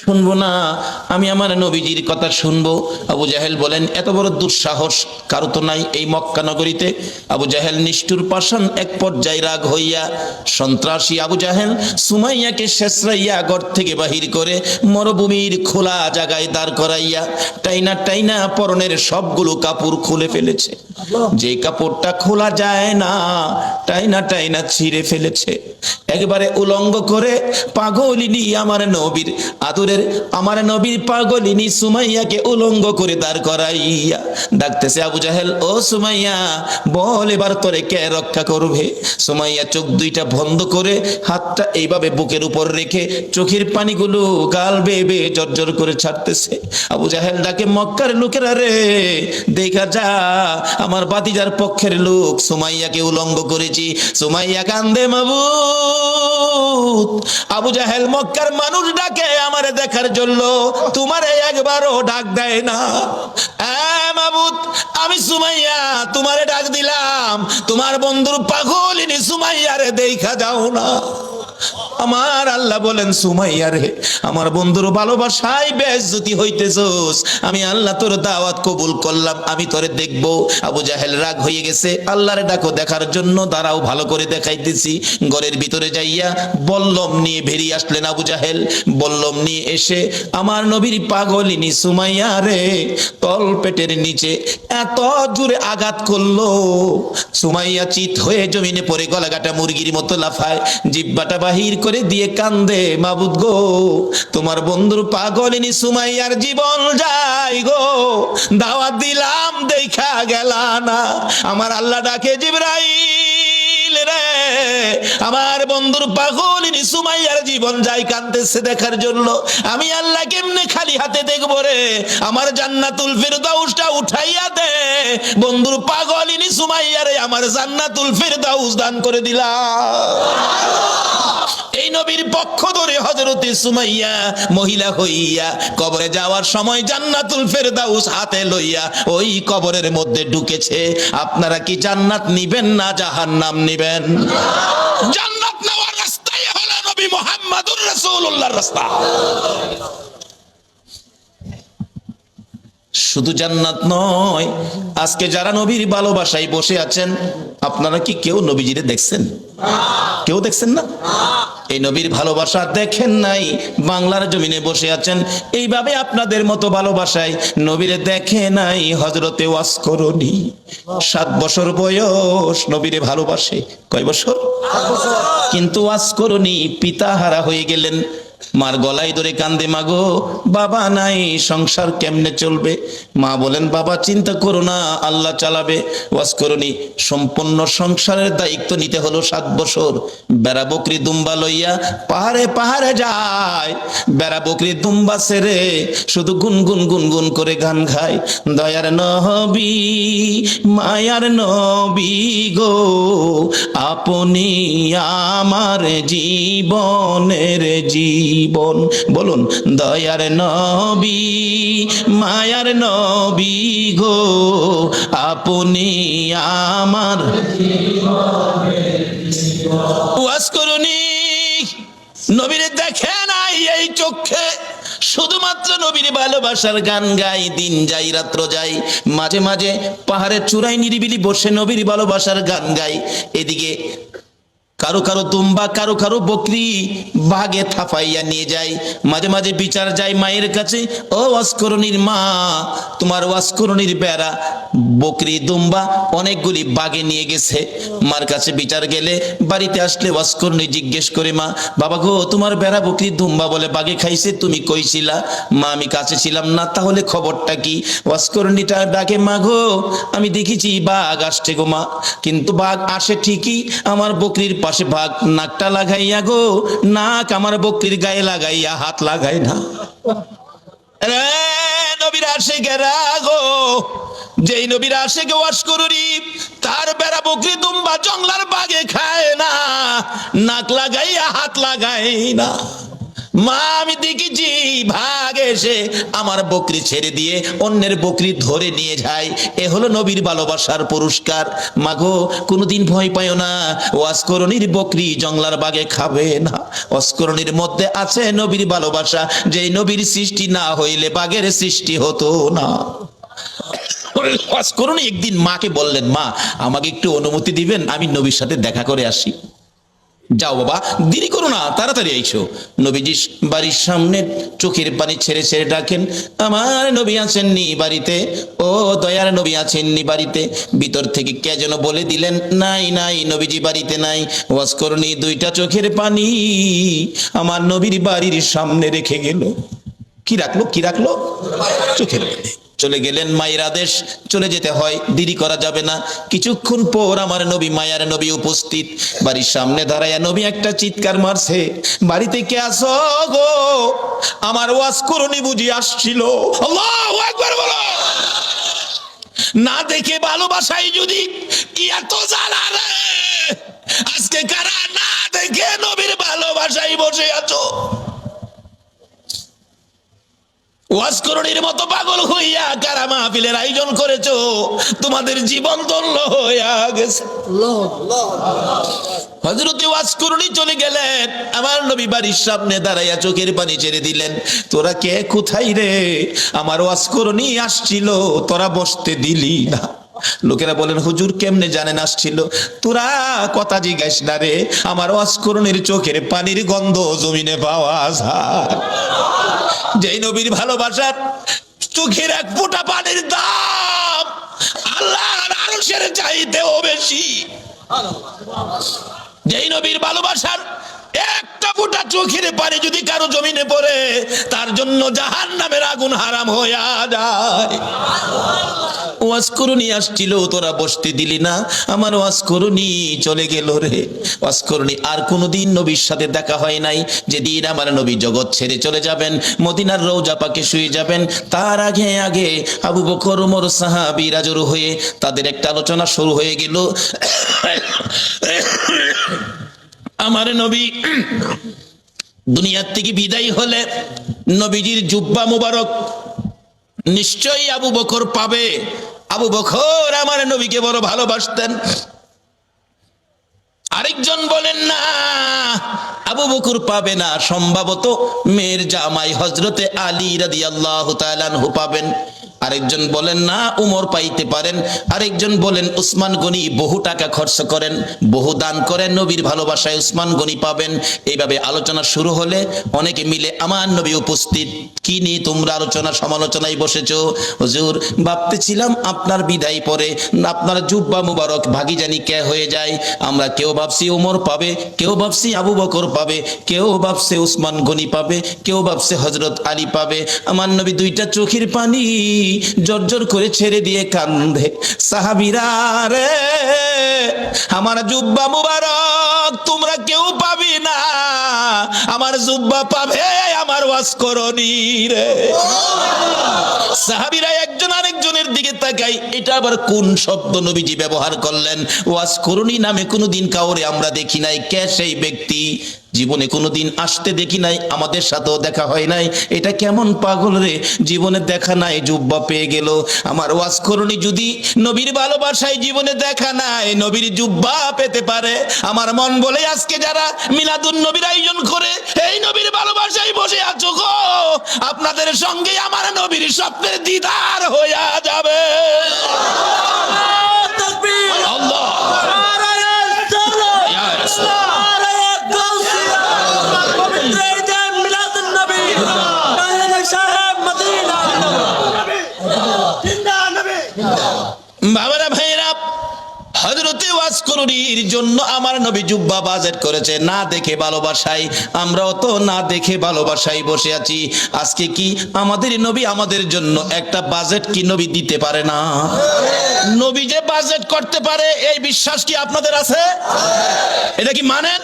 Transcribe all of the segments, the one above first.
শুনবো না, আমি আমার নবীজির কথা শুনবো। আবু জাহেল বলেন, এত বড় দুঃসাহস কারো তো নাই এই মক্কা নগরীতে। আবু জাহেল নিষ্ঠুর পাষাণ এক পর্যায়ে রাগ হইয়া সন্ত্রাসী আবু জাহেল সুমাইয়াকে শেষরাইয়া ঘর থেকে বাহির করে মরুভূমির খোলা জায়গায় দাঁড় করাইয়া টাইনা টাইনা পরনের সবগুলো কাপড় খুলে ফেলেছে। যে কাপড়টা খোলা যায় না টাইনা টাইনা ছিঁড়ে ফেলেছে। একবারে উলঙ্গ করে পাগলিনী আমার নবীর আদরের আমার নবীর পাগলিনী সুমাইয়াকে উলঙ্গ করে দাঁড় করাইয়া ডাকতেছে, আবু জাহেল ও সুমাইয়া বল এবার তোরে কে রক্ষা করবে। সুমাইয়া চোখ দুইটা বন্ধ করে হাতটা এইভাবে বুকের উপর রেখে চোখের পানিগুলো গাল বেয়ে বেয়ে জর্জর করে ছাড়তেছে। আবু জাহেল ডাকে, মক্কার লোকেরা রে, দেখা যা আমার বাতিজার পক্ষের লোক সুমাইয়াকে উলঙ্গ করেছি। সুমাইয়া কান্দে, মাবুদ আবু জাহেল মক্কার মানুষ ডাকে আমারে দেখার জন্য, তোমারে একবারও ডাক দেয় না। মাবুদ আমি সুমাইয়া তোমারে ডাক দিলাম, তোমার বন্ধুর পাগলিনী সুমাইয়ারে দেখা যাও না। আমার আল্লাহ বলেন, সুমাইয়া রে আমার বন্ধুর ভালোবাসায় বেইজ্জতি হইতেছস, আমি আল্লাহ তোর দাওয়াত কবুল করলাম, আমি তোরে দেখবো। আবু জাহেল রাগ হয়ে গেছে, আল্লাহরে ডাকো দেখার জন্য, দাঁড়াও ভালো করে দেখাইতেছি। ঘরের ভিতরে যাইয়া বল্লম নিয়ে বেরিয়ে আসলেন আবু জাহেল। বল্লম নিয়ে এসে আমার নবীর পাগলিনী সুমাইয়া রে তল পেটের নিচে এত জোরে আঘাত করলো, সুমাইয়া চিত হয়ে জমিনে পড়ে গলাকাটা মুরগির মতো লাফায়, জিব্বাটা বাহির করে দিয়ে কান্দে, মাবুদ গো তোমার বন্ধুর পাগলিনী সুমাইয়ার জীবন যায় গো, দাওয়াত দিলাম দেখা গেলা না। আমার আল্লাহ ডাকে, জিবরাইল রে আমার বন্ধুর পাগলিনী সুমাইয়ার জীবন যায়, কাঁদতেছে দেখার জন্য, আমি আল্লাহ কেমনে খালি হাতে দেখবো রে, আমার জান্নাতুল ফিরদাউসটা উঠাইয়া দে, বন্ধুর পাগলিনী সুমাইয়ারে আমার জান্নাতুল ফিরদাউস দান করে দিলাম। এই নবীর পক্ষ ধরে হযরতে সুমাইয়া মহিলা হইয়া কবরে যাওয়ার সময় জান্নাতুল ফেরদাউস হাতে লইয়া ওই কবরের মধ্যে ঢুকেছে। আপনারা কি জান্নাত নিবেন না জাহান্নাম নিবেন? জান্নাত নেওয়ার রাস্তাই হলো নবী মুহাম্মদুর রাসূলুল্লাহর রাস্তা। শুধু জান্নাত নয়, আজকে যারা নবীর ভালোবাসায় বসে আছেন, আপনারা কি কেউ নবীজিরে দেখছেন? কেউ দেখছেন না? এই নবীর ভালোবাসা দেখেন নাই, বাংলার জমিনে বসে আছেন, এইভাবে আপনাদের মতো ভালোবাসায় নবীরে দেখে নাই হযরতে ওয়াসকরণী। 7 বছর বয়স নবীরে ভালোবাসে। কয় বছর? কিন্তু ওয়াসকরণী পিতাহারা হয়ে গেলেন। মার গলায় ধরে কান্দে, মাগো বাবা নাই, সংসার কেমনে চলবে? মা বলেন, বাবা চিন্তা করো না, আল্লাহ চালাবে। ওয়াসকরণী সম্পূর্ণ সংসারের দায়িত্ব নিতে হলো। 7 বছর বেড়া বকরি দুম্বা লইয়া পাহাড়ে পাহাড়ে যায়, বেড়া বকরি দুম্বা ছেড়ে শুধু গুনগুন গুনগুন করে গান গায়, দয়ার নবী মায়ার নবী গো, আপনি আমার জীবনের জীবন। বলুন, দয়ার নবী মায়ার নবী গো, আপনি আমার ওয়াসকরণী নবীরে দেখে নাই এই চোখে, শুধুমাত্র নবীর ভালোবাসার গান গাই, দিন যাই রাত্র যাই, মাঝে মাঝে পাহাড়ের চূড়ায় নিরিবিলি বসে নবীর ভালোবাসার গান গাই। এদিকে কারো কারো দুম্বা, কারো কারো বকরি বাগে থাপাইয়া নিয়ে যায়। মাঝে মাঝে বিচার যায় মায়ের কাছে, ও ওয়াসকরণীর মা, তোমার ওয়াসকরণীর বেড়া বকরি দুম্বা অনেকগুলি বাগে নিয়ে গেছে। মার কাছে বিচার গেলে, বাড়িতে আসলে ওয়াসকরণী জিজ্ঞেস করে, মা বাবা গো তোমার বেড়া বকরি দুম্বা বলে বাগে খাইছে, তুমি কইছিলা? মা আমি কাছে ছিলাম না, তাহলে খবরটা কি? ওয়াসকরণীটা ডাকে, মা গো আমি দেখেছি বাঘ আসছে গো মা, কিন্তু বাঘ আসে ঠিকই, আমার বকরির পাশে বাঘ নাকটা লাগাইয়া গো, নাক আমার বকরির গায়ে লাগাইয়া হাত লাগাই না। রে নবীর আশিকেরা গো, যেই নবীর আশিকে ওয়াসকরণী, তার বেড়া বকরি দুম্বা জংলার বাগে খায় না, নাক লাগাইয়া হাত লাগাই না। মা আমি দেখেছি ভাগ এসে আমার বকরি ছেড়ে দিয়ে অন্যের বকরি ধরে নিয়ে যায়। এ হলো নবীর ভালোবাসার পুরস্কার। মাগো কোনোদিন ভয় পাইও না, ওয়াসকরণীর বকরি জংলার বাগে খাবে না। ওয়াসকরণীর মধ্যে আছে নবীর ভালোবাসা, যেই নবীর সৃষ্টি না হইলে বাঘের সৃষ্টি হতো না। ওয়াসকরণী একদিন মাকে বললেন, মা আমাকে একটু অনুমতি দিবেন, আমি নবীর সাথে দেখা করে আসি। যাও বাবা, দেরি করো না, তাড়াতাড়ি আইসো। নবীজি বাড়ির সামনে চোখের পানি ছেড়ে ছেড়ে ডাকেন, আমার নবী আছেননি বাড়িতে? ও দয়ার নবী আছেননি বাড়িতে? ভিতর থেকে কে যেন বলে দিলেন, নাই নাই, নবীজি বাড়িতে নাই। ওয়াসকরণী দুইটা চোখের পানি আমার নবীর বাড়ির সামনে রেখে গেল। কি রাখলো? কি রাখলো? চোখের পানি। চলে গেলেন, মায়ের আদেশ, চলে যেতে হয়, দেরি করা যাবে না। কিছুক্ষণ পর আমার নবী, মায়ার নবী উপস্থিত। বাড়ির সামনে দাঁড়ায় নবী একটা চিৎকার মারছে, বাড়িতে কে আছো গো? আমার ওয়াসকরণী বুঝি আসছিল। আল্লাহু আকবার বলো। না দেখে ভালোবাসাই যদি এত জ্বালা রে, আজকে কারা না দেখে নবীর ভালোবাসাই বসে আছো? ওয়াসকরণীর মতো পাগল হইয়া কারা মাহফিলের আয়োজন করেছো? তোমাদের জীবন ধন্য হইয়া গেছে। হযরত ওয়াসকরণী চলে গেলেন, আমার নবী বাড়ির সামনে দাঁড়াইয়া চোখের পানি ছেড়ে দিলেন। তোরা কে, কোথায় রে? আমার ওয়াসকরণী আসছিল, তোরা বসতে দিলি না। লোকেরা বলেন, হুজুর কেমনে জানেন আসছিল? তোরা কথা জিজ্ঞাস না রে, আমার ওয়াসকরণীর চোখের পানির গন্ধ জমিনে পাওয়া যায়। যেই নবীর ভালোবাসার চোখের এক ফোঁটা পানির দাম আল্লাহর আরশের চাইতেও বেশি। যেই নবীর ভালোবাসার একটা ফোঁটা চোখের পানি যদি কারো জমিনে পড়ে, তার জন্য জাহান্নামের আগুন হারাম হইয়া যায়। ওয়াসকরণী আসছিল, তোরা বসতে দিলি না, আমার ওয়াসকরণী চলে গেল রে। ওয়াসকরণী আর কোনোদিন নবীর সাথে দেখা হয় নাই। যেদিন আমার নবী জগৎ ছেড়ে চলে যাবেন, মদিনার রওজা পাকে শুয়ে যাবেন, তার আগে আগে আবু বকর, ওমর সাহাবীরা জড়ো হয়ে তাদের একটা আলোচনা শুরু হয়ে গেল। আমার নবী দুনিয়ার থেকে বিদায় হলে নবীজির জুব্বা মুবারক নিশ্চয়ই আবু বকর পাবে। আবু বকর আমার নবীকে বড় ভালোবাসতেন। আরেকজন বলেন, না আবু বকর পাবে না, সম্ভবত মেয়ের জামাই হযরতে আলী রাদিয়াল্লাহু তাআলা আনহু পাবেন। আরেকজন বলেন, না উমর পাইতে পারেন। আরেকজন বলেন, উসমান গনি বহু টাকা খরচ করেন, বহু দান করেন, নবীর ভালোবাসায় উসমান গনি পাবেন। এইভাবে আলোচনা শুরু হলে অনেকে মিলে আমার নবী উপস্থিত। কি নিয়ে তোমরা আলোচনা সমালোচনায় বসেছো? হুজুর ভাবতেছিলাম আপনার বিদায় পরে আপনার জুব্বা মুবারক ভাগি জানি কে হয়ে যায়। আমরা কেউ ভাবছি উমর পাবে, কেউ ভাবছি আবু বকর পাবে, কেউ ভাবছে উসমান গনি পাবে, কেউ ভাবছে হযরত আলী পাবে। আমার নবী দুইটা চোখের পানি জর্জর করে ছেড়ে দিয়ে কান্দে, সাহাবীরা রে আমার জুব্বা মুবারক তোমরা কেউ পাবি না, আমার জুব্বা পাবে আমার ওয়াসকরণী রে। সাহাবীরা একজন আরেকজনের দিকে তাকাই, এটা আবার কোন শব্দ নবীজি ব্যবহার করলেন? ওয়াসকরণী নামে কোনোদিন কাউরে আমরা দেখি নাই। কে সেই ব্যক্তি? জীবনে কোনোদিন আসতে দেখি নাই, আমাদের সাথেও দেখা হয় নাই। এটা কেমন পাগল রে, জীবনে দেখা নাই, জুব্বা পেয়ে গেল। আমার ওয়াসকরণী যদি নবীর ভালোবাসায় জীবনে দেখা নাই, নবীর জুব্বা পেতে পারে। আমার মন বলে আজকে যারা মিলাদুন নবীর আয়োজন করে এই নবীর ভালোবাসায় বসে আছো গো, আপনাদের সঙ্গে আমার নবীর স্বপ্নের দিদার হইয়া যাবে। আল্লাহ বাবারা ভাইরা, হযরতে ওয়াসকরণীর জন্য আমার নবী জুব্বা বাজেট করেছে না দেখে ভালোবাসায়। আমরাও তো না দেখে ভালোবাসায় বসে আছি। আজকে কি আমাদের নবী আমাদের জন্য একটা বাজেট কি নবী দিতে পারে না? নবী যে বাজেট করতে পারে এই বিশ্বাস কি আপনাদের আছে? এটা কি মানেন?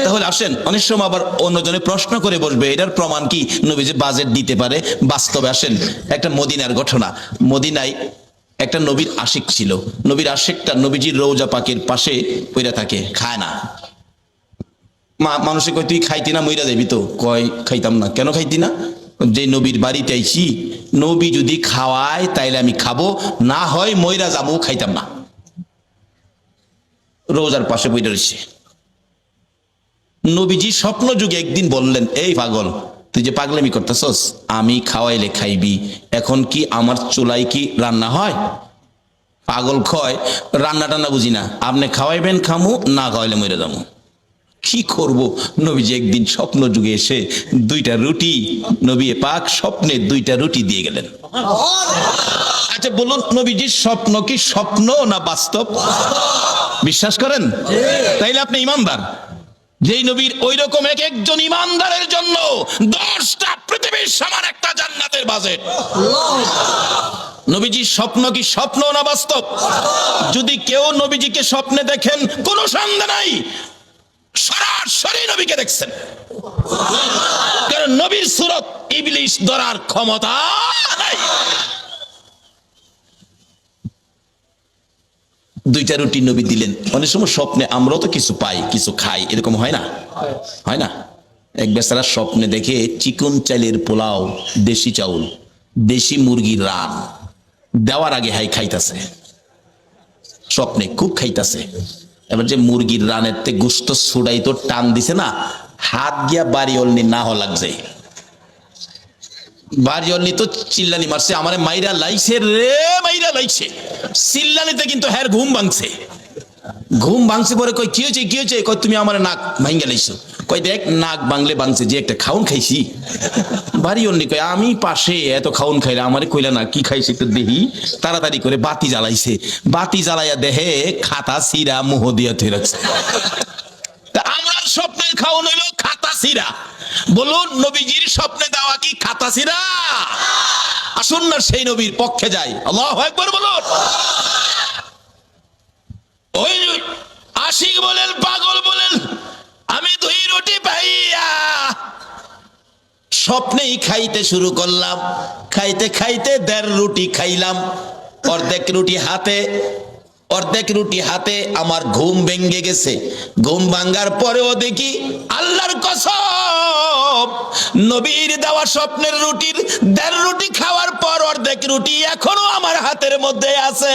তাহলে আসেন, অনেক সময় আবার অন্যজনে প্রশ্ন করে বসবে এটার প্রমাণ কি নবী যে বাজেট দিতে পারে। বাস্তবে আসেন, একটা মদিনার ঘটনা। মদিনায় একটা নবীর আশিক ছিল। নবীর আশিকটা নবীজির রওজা পাকের পাশে পইরা থাকে, খায় না। মানুষে কয় তুই খাইতি না, মইরা যাবি তো। কয় খাইতাম না। কেন খাইতি না? যে নবীর বাড়িতে আইছি, নবী যদি খাওয়ায় তাইলে আমি খাবো, না হয় মইরা যাবো, খাইতাম না। রোজার পাশে বইটা রয়েছে। নবীজি স্বপ্ন যুগে একদিন বললেন, এই পাগল, তুই যে পাগলামি করতেছস, আমি খাওয়াইলে খাইবি, এখন কি আমার চুলাই কি রান্না হয়? পাগল কয়, রান্না টান্না বুঝি না, আপনি খাওয়াইবেন খামু, না খাওয়াইলে মরে যাবো। কি করব? নবীজি একদিন স্বপ্ন যুগে এসে 2টা রুটি, নবী পাক স্বপ্নে 2টা রুটি দিয়ে গেলেন। আচ্ছা বলুন, নবীজির স্বপ্ন কি স্বপ্ন না বাস্তব? বিশ্বাস করেন? তাইলে আপনি ইমানদার। যেই নবীর ওই রকম এক একজন ইমানদারের জন্য 10টা পৃথিবীর সমান একটা জান্নাতের বাজেট। নবীজির স্বপ্ন কি স্বপ্ন না বাস্তব? যদি কেউ নবীজিকে স্বপ্নে দেখেন, কোনো সন্দেহ নাই সরাসরি নবীকে দেখছেন, কারণ নবীর সুরত ইবলিশ ধরার ক্ষমতা নাই। 2টা রুটি নবী দিলেন। অনেক সময় স্বপ্নে আমরাও তো কিছু পাই, কিছু খাই, এরকম হয় না? হয় না? এক বেচারা স্বপ্নে দেখে চিকন চালের পোলাও, দেশি চাউল, দেশি মুরগির রান দেওয়ার আগে হাই খাইতাছে, স্বপ্নে খুব খাইতাছে। এবার যে মুরগির রানের তে গোস্ত ছুড়াই তো টান দিছে না, হাত গিয়া বাড়ি অলনি না হওয়া লাগছে। বাড়ি অলনি তো চিল্লানি মারছে, আমারে মাইরা লাইছে রে, মাইরা লাইছে। চিল্লানিতে কিন্তু হ্যার ঘুম ভাঙছে। ঘুম ভাঙছে পরে কই কি হয়েছে, কি হয়েছে? কই তুমি আমার নাক ভাঙ্গা লাইছো। কই দেখ, নাক ভাঙলে ভাঙছে, যে একটা খাউন খাইছি। বাড়ি অন্যি কয়, আমি পাশে এত খাউন খাইলে আমারে কইলা না কি খাইছি তো দেহি। তাড়াতাড়ি করে বাতি জ্বালাইছে, বাতি জ্বালাইয়া দেহে খাতা সিরা মুহ দিয়া থই রাখছে। তা আমরা স্বপ্নের খাউন হইলো খাতা সিরা। বলুন, নবীজির স্বপ্নে দেওয়া কি খাতা সিরা? আসুন না সেই নবীর পক্ষে যাই। আল্লাহু আকবার বলুন। ওই আশিক বলেন, পাগল বলেন, আমি 2 রুটি পাইয়া স্বপ্নেই খাইতে শুরু করলাম। খাইতে খাইতে 1.5 রুটি খাইলাম। অর্ধেক রুটি হাতে আমার ঘুম ভেঙে গেছে। ঘুম ভাঙ্গার পরেও দেখি, আল্লাহর কসম, নবীর দেওয়া স্বপ্নের রুটির 1.5 রুটি খাওয়ার পর অর্ধেক রুটি এখনো আমার হাতের মধ্যে আছে।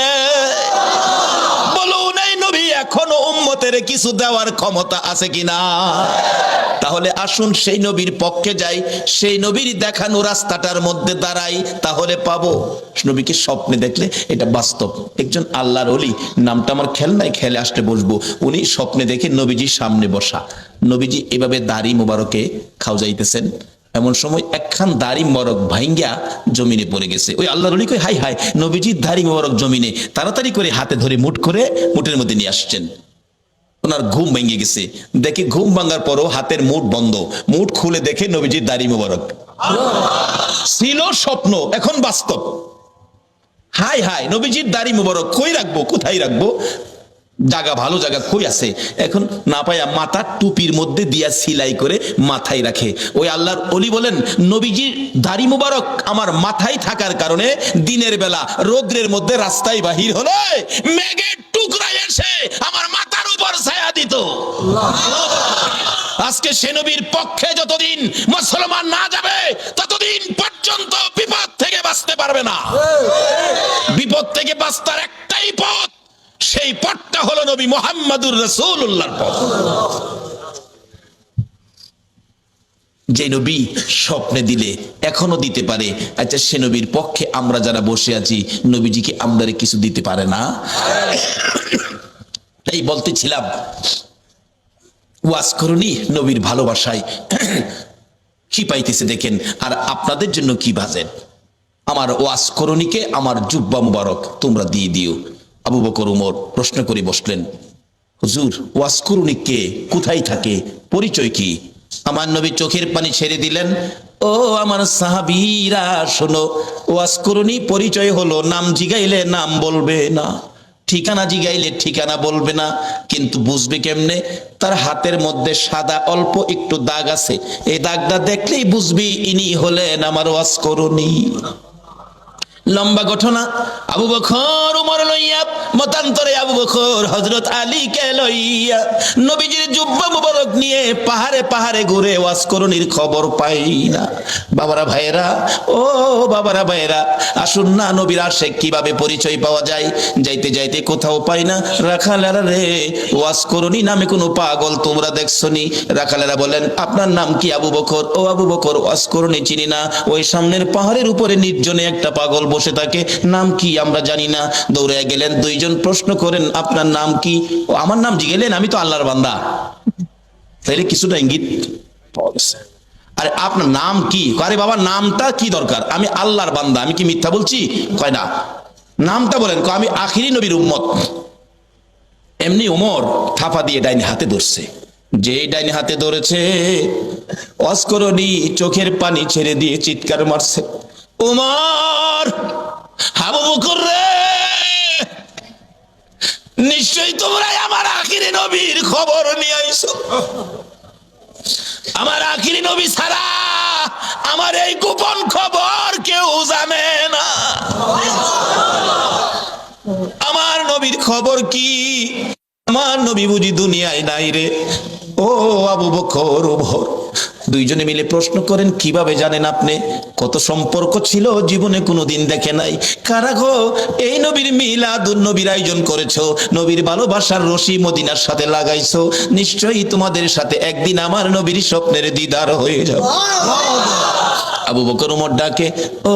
বলুন, এই নবী এখনো উম্মতের কিছু দেওয়ার ক্ষমতা আছে কিনা? তাহলে আসুন সেই নবীর পক্ষে যাই, সেই নবীর দেখানো রাস্তাটার মধ্যে দাঁড়াই, তাহলে পাবো। নবীকে স্বপ্নে দেখলে এটা বাস্তব। একজন আল্লাহর ওলি, নামটা আমার খেয়াল নাই, খেয়ালে আসতে বসবো, উনি স্বপ্নে দেখে নবীজির সামনে বসা। নবীজি এভাবে দাড়ি মোবারকে খাও যাইতেছেন, এমন সময় একখান দাড়ি মোবারক ভাঙ্গা জমিনে পড়ে গেছে। ওই আল্লাহর ওলি কই, হাই হাই, নবীজির দাড়ি মোবারক জমিনে। তাড়াতাড়ি করে হাতে ধরে মুঠ করে মুঠের মধ্যে নিয়ে আসছেন। ওনার ঘুম ভেঙে গেছে। দেখি ঘুম ভাঙার পরও হাতের মুঠ বন্ধ। মুঠ খুলে দেখে নবীজির দাড়ি মোবারক। ছিল স্বপ্ন, এখন বাস্তব। হাই হাই, নবীজির দাড়ি মোবারক কই রাখবো, কোথায় রাখবো? জায়গা, ভালো জায়গা কই আছে? এখন না পাইয়া মাথার টুপির মধ্যে দিয়া সিলাই করে মাথায় রাখে। ওই আল্লাহর ওলি বলেন, নবীজির দাড়ি মোবারক আমার মাথায় থাকার কারণে দিনের বেলা রৌদ্রের মধ্যে রাস্তায় বাহির হলে মেঘের টুকরা এসে আমার মাথার উপর ছায়া দিত। আজকে সে নবীর পক্ষে যতদিন মুসলমান না যাবে, ততদিন পর্যন্ত বিপদ থেকে বাঁচতে পারবে না। বিপদ থেকে বাঁচার একটাই পথ, সেই পথটা হলো নবী মুহাম্মদুর রাসূলুল্লাহর পথ। যে নবী স্বপ্নে দিলে এখনো দিতে পারে, আচ্ছা সে নবীর পক্ষে আমরা যারা বসে আছি, নবীজিকে আমাদের কিছু দিতে পারে না? তাই বলতেছিলাম, ওয়াজ করুনি নবীর ভালোবাসায় কি পাইতেছে দেখেন, আর আপনাদের জন্য কি বাজেট। আমার ওয়াজ করুনিকে আমার জুব্বা মুবারক তোমরা দিয়ে দিও। আবু বকর উমর প্রশ্ন করে বসলেন, হুজুর ওয়াজ করুনি কে, কোথায় থাকে, পরিচয় কি? আমার নবী চোখের পানি ছেড়ে দিলেন, ও আমার সাহাবীরা শোনো, ওয়াজ করুনি পরিচয় হলো, নাম জিগাইলে নাম বলবে না, ঠিকানা জিগাইলে ঠিকানা বলবে না, কিন্তু বুঝবে কেমনে? তার হাতের মধ্যে সাদা অল্প একটু দাগ আছে, এই দাগটা দেখলেই বুঝবি ইনি হলেন আমার ওয়াজ করুনি। লম্বা ঘটনা। আবু বকর উমর লইয়া, মতান্তরে আবু বকর হযরত আলী কে লইয়া নবীজির জুব্বা মুবারক নিয়ে পাহাড়ে পাহাড়ে ঘুরে ওয়াজ করণীর খবর পাই না। বাবারা ভাইয়েরা, ও বাবারা ভাইয়েরা, আসুন না নবীর আশিক কিভাবে পরিচয় পাওয়া যায়। যাইতে যাইতে কোথাও পাই না। রাখালেরা রে, ওয়াজ করণী নামে কোনো পাগল তোমরা দেখছনি? রাখালেরা বলেন, আপনার নাম কি? আবু বকর। ও আবু বকর, ওয়াজ করণী চিনি না। ওই সামনের পাহাড়ের উপরে নির্জনে একটা পাগল বসে থাকে, নাম কি আমরা জানি না। দৌড়ে গেলেন, দুইজন প্রশ্ন করেন, আপনার নাম কি? ও আমার নাম জিগেলেন, আমি তো আল্লাহর বান্দা। তাইলে কিছুটা ইঙ্গিত পাওয়া গেছে। আরে আপনার নাম কি? আরে বাবা নামটা কি দরকার, আমি আল্লাহর বান্দা, আমি কি মিথ্যা বলছি? কয় না, নামটা বলেন। আমি আখিরি নবীর উম্মত। এমনি ওমর থাপা দিয়ে ডাইনি হাতে ধরছে। যে ডাইনি হাতে ধরেছে, ওয়াজ করণী চোখের পানি ছেড়ে দিয়ে চিৎকার মারছে, ওমর, আবু বকর রে, নিশ্চয়ই তোমরাই আমার আখিরি নবীর খবর নিয়ে আইছো। আমার আখিরি নবী ছাড়া আমার এই গোপন খবর কেউ জানে না। আমার নবীর খবর কি? আমার নবী বুঝি দুনিয়ায় নাই রে। ও আবু বকর, ওমর দুইজনে মিলে প্রশ্ন করেন, কিভাবে জানেন আপনি? কত সম্পর্ক ছিল, জীবনে কোনোদিন দেখে নাই। কারা গো? এই নবীর মিলাদুন নবীর আয়োজন করেছো, নবীর ভালোবাসার রশি মদিনার সাথে লাগাইছো, নিশ্চয়ই তোমাদের সাথে একদিন আমার নবীর স্বপ্নের দিদার হয়ে যাবে। আবু বকর ওমর ডাকে, ও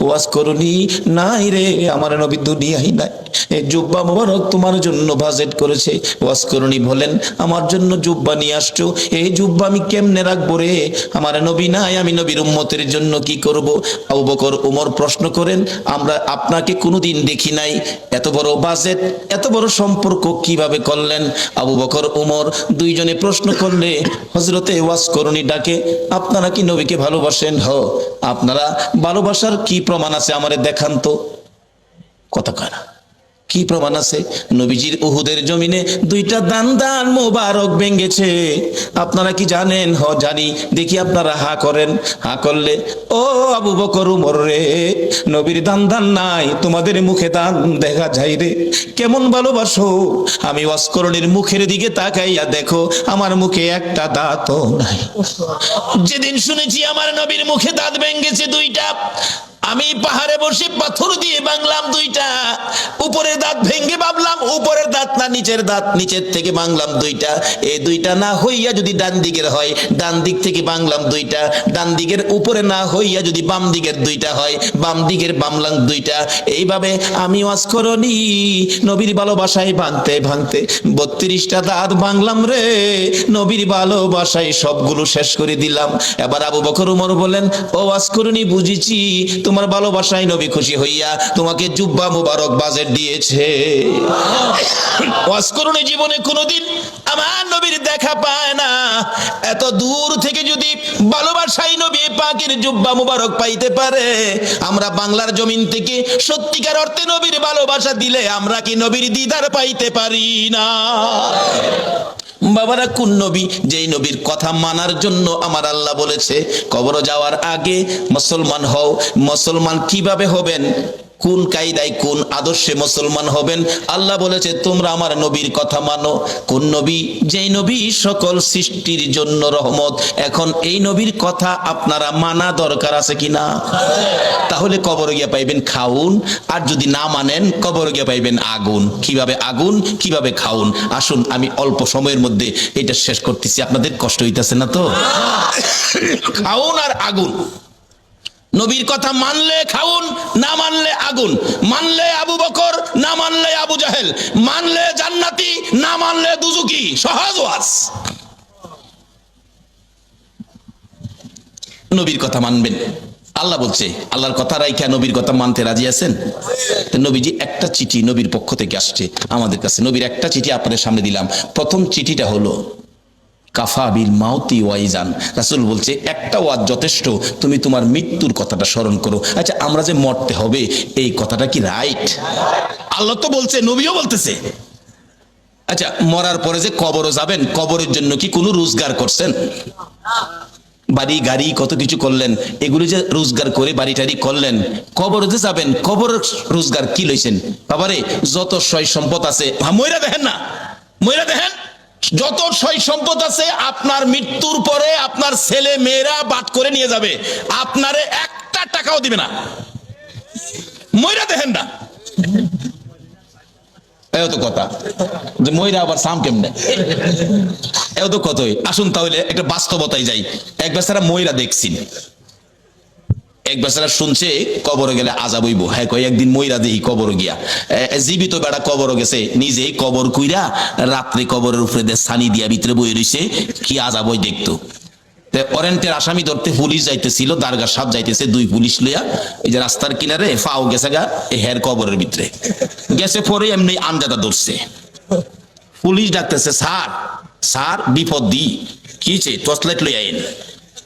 ওয়াজ করনি? নাই রে, আমার নবী দুনিয়ায় নাই। এই জুব্বা মোবারক তোমার জন্য বাজেট করেছে। ওয়াজ করনি বলেন, আমার জন্য জুব্বা নিয়ে আসছো, এই জুব্বা আমি কেমনে রাখবো রে? আমার নবী নাই, আমি নবীর উম্মতের জন্য কি করব? আবু বকর ওমর প্রশ্ন করেন, আমরা আপনাকে কোনোদিন দেখি নাই, এত বড় বাজেট, এত বড় সম্পর্ক কিভাবে করলেন? আবু বকর ওমর দুইজনে প্রশ্ন করলে হযরতে ওয়াজ করনি ডাকে, আপনারা কি নবীকে ভালোবাসেন? আপনারা ভালোবাসার কি প্রমাণ আছে আমারে দেখান তো। কথা কয় না, কি প্রমাণ আছে? নবীজির উহুদের জমিনে দুইটা দান মোবারক ভেঙেছে, আপনারা কি জানেন? জানি। দেখি আপনারা হা করেন। হা করলে, ও আবু বকর উমর রে, নবীর দান নাই, তোমাদের মুখে দান দেখা যায় রে। কেমন ভালোবাসো? আমি ওয়াজ করণীর মুখের দিকে তাকাইয়া দেখো, আমার মুখে একটা দাঁতও নাই। যেদিন শুনেছি আমার নবীর মুখে দাঁত ভেঙেছে দুইটা, আমি পাহাড়ে বসে পাথর দিয়ে ভাঙলাম দুইটা। উপরের দাঁত ভেঙে ভাবলাম উপরের দাঁত না নিচের দাঁত, নিচের থেকে ভাঙলাম দুইটা। এই দুইটা না হইয়া যদি ডান দিকের হয়, ডান দিক থেকে ভাঙলাম দুইটা। ডান দিকের উপরে না হইয়া যদি বাম দিকের দুইটা হয়, বাম দিকের ভাঙলাম দুইটা। এইভাবে আমি ওয়াজ করনি নবীর ভালোবাসায় ভাঙতে ভাঙতে 32টা দাঁত ভাঙলাম রে। নবীর ভালোবাসায় সবগুলো শেষ করে দিলাম। এবার আবু বকর উমর বলেন, ও ওয়াজ করনি, বুঝেছি তোমার ভালোবাসায় নবী খুশি হইয়া তোমাকে জুব্বা মুবারক বাজেট দিয়েছে। ওয়াজ করণী জীবনে কোনোদিন আমার নবীর দেখা পায় না। এত দূর থেকে যদি ভালোবাসায় নবী পাকের জুব্বা মুবারক পাইতে পারে, আমরা বাংলার জমিন থেকে সত্যিকার অর্থে নবীর ভালোবাসা দিলে আমরা কি নবীর দিদার পাইতে পারি না? বাবারা, কোন নবী? যেই নবীর কথা মানার জন্য আমার আল্লাহ বলেছে কবর যাওয়ার আগে মুসলমান হও। মুসলমান কিভাবে হবেন? কোন কায়দায়, কোন আদর্শে মুসলমান হবেন? আল্লাহ বলেছে তোমরা আমার নবীর কথা মানো। কোন নবী? যেই নবী সকল সৃষ্টির জন্য রহমত। এখন এই নবীর কথা আপনারা মানা দরকার আছে কিনা? তাহলে কবরে গিয়ে পাইবেন খাউন, আর যদি না মানেন কবরে গিয়ে পাইবেন আগুন। কিভাবে আগুন, কিভাবে খাউন? আসুন আমি অল্প সময়ের মধ্যে এটা শেষ করতেছি, আপনাদের কষ্ট হইতেছে না তো? খাউন আর আগুন। নবীর কথা মানলে খাউন, না মানলে আগুন। মানলে আবু বকর, না মানলে আবু জাহেল। মানলে জান্নাতি, না মানলে দুজুকি। সহজ ওয়াজ। নবীর কথা মানবেন। আল্লাহ বলছে, আল্লাহর কথা রাইখা নবীর কথা মানতে রাজি আছেন? নবীজি একটা চিঠি নবীর পক্ষ থেকে আসছে আমাদের কাছে। নবীর একটা চিঠি আপনাদের সামনে দিলাম। প্রথম চিঠিটা হলো কাফা বিল মাউতি ওয়াইজান। রাসূল বলছে একটা ওয়াজ যথেষ্ট, তুমি তোমার মৃত্যুর কথাটা স্মরণ করো। আচ্ছা, আমরা যে মরতে হবে এই কথাটা কি রাইট? আল্লাহ তো বলছে, নবীও বলতেছে। আচ্ছা, মরার পরে যে কবরে যাবেন, কবরের জন্য কি কোনো রোজগার করছেন? বাড়ি গাড়ি কত কিছু করলেন, এগুলি যে রোজগার করে বাড়ি টাড়ি করলেন, কবরে যে যাবেন, কবর রোজগার কি লইছেন? বাবারে যত সয় সম্পদ আছে, মইরা দেখেন না, মইরা দেখেন, যত সয় সম্পদ আছে আপনার মৃত্যুর পরে আপনার ছেলে মেয়েরা বাট করে নিয়ে যাবে, আপনারে একটা টাকাও দিবে না। মইরা দেখেন না, এও তো কথা যে মইরা আবার সাম কেমনে, এও তো কতই। আসুন তাহলে একটা বাস্তবতায় যাই। এক বেচারা মইরা দেখছেন, এক বেচারা শুনছে কবরে গেলে আযাব হইব। হ্যাঁ কয় একদিন মইরা দেই কবরে গিয়া, জীবিত বেড়া কবরে গেছে, নিজেই কবর কুইরা রাত্রে কবরের উপরে দিয়ে ছানি দিয়া ভিতরে বই রইছে, কি আযাব হই দেখতো। ওয়ারেন্টের আসামি ধরতে পুলিশ যাইতেছিল, দারগা সাহেব যাইতেছে, দুই পুলিশ লইয়া এই যে রাস্তার কিনারে ফাও গেছে গা হের কবরের ভিতরে গেছে, পরে এমনি আন্দাজা ধরছে। পুলিশ ডাকতেছে, স্যার স্যার বিপদ দি কিছে, টর্চ লাইট লই আইন।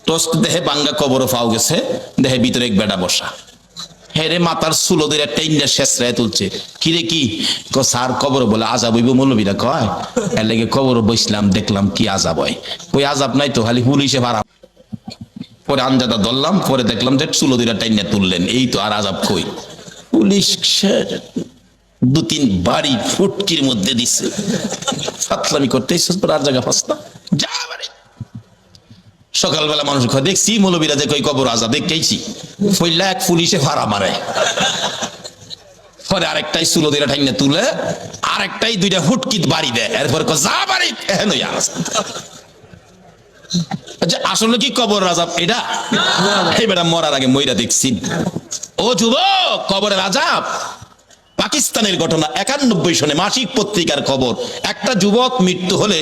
টর্চ দেহে বাঙ্গা কবর ফাও গেছে, দেহে ভিতরে এক বেটা বসা। হেরে মাথার চুলো ধরে একটা ইন্ডিয়া শেষরায় তুলছে, কিরে কি স্যার কবর বলে আযাব হইব, মৌলবীরা কয় এর লেগে কবর বসলাম, দেখলাম কি আযাব হয়। ওই আযাব নাই তো, খালি পুলিশে ভাড়া। পরে আঞ্জাদা ধরলাম, পরে দেখলাম যে চুলো ধরে টাইনা তুললেন, এই তো, আর আযাব কই। পুলিশ দু তিন বাড়ি ফুটকির মধ্যে দিচ্ছে, ফাতলামি করতে আর জায়গা ফাস্তা যা বাড়ি। সকালবেলা মানুষ কয় দেখছি মৌলবীরা যে কই কবর আযাব দেখতেইছি, ফইলা এক পুলিশে ভাড়া মারে। পরে আরেকটাই চুলো দিয়ে ঠাইনা তুলে, আরেকটাই দুইটা হুটকিত বাড়ি দেয়, এরপরে যা বাড়ি এখন আচ্ছা আসলে কি কবর আযাব এটা? এই বেটা মরার আগে মইরা দেখছি। ও যুবক, কবরের আযাব পাকিস্তানের ঘটনা। 91 সনে মাসিক পত্রিকার খবর, একটা যুবক মৃত্যু হলে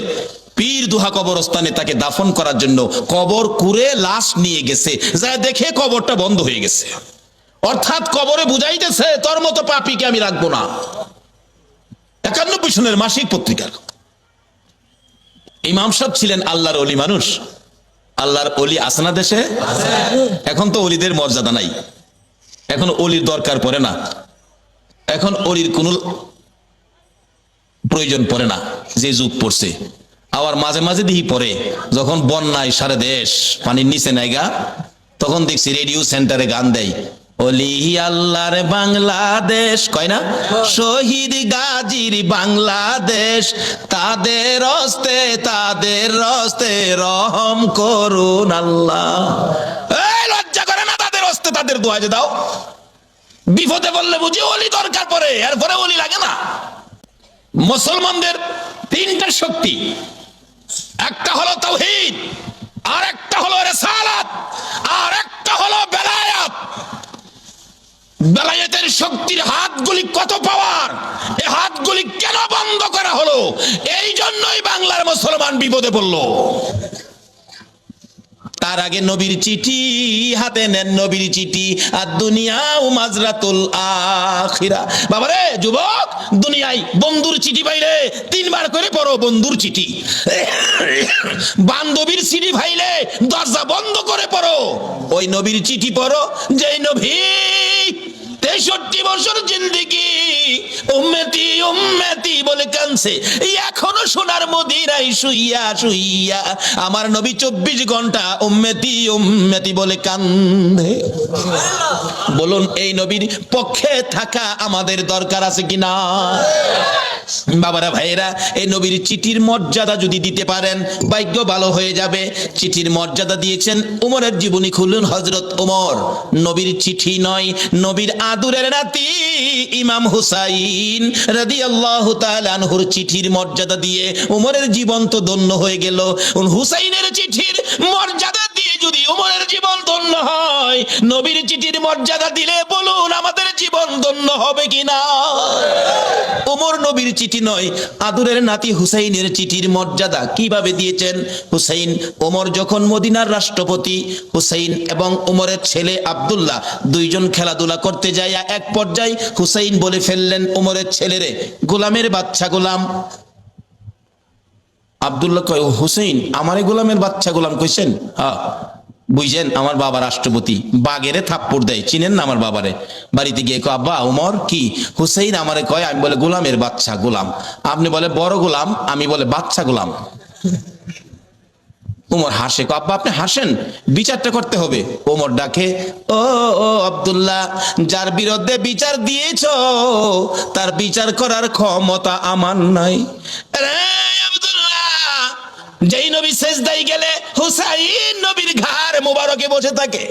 পীর দুহা কবরস্থানে তাকে দাফন করার জন্য কবর কুড়ে লাশ নিয়ে গেছে, যা দেখে কবরটা বন্ধ হয়ে গেছে। অর্থাৎ কবরে বুঝাইতেছে তোর মতো পাপীকে আমি রাখবো না। 91 সনের মাসিক পত্রিকার। ইমাম সাহেব ছিলেন আল্লাহর ওলি মানুষ। আল্লাহর ওলি আছে না দেশে? এখন তো ওলিদের মর্যাদা নাই, এখন ওলির দরকার পড়ে না, এখন ওলির কোন প্রয়োজন পড়ে না, যে যুগ পড়ছে। আবার মাঝে মাঝে দিহি পরে যখন বন্যায় সারা দেশ পানির নিচে নাইগা, তখন দেখছি রেডিও সেন্টারে গান দেয়, ওলি আল্লাহর বাংলাদেশ, কয় না, শহীদ গাজীর বাংলাদেশ, তাদের হস্তে রহম করুন আল্লাহ। এই লজ্জা করে না তাদের হস্তে তাদের দোয়া যে দাও? বিপদে বললে বুঝি ওলি দরকার পড়ে, এরপরে ওলি লাগে না। মুসলমানদের তিনটা শক্তি, একটা হলো তাওহীদ, আর একটা হলো রিসালাত, আর একটা হলো বেলায়াত। বেলায়েতের শক্তির হাতগুলি কত পাওয়ার, এই হাতগুলি কেন বন্ধ করা হলো? এই জন্যই বাংলার মুসলমান বিপদে পড়ল। তার আগে নবীর চিঠি হাতে নেন, নবীর চিঠি, আর দুনিয়াও মাজরাতুল আখিরা। বাবারে যুবক, দুনিয়ায় বন্ধুর চিঠি পাইলে 3 বার করে পড়ো বন্ধুর চিঠি, বান্ধবীর চিঠি পাইলে দরজা বন্ধ করে পড়ো ওই নবীর চিঠি পড়ো, যেই নবী 63 বছর জিন্দেগি উম্মতি উম্মতি বলে কানছে, এখনো সোনার মদিনায় শুইয়া শুইয়া আমার নবী 24 ঘন্টা উম্মতি উম্মতি বলে কান্দে। বলুন এই নবীর পক্ষে থাকা আমাদের দরকার আছে কিনা? বাবারা ভাইয়েরা, এই নবীর চিঠির মর্যাদা যদি দিতে পারেন ভাগ্য ভালো হয়ে যাবে। চিঠির মর্যাদা দিয়েছেন উমরের জীবনী খুলুন, হযরত উমর নবীর চিঠি নয়, নবীর আদুরের নাতি ইমাম হুসাইন রাদিয়াল্লাহু তাআলা আনহুর চিঠির মর্যাদা দিয়ে উমরের জীবন তো ধন্য হয়ে গেল। হুসাইনের চিঠির মর্যাদা দিয়ে যদি উমরের জীবন ধন্য হয়, নবীর চিঠির মর্যাদা দিলে বলুন আমাদের জীবন ধন্য হবে কিনা? উমর নবীর চিঠি নয়, আদুরের নাতি হুসাইনের চিঠির মর্যাদা কিভাবে দিয়েছেন? হুসাইন, ওমর যখন মদিনার রাষ্ট্রপতি, হুসাইন এবং ওমরের ছেলে আব্দুল্লাহ দুইজন খেলাধুলা করতে যায়, এক পর্যায়ে হুসাইন বলে ফেললেন ওমরের ছেলেরে, গোলামের বাচ্চা গোলাম। আব্দুল্লাহ কয়, হুসাইন আমারে গোলামের বাচ্চা গোলাম কইছেন? হ্যাঁ বুঝছেন, আমার বাবা রাষ্ট্রপতি। বাগেরে থাপ্পড় দেয়, চিনেন না আমার বাবারে। বাড়িতে গিয়ে কয়, আব্বা উমর কি? হুসাইন আমারে কয়, আমি বলে গোলামের বাচ্চা গোলাম। আপনি বলে বড় গোলাম, আমি বলে বাচ্চা গোলাম। ওমর হাসে, আব্বা আপনি হাসেন, বিচারটা করতে হবে। ওমর ডাকে, ও ও আব্দুল্লাহ, যার বিরুদ্ধে বিচার দিয়েছো তার বিচার করার ক্ষমতা আমার নাই। রে আব্দুল্লাহ, যেই নবী সেজদায় গেলে হুসাইন নবীর ঘাড় মোবারকে বসে থাকে,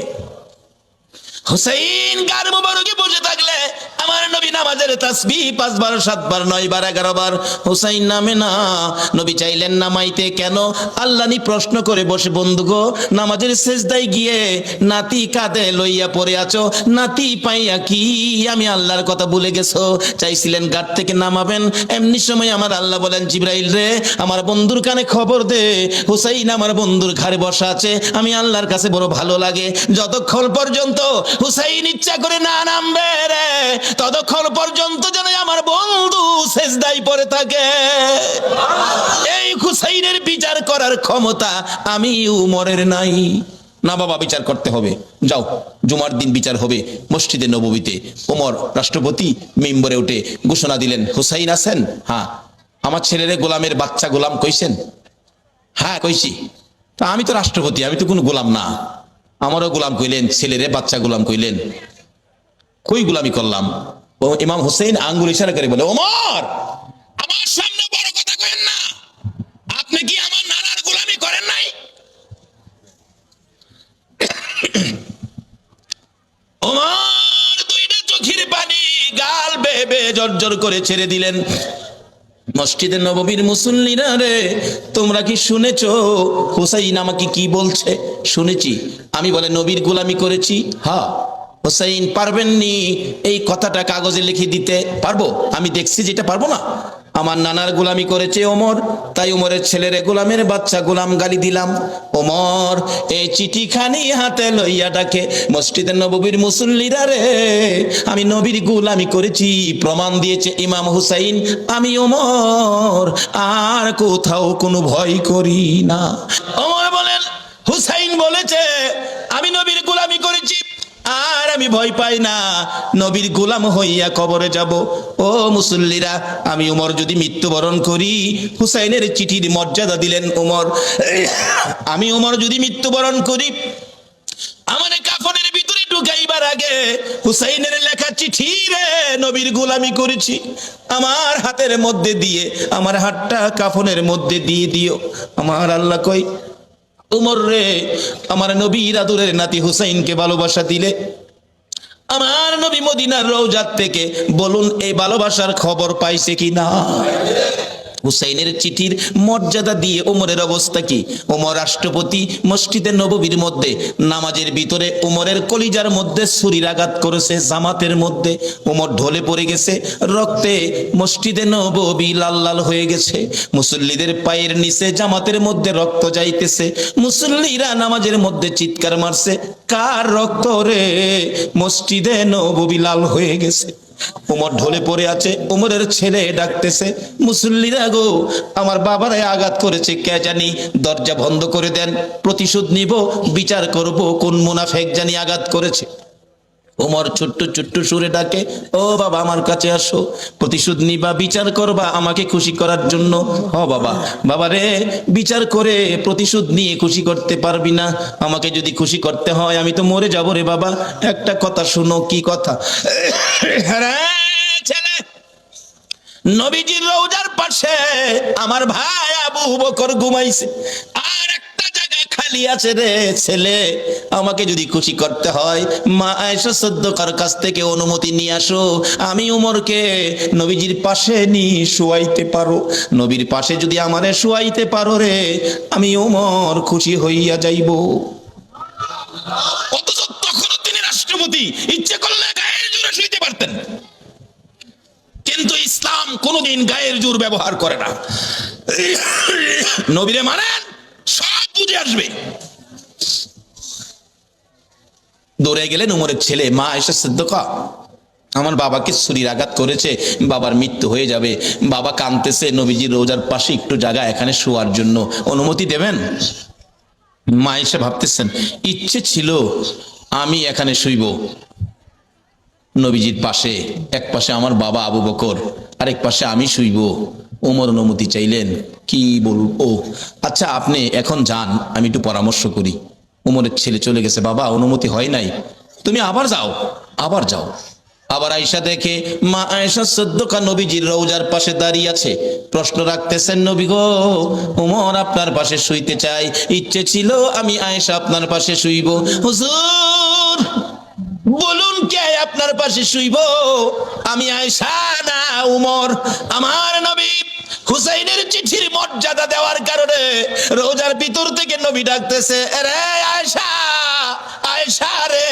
হুসাইন ঘাড় মোবারকে বসে থাকলে আমার নবী নামাজের তাসবিহ 5 বার 7 বার 9 বার 11 বার, হুসাইন নামে না। নবী চাইলেন নামাইতে, কেন? আল্লাহ নি প্রশ্ন করে বসে, বন্ধু গো, নামাজের সেজদায় গিয়ে নাতি কাঁধে লইয়া পড়ে আছো, নাতি পাইয়া কি আমি আল্লাহর কথা ভুলে গেছো? চাইছিলেন ঘাট থেকে নামাবেন, এমনি সময় আমার আল্লাহ বলেন, জিবরাইল রে, আমার বন্ধুর কানে খবর দে, হুসাইন আমার বন্ধুর ঘাড়ে বসা আছে, আমি আল্লাহর কাছে বড় ভালো লাগে, যতক্ষণ পর্যন্ত হুসাইন ইচ্ছা করে না নামবে রে, ততক্ষণ পর্যন্ত যেন আমার বন্ধু সেজদায় পড়ে থাকে। এই হুসাইনের বিচার করার ক্ষমতা আমি উমরের নাই। না বাবা, বিচার করতে হবে, যাও, জুমার দিন বিচার হবে মসজিদে নববীতে। ওমর রাষ্ট্রপতি মিম্বরে উঠে ঘোষণা দিলেন, হুসাইন আছেন? হ্যাঁ। আমার ছেলেরে গোলামের বাচ্চা গোলাম কইছেন? হ্যাঁ কইছি। তা আমি তো রাষ্ট্রপতি, আমি তো কোনো গোলাম না, আমারও গোলাম কইলেন, ছেলেরে বাচ্চা গোলাম কইলেন, কই গোলামি করলাম? ও ইমাম হুসেইন আঙ্গুল ইশারা করে বলে, ওমর, আমার সামনে বড় কথা কইেন না, আপনি কি আমার নানার গোলামি করেন নাই? ওমর দুইটা চোখের পানি গাল বেয়ে বেয়ে জর্জর করে ছেড়ে দিলেন। মসজিদে নববীর মুসল্লিরা রে, তোমরা কি শুনেছো হুসাইন আমাকে কি বলছে? শুনেছি। আমি বলে নবীর গোলামি করেছি? হ্যাঁ। হুসাইন পারবেননি এই কথাটা কাগজে লিখে দিতে? পারবো। আমি দেখছি যেটা পারবো না, আমার নানার গোলামি করেছে ওমর, তাই ওমরের ছেলেরে গোলামের বাচ্চা গোলাম গালি দিলাম। ওমর এই চিঠিখানি হাতে লইয়া ডাকে, মসজিদের নববীর মুসল্লিরা রে, আমি নবীর গোলামি করেছি, প্রমাণ দিয়েছে ইমাম হুসাইন, আমি ওমর আর কোথাও কোনো ভয় করি না। ওমর বলেন, হুসাইন বলেছে আমি নবীর গোলামি করেছি আর আমি ভয় পাই না, নবীর গোলাম হইয়া কবরে যাব। ও মুসল্লিরা, আমি ওমর যদি মৃত্যুবরণ করি, হুসাইনের চিঠির মর্যাদা দিলেন ওমর, আমি ওমর যদি মৃত্যুবরণ করি, আমার কাফনের ভিতরে ঢুকাইবার আগে হুসাইনের লেখা চিঠি রে, নবীর গোলামি করেছি, আমার হাতের মধ্যে দিয়ে, আমার হাতটা কাফনের মধ্যে দিয়ে দিও। আমার আল্লাহ কই, উমর রে, আমার নবীর আদরের নাতি হুসাইনকে ভালোবাসা দিলে, আমার নবী মদিনার রওজাত থেকে বলুন এই ভালোবাসার খবর পাইছে কি না? হুসাইনের চিঠির মর্যাদা দিয়ে ওমরের অবস্থা কি? ওমর রাষ্ট্রপতি, মসজিদে নববীর মধ্যে নামাজের ভিতরে ওমরের কলিজার মধ্যে ছুরির আঘাত করেছে, জামাতের মধ্যে ওমর ঢলে পড়ে গেছে, রক্তে মসজিদে নববী লাল লাল হয়ে গেছে, মুসল্লিদের পায়ের নিচে জামাতের মধ্যে রক্ত যাইতেছে, মুসল্লিরা নামাজের মধ্যে চিৎকার মারছে, কার রক্ত রে? মসজিদে নববী লাল হয়ে গেছে। ওমর ঢলে পড়ে আছে, ওমরের ছেলে ডাকতেছে, মুসল্লিরা গো, আমার বাবারে আঘাত করেছে, কে জানি, দরজা বন্ধ করে দেন, প্রতিশোধ নিব, বিচার করব কোন মুনাফেক জানি আঘাত করেছে। ওমর ছোট্ট ছোট্ট সুরে ডাকে, ও বাবা আমার কাছে আসো, প্রতিশোধ নিবা, বিচার করবা আমাকে খুশি করার জন্য। হ বাবা, বাবা রে, বিচার করে প্রতিশোধ নিয়ে খুশি করতে পারবি না, আমাকে যদি খুশি করতে হয় আমি তো মরে যাবো রে বাবা। একটা কথা শুনো। কি কথা? ছেলে, নবীজির রওজার পাশে আমার ভাই আবু বকর ঘুমাইছে, আর একটা জায়গা খালি আছে রে ছেলে, আমাকে যদি খুশি করতে হয় মা আয়েশা সিদ্দিকার কাছ থেকে অনুমতি নিয়ে আসো, আমি উমরকে নবীজির পাশে নিয়ে শুয়াইতে পারো, নবীর পাশে যদি আমারে শুয়াইতে পারো রে, আমি উমর খুশি হইয়া যাইব। অথচ তখনও তিনি রাষ্ট্রপতি, ইচ্ছে করলে গায়ের জোরে শুইতে পারতেন, কিন্তু ইসলাম কোনদিন গায়ের জোর ব্যবহার করে না। নবীরে মানেন, সব বুঝে আসবে। দৌড়ে গেলেন উমরের ছেলে, মা আয়েশা সিদ্দিকা, আমার বাবাকে ছুরির আঘাত করেছে, বাবার মৃত্যু হয়ে যাবে, বাবা কাঁদতেছে, নবীজির রোজার পাশে একটু জায়গা এখানে শোয়ার জন্য অনুমতি দেবেন? মা আয়েশা ভাবতেছেন, ইচ্ছে ছিল আমি এখানে শুইব নবীজির পাশে, এক পাশে আমার বাবা আবু বকর আরেক পাশে আমি শুইব। ওমর অনুমতি চাইলেন। কি বলবো, আচ্ছা আপনি এখন যান, আমি একটু পরামর্শ করি। ওমরের ছেলে চলে গেছে। বাবা অনুমতি হয় নাই, তুমি আবার যাও। আবার যাও। আবার আয়েশা দেখে মা আয়েশা সদ্যকা নবীজির রওজার পাশে দাঁড়িয়ে আছে, প্রশ্ন রাখতেছেন, নবী গো, ওমর আপনার পাশে শুইতে চাই, ইচ্ছে ছিল আমি আয়েশা আপনার পাশে শুইব। হুজুর বলুন কে আপনার পাশে শুইব? আমি আয়েশা না উমর? আমার নবী হুসাইনের চিঠির মর্যাদা দেওয়ার কারণে রোজার ভিতর থেকে নবী ডাকতেছে, আরে আয়েশা, আয়েশা রে,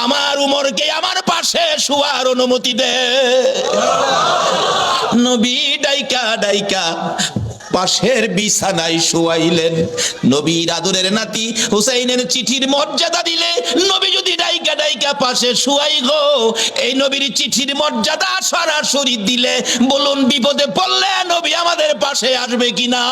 আমার উমরকে আমার পাশে শুয়ার অনুমতি দে। নবী ডাইকা ডাইকা পাশের বিছানায় শুয়াইলেন। নবীর আদরের নাতি হুসাইনের চিঠির মর্যাদা দিলে নবী যদি ডাইকা ডাইকা পাশে শুয়াই গো, এই নবীর চিঠির মর্যাদা সরাসরি দিলে বলুন বিপদে পড়লে নবী আমাদের পাশে আসবে কিনা?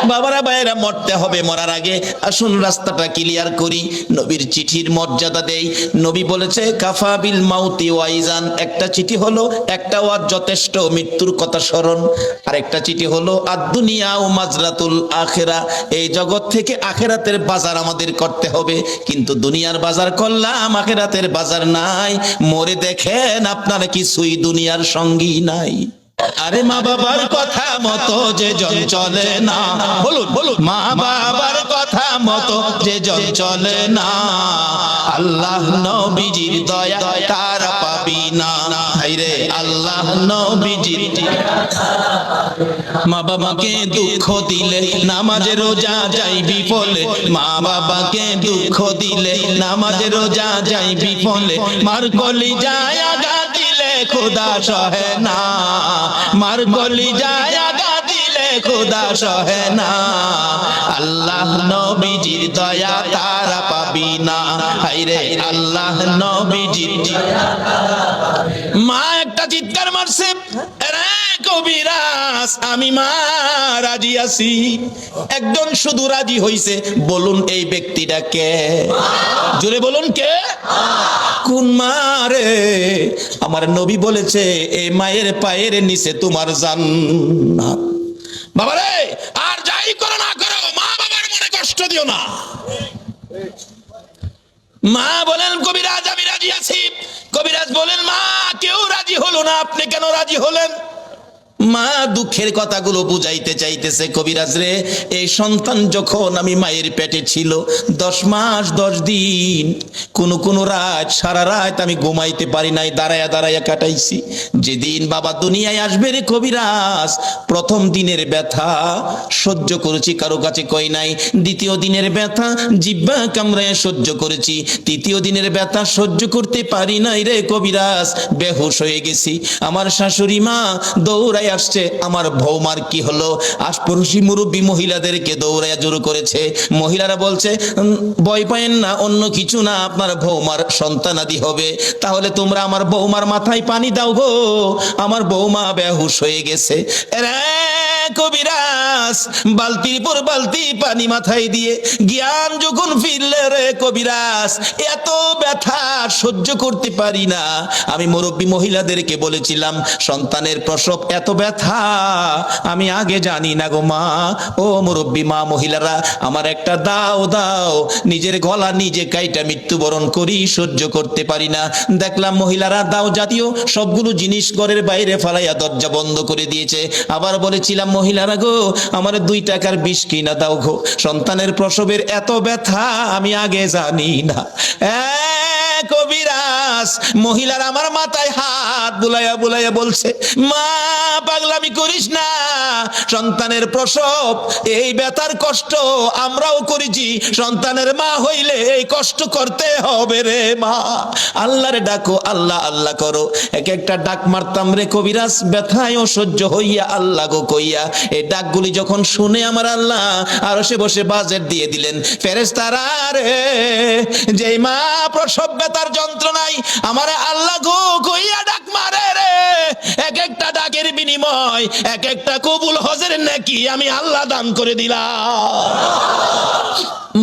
বাবারা ভাইয়েরা, মরতে হবে, মরার আগে আসুন রাস্তাটা ক্লিয়ার করি। নবীর চিঠির মর্যাদা দেই। নবী বলেছে কাফা বিল মাউতি ওয়াইজান, একটা চিঠি হলো একটা ওয়াজ যথেষ্ট, মৃত্যুর কথা স্মরণ। আর একটা চিঠি হলো আদ-দুনিয়া ও মাজরাতুল আখিরা, এই জগৎ থেকে আখিরাতের বাজার আমাদের করতে হবে। কিন্তু দুনিয়ার বাজার করলাম, আখিরাতের বাজার নাই। মরে দেখেন আপনার কিছুই দুনিয়ার সঙ্গী নাই। আরে মা বাবার কথা মতো যে জন চলে না, বলুন বলুন, মা বাবার কথা মতো যে জন চলে না, আল্লাহ নবীজির দয়া তারা পাবি না। হায়রে আল্লাহ নবীজির। মা বাবাকে দুঃখ দিলে নামাজে রোজা যাই বিফলে, মা বাবাকে দুঃখ দিলে নামাজে রোজা যাই বিফলে, মার কলিজায় আঘাত দিলে খোদা সহে না, মার কলিজায় আঘাত দিলে খোদা সহে না, আল্লাহ নবীজির দয়া তারা পাবি না। হায়রে আল্লাহ নবীজির। মা একটা চিৎকার মারছে, রে কবিরাজ আমি মা রাজি আছি। একজন শুধু রাজি হইছে, বলুন এই ব্যক্তিটা কে? জোরে বলুন কে? কোন মা রে? আমার নবী বলেছে এই মায়ের পায়ের নিচে তোমার জান্নাত। বাবা রে, আর যাই করো না করো, মা বাবার মনে কষ্ট দিও না। মা বলেন কবিরাজ আমি রাজি আছি। কবিরাজ বলেন মা কেউ রাজি হলো না, আপনি কেন রাজি হলেন? মা দুঃখের কথাগুলো বুঝাইতে চাইতেছে, কবিরাজ রে, এই সন্তান যখন আমি মায়ের পেটে ছিল 10 মাস 10 দিন, কোন রাত সারা রাত আমি ঘুমাইতে পারি নাই, দাঁড়ায়া দাঁড়ায়া কাটাইছি। যেদিন বাবা দুনিয়ায় আসবে রে কবিরাজ, প্রথম দিনের ব্যথা সহ্য করেছি, কারো কাছে কই নাই। দ্বিতীয় দিনের ব্যথা জিহ্বা কামড়ায় সহ্য করেছি। তৃতীয় দিনের ব্যথা সহ্য করতে পারি নাই রে কবিরাজ, বেহুশ হয়ে গেছি। আমার শাশুড়ি মা দৌড়াই আসছে, আমার বৌমার কি হলো? আশপাশি মুরব্বী মহিলাদেরকে দৌড়াইয়া জোর করেছে। মহিলারা বলছে ভয় পায়েন না, অন্য কিছু না, আপনার বৌমার সন্তানাদি হবে। তাহলে তোমরা আমার বৌমার মাথায় পানি দাও গো, আমার বৌমা বেহুশ হয়ে গেছে। কবিরাজ বালতির পর বালতি পানি মাথায় দিয়ে জ্ঞান যখন ফিরলে রে কবিরাজ, এত ব্যথা সহ্য করতে পারি না। আমি মুরব্বী মহিলাদেরকে বলেছিলাম সন্তানের প্রসব এত ব্যথা আমি আগে জানি না গো মা। ও মুরব্বী মা মহিলারা, আমার একটা দাও দাও, নিজের গলা নিজে কাইটা মৃত্যুবরণ করি, সহ্য করতে পারি না। দেখলাম মহিলারা দাও জাতীয় সবগুলো জিনিস ঘরের বাইরে ফালাইয়া দরজা বন্ধ করে দিয়েছে। আবার বলেছিলাম মহিলারা গো, আমার 2 টাকার বিষ কিনা দাও গো, সন্তানের প্রসবের এত ব্যথা আমি আগে জানি না। কবিরাজ মহিলার আমার মাথায় হাত বুলাইয়া বুলাইয়া বলছে মা পাগলামি করিস না, সন্তানের প্রসব এই ব্যথার কষ্ট আমরাও করেছি, সন্তানের মা হইলে এই কষ্ট করতে হবে রে মা। আল্লাহরে ডাকো, আল্লাহ আল্লাহ করো। এক একটা ডাক মারতাম রে কবিরাজ, ব্যথায় অসহ্য হইয়া আল্লাহ গো কইয়া। এই ডাকগুলি যখন শুনে আমার আল্লাহ আরশে বসে বাজেট দিয়ে দিলেন। ফেরেশতারা রে, যেই মা প্রসব ব্যথার যন্ত্রণায় আমার আল্লাহ গো কইয়া ডাক মারে রে, এক একটা ডাকের বিনিময় এক একটা কবুল হজের নেকি আমি আল্লাহ দান করে দিলাম।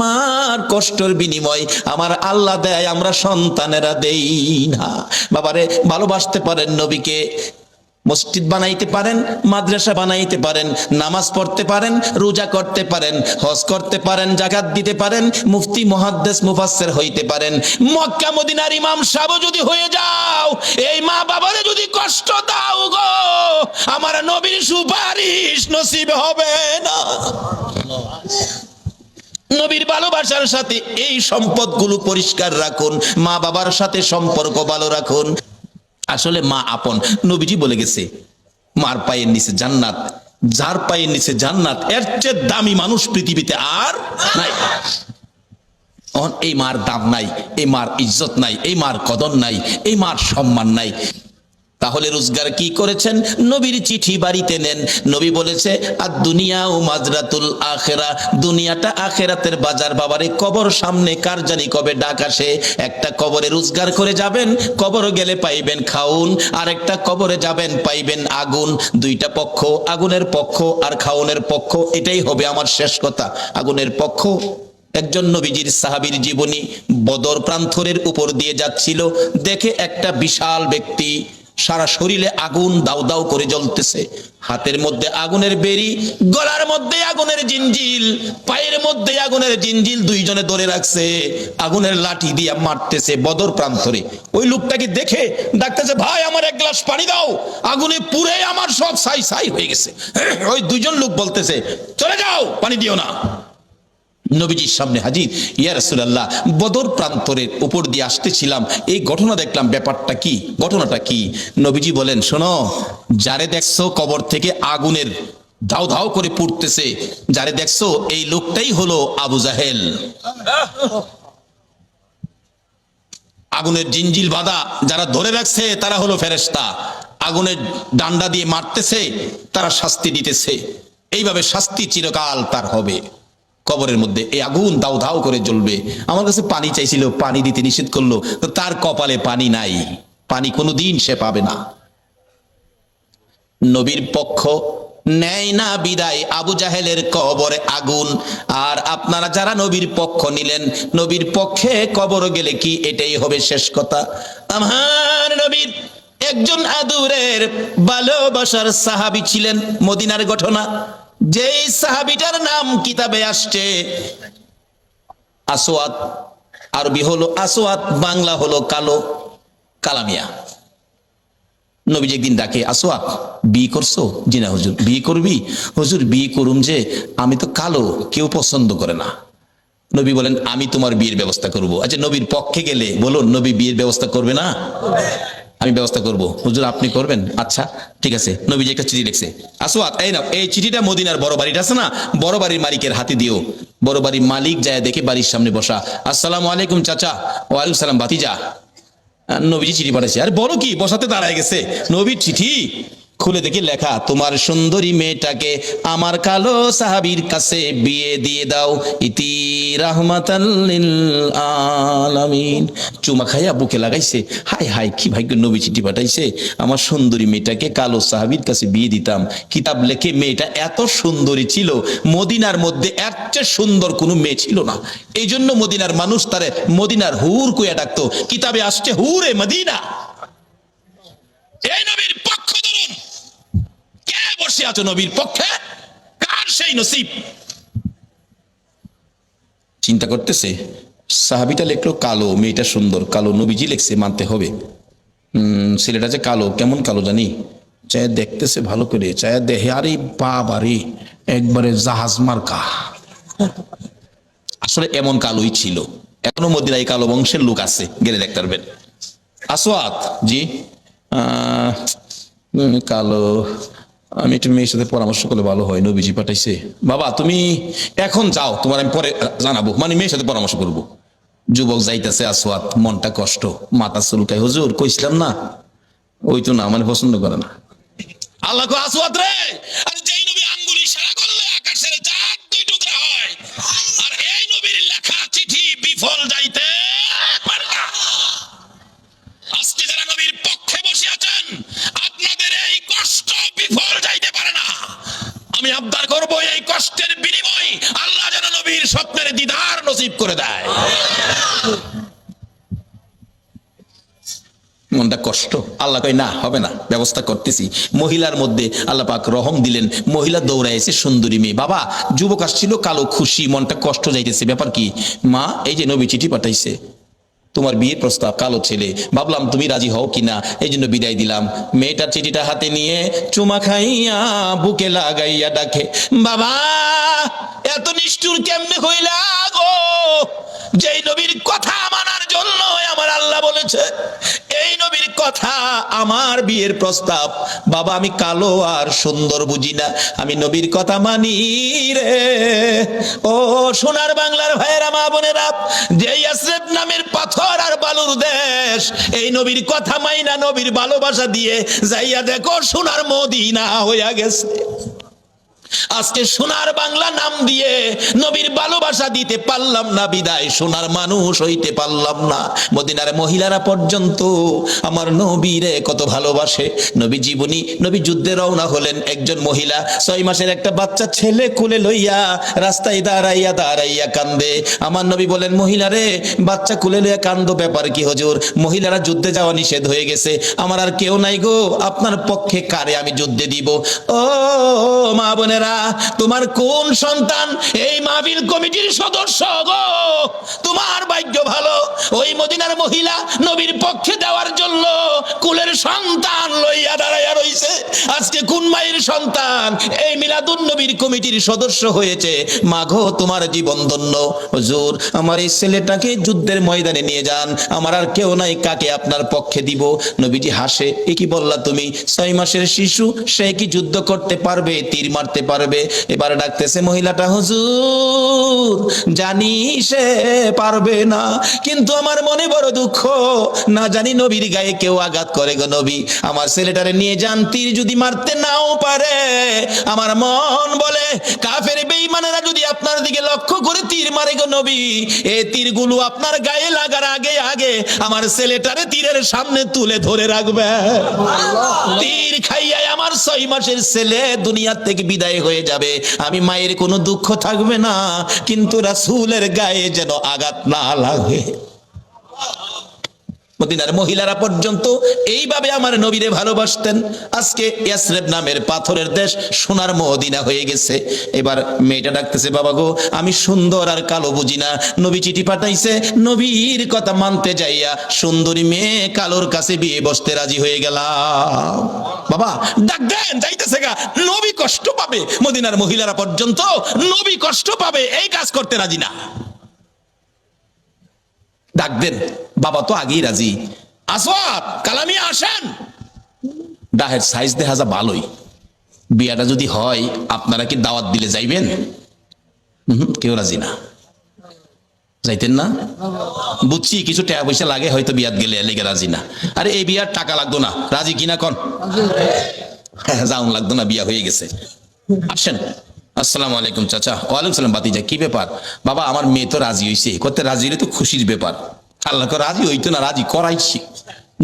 মার কষ্টের বিনিময় আমার আল্লাহ দেয়, আমরা সন্তানেরা দেই না। বাবারে ভালোবাসতে পারেন নবীকে, মসজিদ বানাইতে পারেন, মাদ্রাসা বানাইতে পারেন, নামাজ পড়তে পারেন, রোজা করতে পারেন, হজ করতে পারেন, যাকাত দিতে পারেন, মুফতি মুহাদ্দিস মুফাসসির হইতে পারেন, মক্কা মদিনার ইমাম সাহেব যদি হয়ে যাও, এই মা বাবারে যদি কষ্ট দাও গো, আমার নবীর সুপারিশ নসিব হবে না। নবীর ভালোবাসার সাথে এই সম্পদগুলো পরিষ্কার রাখুন, মা বাবার সাথে সম্পর্ক ভালো রাখুন। আসলে মা আপন, নবীজি বলে গেছে মার পায়ের নিচে জান্নাত, যার পায়ের নিচে জান্নাত, এর চেয়ে দামি মানুষ পৃথিবীতে আর নাই। এই মার দাম নাই, এই মার ইজ্জত নাই, এই মার কদর নাই, এই মার সম্মান নাই। তাহলে রোজগার কি করেছেন? নবীর চিঠি বাড়িতে নেন। নবী বলেছে আর দুনিয়া ও মাজরাতুল আখেরা, দুনিয়াটা আখেরাতের বাজার। বাবারে কবর সামনে, কার জানি কবে ডাক আসে। একটা কবরে রোজগার করে যাবেন, কবর গেলে পাইবেন খাউন, আর একটা কবরে যাবেন পাইবেন আগুন। দুইটা পক্ষ, আগুনের পক্ষ আর খাউনের পক্ষ। এটাই হবে আমার শেষ কথা। আগুনের পক্ষ একজন নবীজির সাহাবীর জীবনী, বদর প্রান্তরের উপর দিয়ে যাচ্ছিল, দেখে একটা বিশাল ব্যক্তি, সারা শরীরে আগুন দাউ দাউ করে জ্বলতেছে, হাতের মধ্যে আগুনের বেরি, গলার মধ্যে আগুনের জিঞ্জিল, পায়ের মধ্যে আগুনের জিঞ্জিল, দুইজনে ধরে রাখছে, আগুনের লাঠি দিয়ে মারতেছে বদর প্রান্তরে। ওই লোকটাকে দেখে ডাকতেছে, ভাই আমার এক গ্লাস পানি দাও, আগুনে পুড়ে আমার সব ছাই ছাই হয়ে গেছে। ওই দুইজন লোক বলতেছে, চলে যাও, পানি দিও না। নবীজির সামনে হাজির, ইয়া রাসূলুল্লাহ, বদর প্রান্তরের উপর দিয়ে আসতেছিলাম, এই ঘটনা দেখলাম, ব্যাপারটা কি, ঘটনাটা কি? নবীজি বলেন, শোনো, যারে দেখছো কবর থেকে আগুনের ধাও ধাও করে পুড়তেছে, যারে দেখছো এই লোকটাই হলো আবু জাহেল। আগুনের জিঞ্জিল বাঁধা যারা ধরে রাখছে তারা হলো ফেরেশতা, আগুনের ডান্ডা দিয়ে মারতেছে, তারা শাস্তি দিতেছে। এইভাবে শাস্তি চিরকাল তার হবে কবরের মধ্যে। এই আগুন দাউ দাউ করে জ্বলবে। আমার কাছে পানি চাইছিল, পানি দিতে নিষেধ করলো, তো তার কপালে পানি নাই, পানি কোনোদিন সে পাবে না। নবীর পক্ষ নেয় না বিদায়, আবু জাহেলের কবরে আগুন। আর আপনারা যারা নবীর পক্ষ নিলেন, নবীর পক্ষে কবর গেলে কি এটাই হবে শেষ কথা? আমার নবীর একজন আদুরের ভালোবাসার সাহাবী ছিলেন, মদিনার ঘটনা। যেই সাহাবীটার নাম কিতাবে আসছে আসওয়াদ, আরবি হলো আসওয়াদ, বাংলা হলো কালো, কালামিয়া। নবীজি একদিন ডাকে, আসওয়াদ বিয়ে করছো? জি না হুজুর। বিয়ে করবি? হুজুর বিয়ে করুম, যে আমি তো কালো, কেউ পছন্দ করে না। নবী বলেন, আমি তোমার বিয়ের ব্যবস্থা করব। আচ্ছা, নবীর পক্ষে গেলে বলুন, নবী বিয়ের ব্যবস্থা করবে না? আমি ব্যবস্থা করব। হুজুর আপনি করবেন? আচ্ছা ঠিক আছে। নবীজি একটা চিঠি লিখছে, আসওয়াদ এই নাও, এই চিঠিটা মদিনার বড় বাড়িটা আছে না, বড় বাড়ির মালিকের হাতে দিও। বড় বাড়ির মালিক যায় দেখে বাড়ির সামনে বসা, আসসালামু আলাইকুম চাচা। ওয়ালাইকুম সালাম ভাতিজা। নবীজি চিঠি পাঠাইছে। আর বলো কি, বসাতে দাঁড়ায় গেছে। নবীর চিঠি খুলে দেখি লেখা, তোমার সুন্দরী মেয়েটাকে আমার কালো সাহাবীর কাছে বিয়ে দিয়ে দাও, ইতি রাহমাতাল লিল আলামিন। চুমা খাইয়া বুকে লাগাইছে, হাই হাই কি ভাগ্য, নবী চিঠি পাঠাইছে, আমার সুন্দরী মেয়েটাকে কালো সাহাবীর কাছে বিয়ে দিতাম। কিতাব লেখে মেয়েটা এত সুন্দরী ছিল, মদিনার মধ্যে এর চেয়ে সুন্দর কোনো মেয়ে ছিল না। এই জন্য মদিনার মানুষ তারে মদিনার হুর কইয়া ডাকতো। কিতাবে আসছে হুরে মদিনা। এই নবীর পক্ষ ধরুন, কে বসে আছো নবীর পক্ষে? কার সেই নসিব? চিন্তা করতেছে, সাহাবীটা লিখলো কালো, মেয়েটা সুন্দর, কালো। নবীজি লিখছে মানতে হবে। ছেলেটা যে কালো, কেমন কালো জানি, চায় দেখতেছে ভালো করে, চায় দেখে, আরে বাবারে একবারে জাহাজ মার্কা। আসলে এমন কালোই ছিল, এখনো মদিনায় কালো বংশের লোক আছে, গেলে দেখতে পারবেন। আসওয়াদ জি, কালো, আমি একটু মেয়ের সাথে পরামর্শ করলে ভালো হয়, নবীজি পাঠাইছে। বাবা তুমি এখন যাও, তোমার আমি পরে জানাবো, মানে মেয়ের সাথে পরামর্শ করবো। যুবক যাইতেছে, আসওয়াদ মনটা কষ্ট, মাথা চুলকায়, হুজুর কইছিলাম না, ওই তো না, মানে পছন্দ করে না। আল্লাহ কো, আসওয়াদ রে, আর যেই নবী আঙ্গুল ইশারা করলে আকাশের চাঁদ দুই টুকরা হয়, আর এই নবীর লেখা চিঠি বিফল যাইতে পারে না। আজকে যারা নবীর পক্ষে বসে আছেন, আপনাদের এই কষ্ট বিফল যাইতে পারে না। আমি আবদার করব, এই কষ্টের বিনিময় আল্লাহ যেন নবীর স্বপ্নের দিদার নসিব করে দেয়। মনটা কষ্ট। আল্লাহ কয় না, হবে না, ব্যবস্থা করতেছি। মহিলার মধ্যে আল্লাহ পাক রহম দিলেন, মহিলা দৌড়াইছে, সুন্দরী মেয়ে। বাবা যুবক আসছিল, কালো, খুশি, মনটা কষ্ট যাইতেছে। ব্যাপার কি? মা এই যে নবী চিঠি পাঠাইছে, তোমার বিয়ের প্রস্তাব, কালো ছেলে, ভাবলাম তুমি রাজি হও কিনা, এই জন্য বিদায় দিলাম। মেয়েটার চিঠিটা হাতে নিয়ে চুমা খাইয়া বুকে লাগাইয়া ডাকে, বাবা এত নিষ্ঠুর কেমনে হইলা গো? যেই নবীর কথা মানার জন্য আমার আল্লাহ বলেছে, এই নবীর কথা আমার বিয়ের প্রস্তাব। বাবা আমি কালো আর সুন্দর বুঝি না, আমি নবীর কথা মানি রে। ও সোনার বাংলার ভাইয়েরা, মা বোনেরা, যে ইয়াসরিব নামের পাথর আর বালুর দেশ, এই নবীর কথা মাইনা নবীর ভালোবাসা দিয়ে যাইয়া দেখো সোনার মদিনা হইয়া গেছে। আজকে সোনার বাংলা নাম দিয়ে নবীর ভালোবাসা দিতে পারলাম না, বিদায় সোনার মানুষ হইতে পারলাম না। মদিনার মহিলারা পর্যন্ত আমার নবীরে কত ভালোবাসে। নবী জীবনী, নবী যুদ্ধে রওনা হলেন, একজন মহিলা 6 মাসের একটা বাচ্চা ছেলে কোলে লইয়া রাস্তায় দাঁড়াইয়া দাঁড়াইয়া কান্দে। আমার নবী বলেন, মহিলা রে, বাচ্চা কোলে লইয়া কান্দো, ব্যাপার কি হুজুর? মহিলারা যুদ্ধে যাওয়া নিষেধ হয়ে গেছে, আমার আর কেউ নাই গো, আপনার পক্ষে কারে আমি যুদ্ধে দিব? ও মা বোনেরা, তোমার কোন সন্তান এই মাহফিল কমিটির সদস্য গো? তোমার ভাগ্য ভালো, ওই মদিনার মহিলা নবীর পক্ষে দেওয়ার জন্য কুলের সন্তান লইয়া দাঁড়াইয়া রইছে। আজকে কোন মায়ের সন্তান এই মিলাদুন নবীর কমিটির সদস্য হয়েছে? মাগো তোমার জীবন ধন্য। হুজুর আমার এই ছেলেটাকে যুদ্ধের ময়দানে নিয়ে যান, আমার আর কেউ নাই, কাকে আপনার পক্ষে দিব? নবীজি হাসে, এ কি বললা তুমি? 6 মাসের শিশু, সে কি যুদ্ধ করতে পারবে, তীর মারতে পারবে? এবার ডাকতেছে মহিলাটা, হুজুর জানি সে পারবে না, কিন্তু আমার মনে বড় দুঃখ, না জানি নবীর গায়ে কেউ আঘাত করে গো নবী, আমার ছেলেটারে নিয়ে যান, তীর যদি মারতে নাও পারে, আমার মন বলে কাফের বেঈমানেরা যদি আপনার দিকে লক্ষ্য করে তীর মারে গো নবী, এই তীরগুলো আপনার গায়ে লাগার আগে আগে আমার ছেলেটারে তীরের সামনে তুলে ধরে রাখবে। তীর খাইয়া আমার 6 মাসের ছেলে দুনিয়া থেকে বিদায় হয়ে যাবে, আমি মায়ের কোনো দুঃখ থাকবে না, কিন্তু রাসূলের গায়ে যেন আঘাত না লাগে। মদিনার মহিলারা পর্যন্ত এইভাবে আমার নবীরে ভালোবাসতেন। আজকে ইয়াসরিব নামের পাথরের দেশ সোনার মদিনা হয়ে গেছে। এবার মেয়েটা ডাকতেছে, বাবা গো আমি সুন্দর আর কালো বুঝি না, নবী চিঠি পাঠাইছে, নবীর কথা মানতে যাইয়া সুন্দরী মেয়ে কালোর কাছে বিয়ে বসতে রাজি হয়ে গেলাম। বাবা ডাক দেন, যাইতেছে গা, নবী কষ্ট পাবে। মদিনার মহিলারা পর্যন্ত নবী কষ্ট পাবে এই কাজ করতে রাজি না। ডাক দেন, বাবা তো আগেই রাজি। আসওয়াদ কালামি আসেন, ডাহের সাইজ দেখা যা ভালোই, বিয়াটা যদি হয় আপনারা কি দাওয়াত দিলে যাইবেন? কেউ রাজি না, যাইতেন না? বুঝছি কিছু টাকা পয়সা লাগে হয়তো, বিয়াত গেলে লেগে রাজি না। আরে এই বিয়ার টাকা লাগতো না, রাজি কিনা কন? যাউন লাগতো না, বিয়া হয়ে গেছে। আসেন। আসসালামু আলাইকুম চাচা। ওয়ালাইকুম সালাম বাতিজা, কি ব্যাপার? বাবা আমার মেয়ে তো রাজি হইছে, করতে রাজি হইলে তো খুশির ব্যাপার। আল্লাহ রাজি হইতো না, রাজি করাইছি।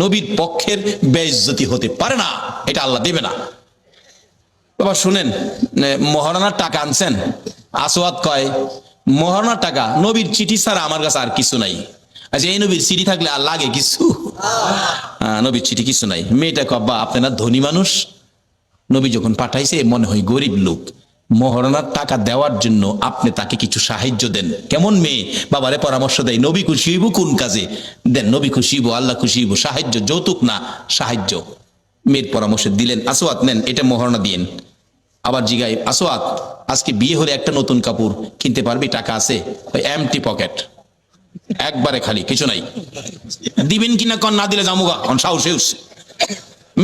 নবীর পক্ষের বেইজ্জতি হতে পারে না, এটা আল্লাহ দেবে না। বাবা শুনেন, মহারণার টাকা আনছেন? আসওয়াদ কয়, মহারণার টাকা? নবীর চিঠি ছাড়া আমার কাছে আর কিছু নাই। আচ্ছা এই নবীর চিঠি থাকলে আর লাগে কিছু? নবীর চিঠি কিছু নাই। মেয়েটা কয়, বা আপনি না ধনী মানুষ, নবী যখন পাঠাইছে মনে হয় গরিব লোক, মহারণার টাকা দেওয়ার জন্য আপনি তাকে কিছু সাহায্য দেন। কেমন মেয়ে, বাবারে পরামর্শ দেয়, নবী খুশি হইব কোন কাজে, দেন নবী খুশি হইব, আল্লাহ খুশি হইব, সাহায্য, যৌতুক না সাহায্য। মেয়ের পরামর্শ দিলেন, আসওয়াদ নেন এটা মহারণা দিয়েন। আবার জিগাই, আসওয়াদ আজকে বিয়ে হলে একটা নতুন কাপড় কিনতে পারবি, টাকা আছে? ওই এমটি পকেট, একবারে খালি, কিছু নাই। দিবেন কিনা কন? না দিলে জামুগা, সাহস হেউস।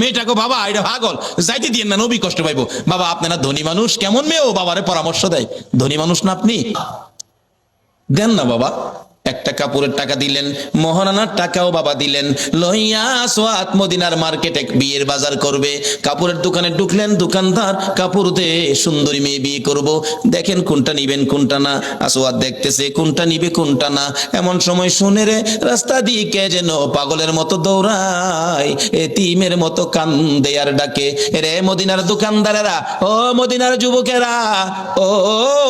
মেয়েটাকে, বাবা এটা পাগল, যাইতে দিয়েন না, নবী কষ্ট পাইবো। বাবা আপনারা ধনী মানুষ, কেমন মেয়ে ও বাবারে পরামর্শ দেয়, ধনী মানুষ না আপনি, দেন না বাবা। একটা কাপড়ের টাকা দিলেন, মহারানার টাকাও বাবা দিলেন। লইয়া আসওয়াদ মদিনার মার্কেটে বিয়ের বাজার করবে। কাপড়ের দোকানে ঢুকলেন, দোকানদার কাপড় দে, সুন্দরী মেয়ে বিয়ে করব, দেখেন কোনটা নিবেন কোনটা না। আসওয়াদ দেখতেছে কোনটা নিবে কোনটা না। এমন সময় শুনে রে রাস্তা দিকে যেন পাগলের মতো দৌড়ায়, এতিমের মতো কান্দে আর ডাকে, রে মদিনার দোকানদারেরা, ও মদিনার যুবকেরা, ও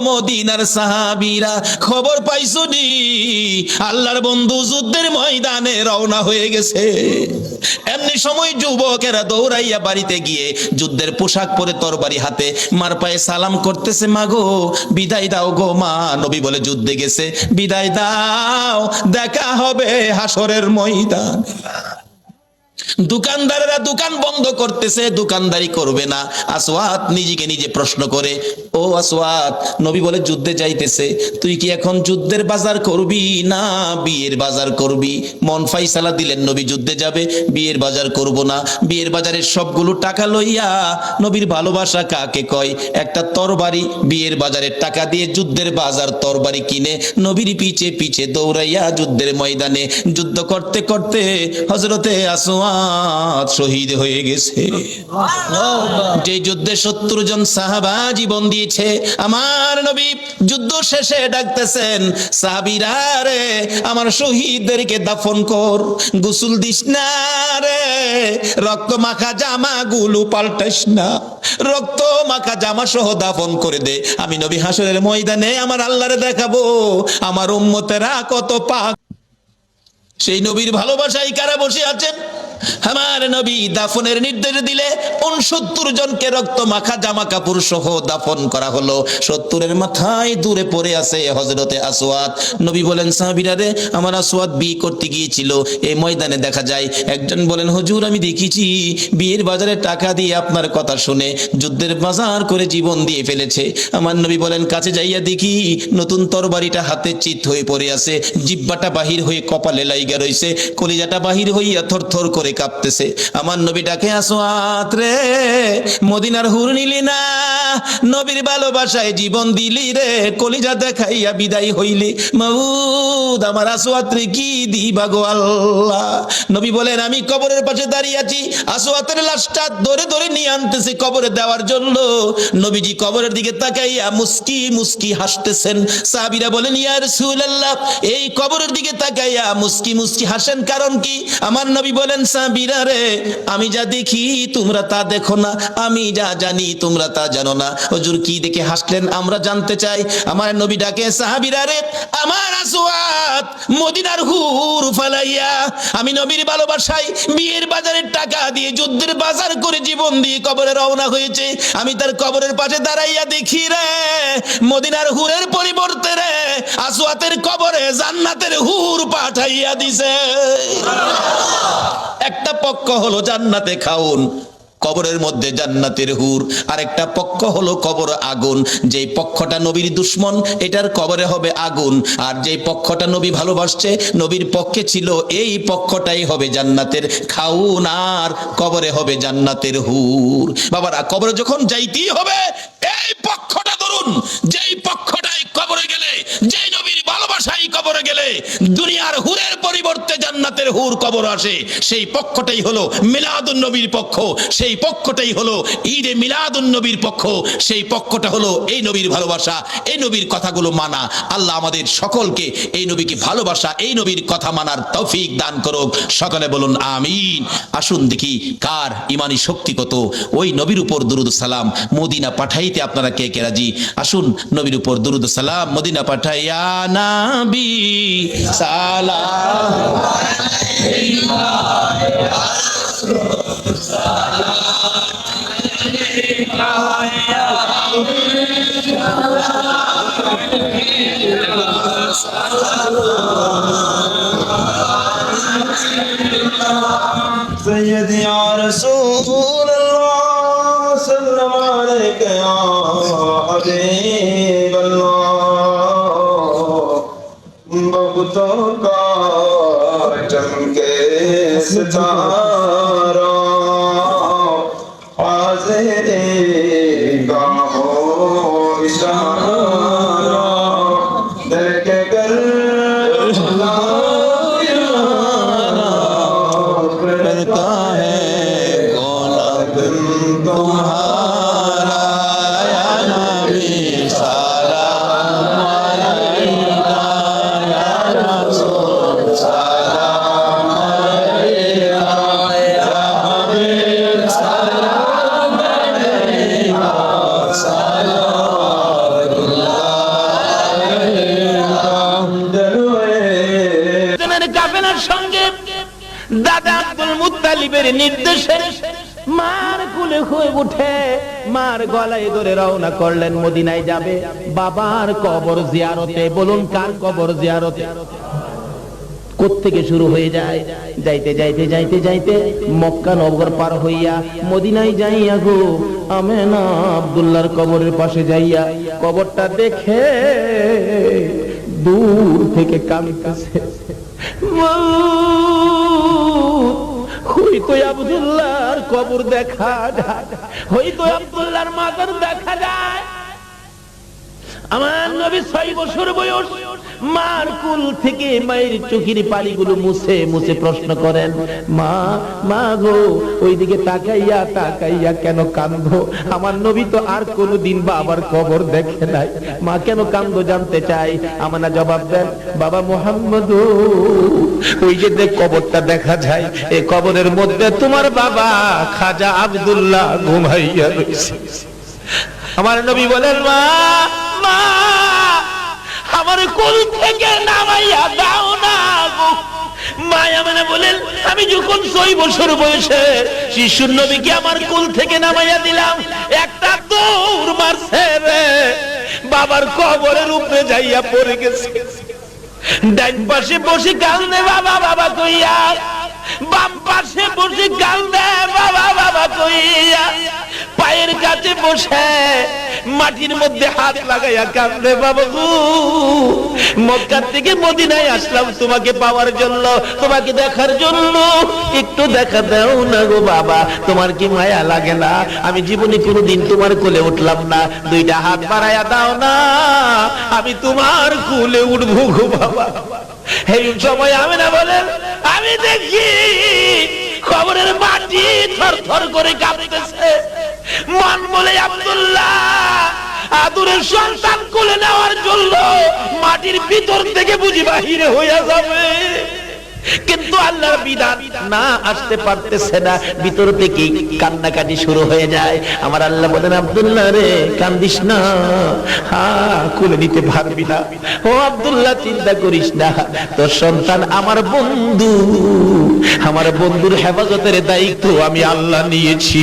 মদিনার সাহাবীরা, খবর পাইছো নি আল্লাহর বন্ধু যুদ্ধের ময়দানে রওনা হয়ে গেছে। এমনি সময় যুবকেরা দৌড়াইয়া বাড়িতে গিয়ে যুদ্ধের পোশাক পরে তরবারি হাতে মার পায়ে সালাম করতেছে, মাগো বিদায় দাও গো মা। নবী বলে যুদ্ধে গেছে, বিদায় দাও, দেখা হবে হাসরের ময়দান। দোকানদারেরা দোকান বন্ধ করতেছে, দোকানদারি করবে না। আসওয়াদ নিজেকে নিজে প্রশ্ন করে, ও আসওয়াদ, নবী বলে যুদ্ধে যাইতেছে, তুই কি এখন যুদ্ধের বাজার করবি না বিয়ের বাজার করবি? মন ফাইসালা দিলেন, নবী যুদ্ধে যাবে, বিয়ের বাজার করব না। বিয়ের বাজারের সবগুলো টাকা লইয়া, নবীর ভালোবাসা কাকে কয়, একটা তরবারি বিয়ের বাজারের টাকা দিয়ে যুদ্ধের বাজার তরবারি কিনে নবীর পিছে পিছে দৌড়াইয়া যুদ্ধের ময়দানে যুদ্ধ করতে করতে হযরতে আসওয়াদ শহীদ হয়ে গেছে। যে যুদ্ধে 70 জন সাহাবা জীবন দিয়েছে, আমার নবী যুদ্ধ শেষে ডাকতেছেন, সাহাবীরা রে, আমার শহীদদেরকে দাফন কর, গোসল দিস না রে, রক্ত মাখা জামা গুলো পাল্টাইস না, রক্ত মাখা জামা সহ দাফন করে দে। আমি নবী হাসরের ময়দানে আমার আল্লাহরে দেখাবো আমার উম্মতেরা কত পাক। সেই নবীর ভালোবাসায় কারা বসে আছেন? আমার নবী দাফনের নির্দেশ দিলে 69 জনকে রক্ত মাখা জামা কাপড় সহ দাফন করা হলো। 70-এর মাথায় দূরে পড়ে আছে হযরতে আসওয়াদ। নবী বলেন, সাহাবীরা রে, আমার আসওয়াদ বিয়ে করতে গিয়েছিল, এই ময়দানে দেখা যায়। একজন বলেন, হুজুর আমি দেখেছি বিয়ের বাজারে টাকা দিয়ে আপনার কথা শুনে যুদ্ধের বাজার করে জীবন দিয়ে ফেলেছে। আমার নবী বলেন, কাছে যাইয়া দেখি নতুন তরবারিটা হাতে চিত হয়ে পড়ে আছে, জিহ্বাটা বাহির হয়ে কপালে লাইগা রইছে, কলিজাটা বাহির হইয়া থরথর করে কাঁপতেছে। আমার নবী ডাকে, আসওয়াদ রে, মদিনার হুর নিলি না, নবীর ভালোবাসায় জীবন দিলি রে, কলিজা দেখাইয়া বিদায় হইলি, মাউদ আমার আসওয়াদ রে কি দিবা গো আল্লাহ। নবী বলেন, আমি কবরের পাশে দাঁড়িয়ে আছি, আসওয়াদের লাশটা ধরে ধরে নিয়ে আনতেছে কবরে দেওয়ার জন্য। নবীজি কবরের দিকে তাকাইয়া মুস্কি মুস্কি হাসতেছেন। সাহাবীরা বলেন, ইয়া রাসূলুল্লাহ, এই কবরের দিকে তাকাইয়া মুস্কি মুস্কি হাসেন কারণ কি? আমার নবী বলেন, সাহাবীরা রে, আমি যা দেখি তোমরা তা দেখো না, আমি যা জানি তোমরা তা জানো না। হুজুর কি দেখে হাসলেন আমরা জানতে চাই। আমার নবী ডাকে, সাহাবীরা রে, আমার আসওয়াদ মদিনার হুর ফালাইয়া আমি নবীর ভালোবাসায় বিয়ের বাজারের টাকা দিয়ে যুদ্ধের বাজার করে জীবন দিয়ে কবরে রওনা হয়েছে। আমি তার কবরের পাশে দাঁড়াইয়া দেখি রে, মদিনার হুরের পরিবর্তে রে আসওয়াদের কবরে জান্নাতের হুর পাঠাইয়া দিছে। একটা পক্ষ হলো জান্নাতে খাউন, কবরের মধ্যে জান্নাতের হুর, আর একটা পক্ষ হলো কবর আগুন। যেই পক্ষটা নবীর দুশ্মন, এটার কবরে হবে আগুন, আর যেই পক্ষটা নবী ভালোবাসছে, নবীর পক্ষে ছিল, এই পক্ষটাই হবে জান্নাতের খাউন, আর কবরে হবে জান্নাতের হুর। বাবারা, কবরে যখন যাইতেই হবে, এই পক্ষটা ধরুন, যেই পক্ষটাই কবরে গেলে, যেই নবীর ভালোবাসাই কবরে গেলে দুনিয়ার হুরের পরিবর্তে জান্নাতের হুর কবর আসে, সেই পক্ষটাই হলো মিলাদুন নবীর পক্ষ, সেই পক্ষটাই হলো ঈদে মিলাদুন নবীর পক্ষ, সেই পক্ষটা হলো এই নবীর ভালোবাসা, এই নবীর কথাগুলো মানা। আল্লাহ আমাদের সকলকে এই নবীকে ভালোবাসা, এই নবীর কথা মানার তৌফিক দান করুক। সকলে বলুন আমিন। আসুন দেখি কার ইমানি শক্তি কত। ওই নবীর উপর দুরূদ সালাম মদিনা পাঠাইতে আপনারা কে কে রাজি? আসুন নবীর উপর দুরূদ সালাম মদিনা পাঠাইয়া, নবী সালাম আলাইকা ইয়া রাসূল সালাম আলাইকা سيدي يا رسول الله سلم عليك يا حبيب الله بختوں کا چمکے ستارہ حاضر گاہوں اشارہ در کے گر करता है कौन तुम्हारा या नबी सलाम अलैका या रसूल सलाम अलैका या দাদা আব্দুল মুত্তালিবের নির্দেশে মার কোলে হয়ে উঠে মার গলায় ধরে রওনা করলেন, মদিনায় যাবে বাবার কবর জিয়ারতে। বলুন কার কবর জিয়ারতে? কোত্থেকে শুরু হয়ে যায়? যাইতে যাইতে যাইতে যাইতে মক্কা নগর পার হইয়া মদিনায় যাইয়া গো আমেনা আব্দুল্লাহর কবরের পাশে যাইয়া কবরটা দেখে দূর থেকে কাঁদতেছে। হয়তো আব্দুল্লাহর কবর দেখা যায়, হয়তো আব্দুল্লাহর মাজার দেখা যায়। আমার নবী 6 বছর বয়স, মার কুল থেকে মায়ের চোখের পানিগুলো মুছে মুছে প্রশ্ন করেন, মা মা গো ওইদিকে তাকাইয়া তাকাইয়া কেন কাঁদো? আমার নবী তো আর কোনোদিন বাবার কবর দেখে নাই, মা কেন কাঁদো জানতে চাই। আমানা জবাব দেন, বাবা মুহাম্মদ ওই যে কবরটা দেখা যায়, এই কবরের মধ্যে তোমার বাবা খাজা আব্দুল্লাহ ঘুমাইয়া রয়েছে। আমার নবী বলেন, মা মা আমার কোল থেকে নামাইয়া দাও না গো। মা আমেনা বলেন, আমি যখন 6 বছর বয়সে শিশুর নবীকে আমার কোল থেকে নামাইয়া দিলাম, একটা দৌড় মারছে রে, বাবার কবরের উপরে যাইয়া পড়ে গেছে। ডান পাশে বসে কাঁদে বাবা বাবা কইয়া, বাম পাশে বসে কাঁদে বাবা বাবা কইয়া, পায়ের কাছে বসে মাটির মধ্যে হাত লাগাইয়া কাঁদে, বাবা গো মক্কা থেকে মদিনায় আসলাম তোমাকে পাওয়ার জন্য, তোমাকে দেখার জন্য, একটু দেখা দাও না গো বাবা, তোমার কি মায়া লাগে না? আমি জীবনে কোনোদিন তোমার কোলে উঠলাম না, দুইটা হাত বাড়াইয়া দাও না, আমি তোমার কোলে উঠবো গো বাবা। এই সময় আমেনা বলেন, আমি দেখি কবরের মাটি থরথর করে কাঁপতেছে। মন বলে আব্দুল্লাহ আদুরের সন্তান কোলে নেওয়ার জন্য মাটির ভিতর থেকে বুঝি বাহিরে হইয়া যাবে, কিন্তু আল্লাহর বিধান না আসতে পারতেছে না, ভিতর থেকে কান্নাকাটি শুরু হয়ে যায়। আমার আল্লাহ বলেন, আব্দুল্লাহ রে কান্দিস না, কোলে নিতে পারবি না। ও আব্দুল্লাহ চিন্তা করিস না, তোর সন্তান আমার বন্ধু, আমার বন্ধুর হেফাজতের দায়িত্ব আমি আল্লাহ নিয়েছি।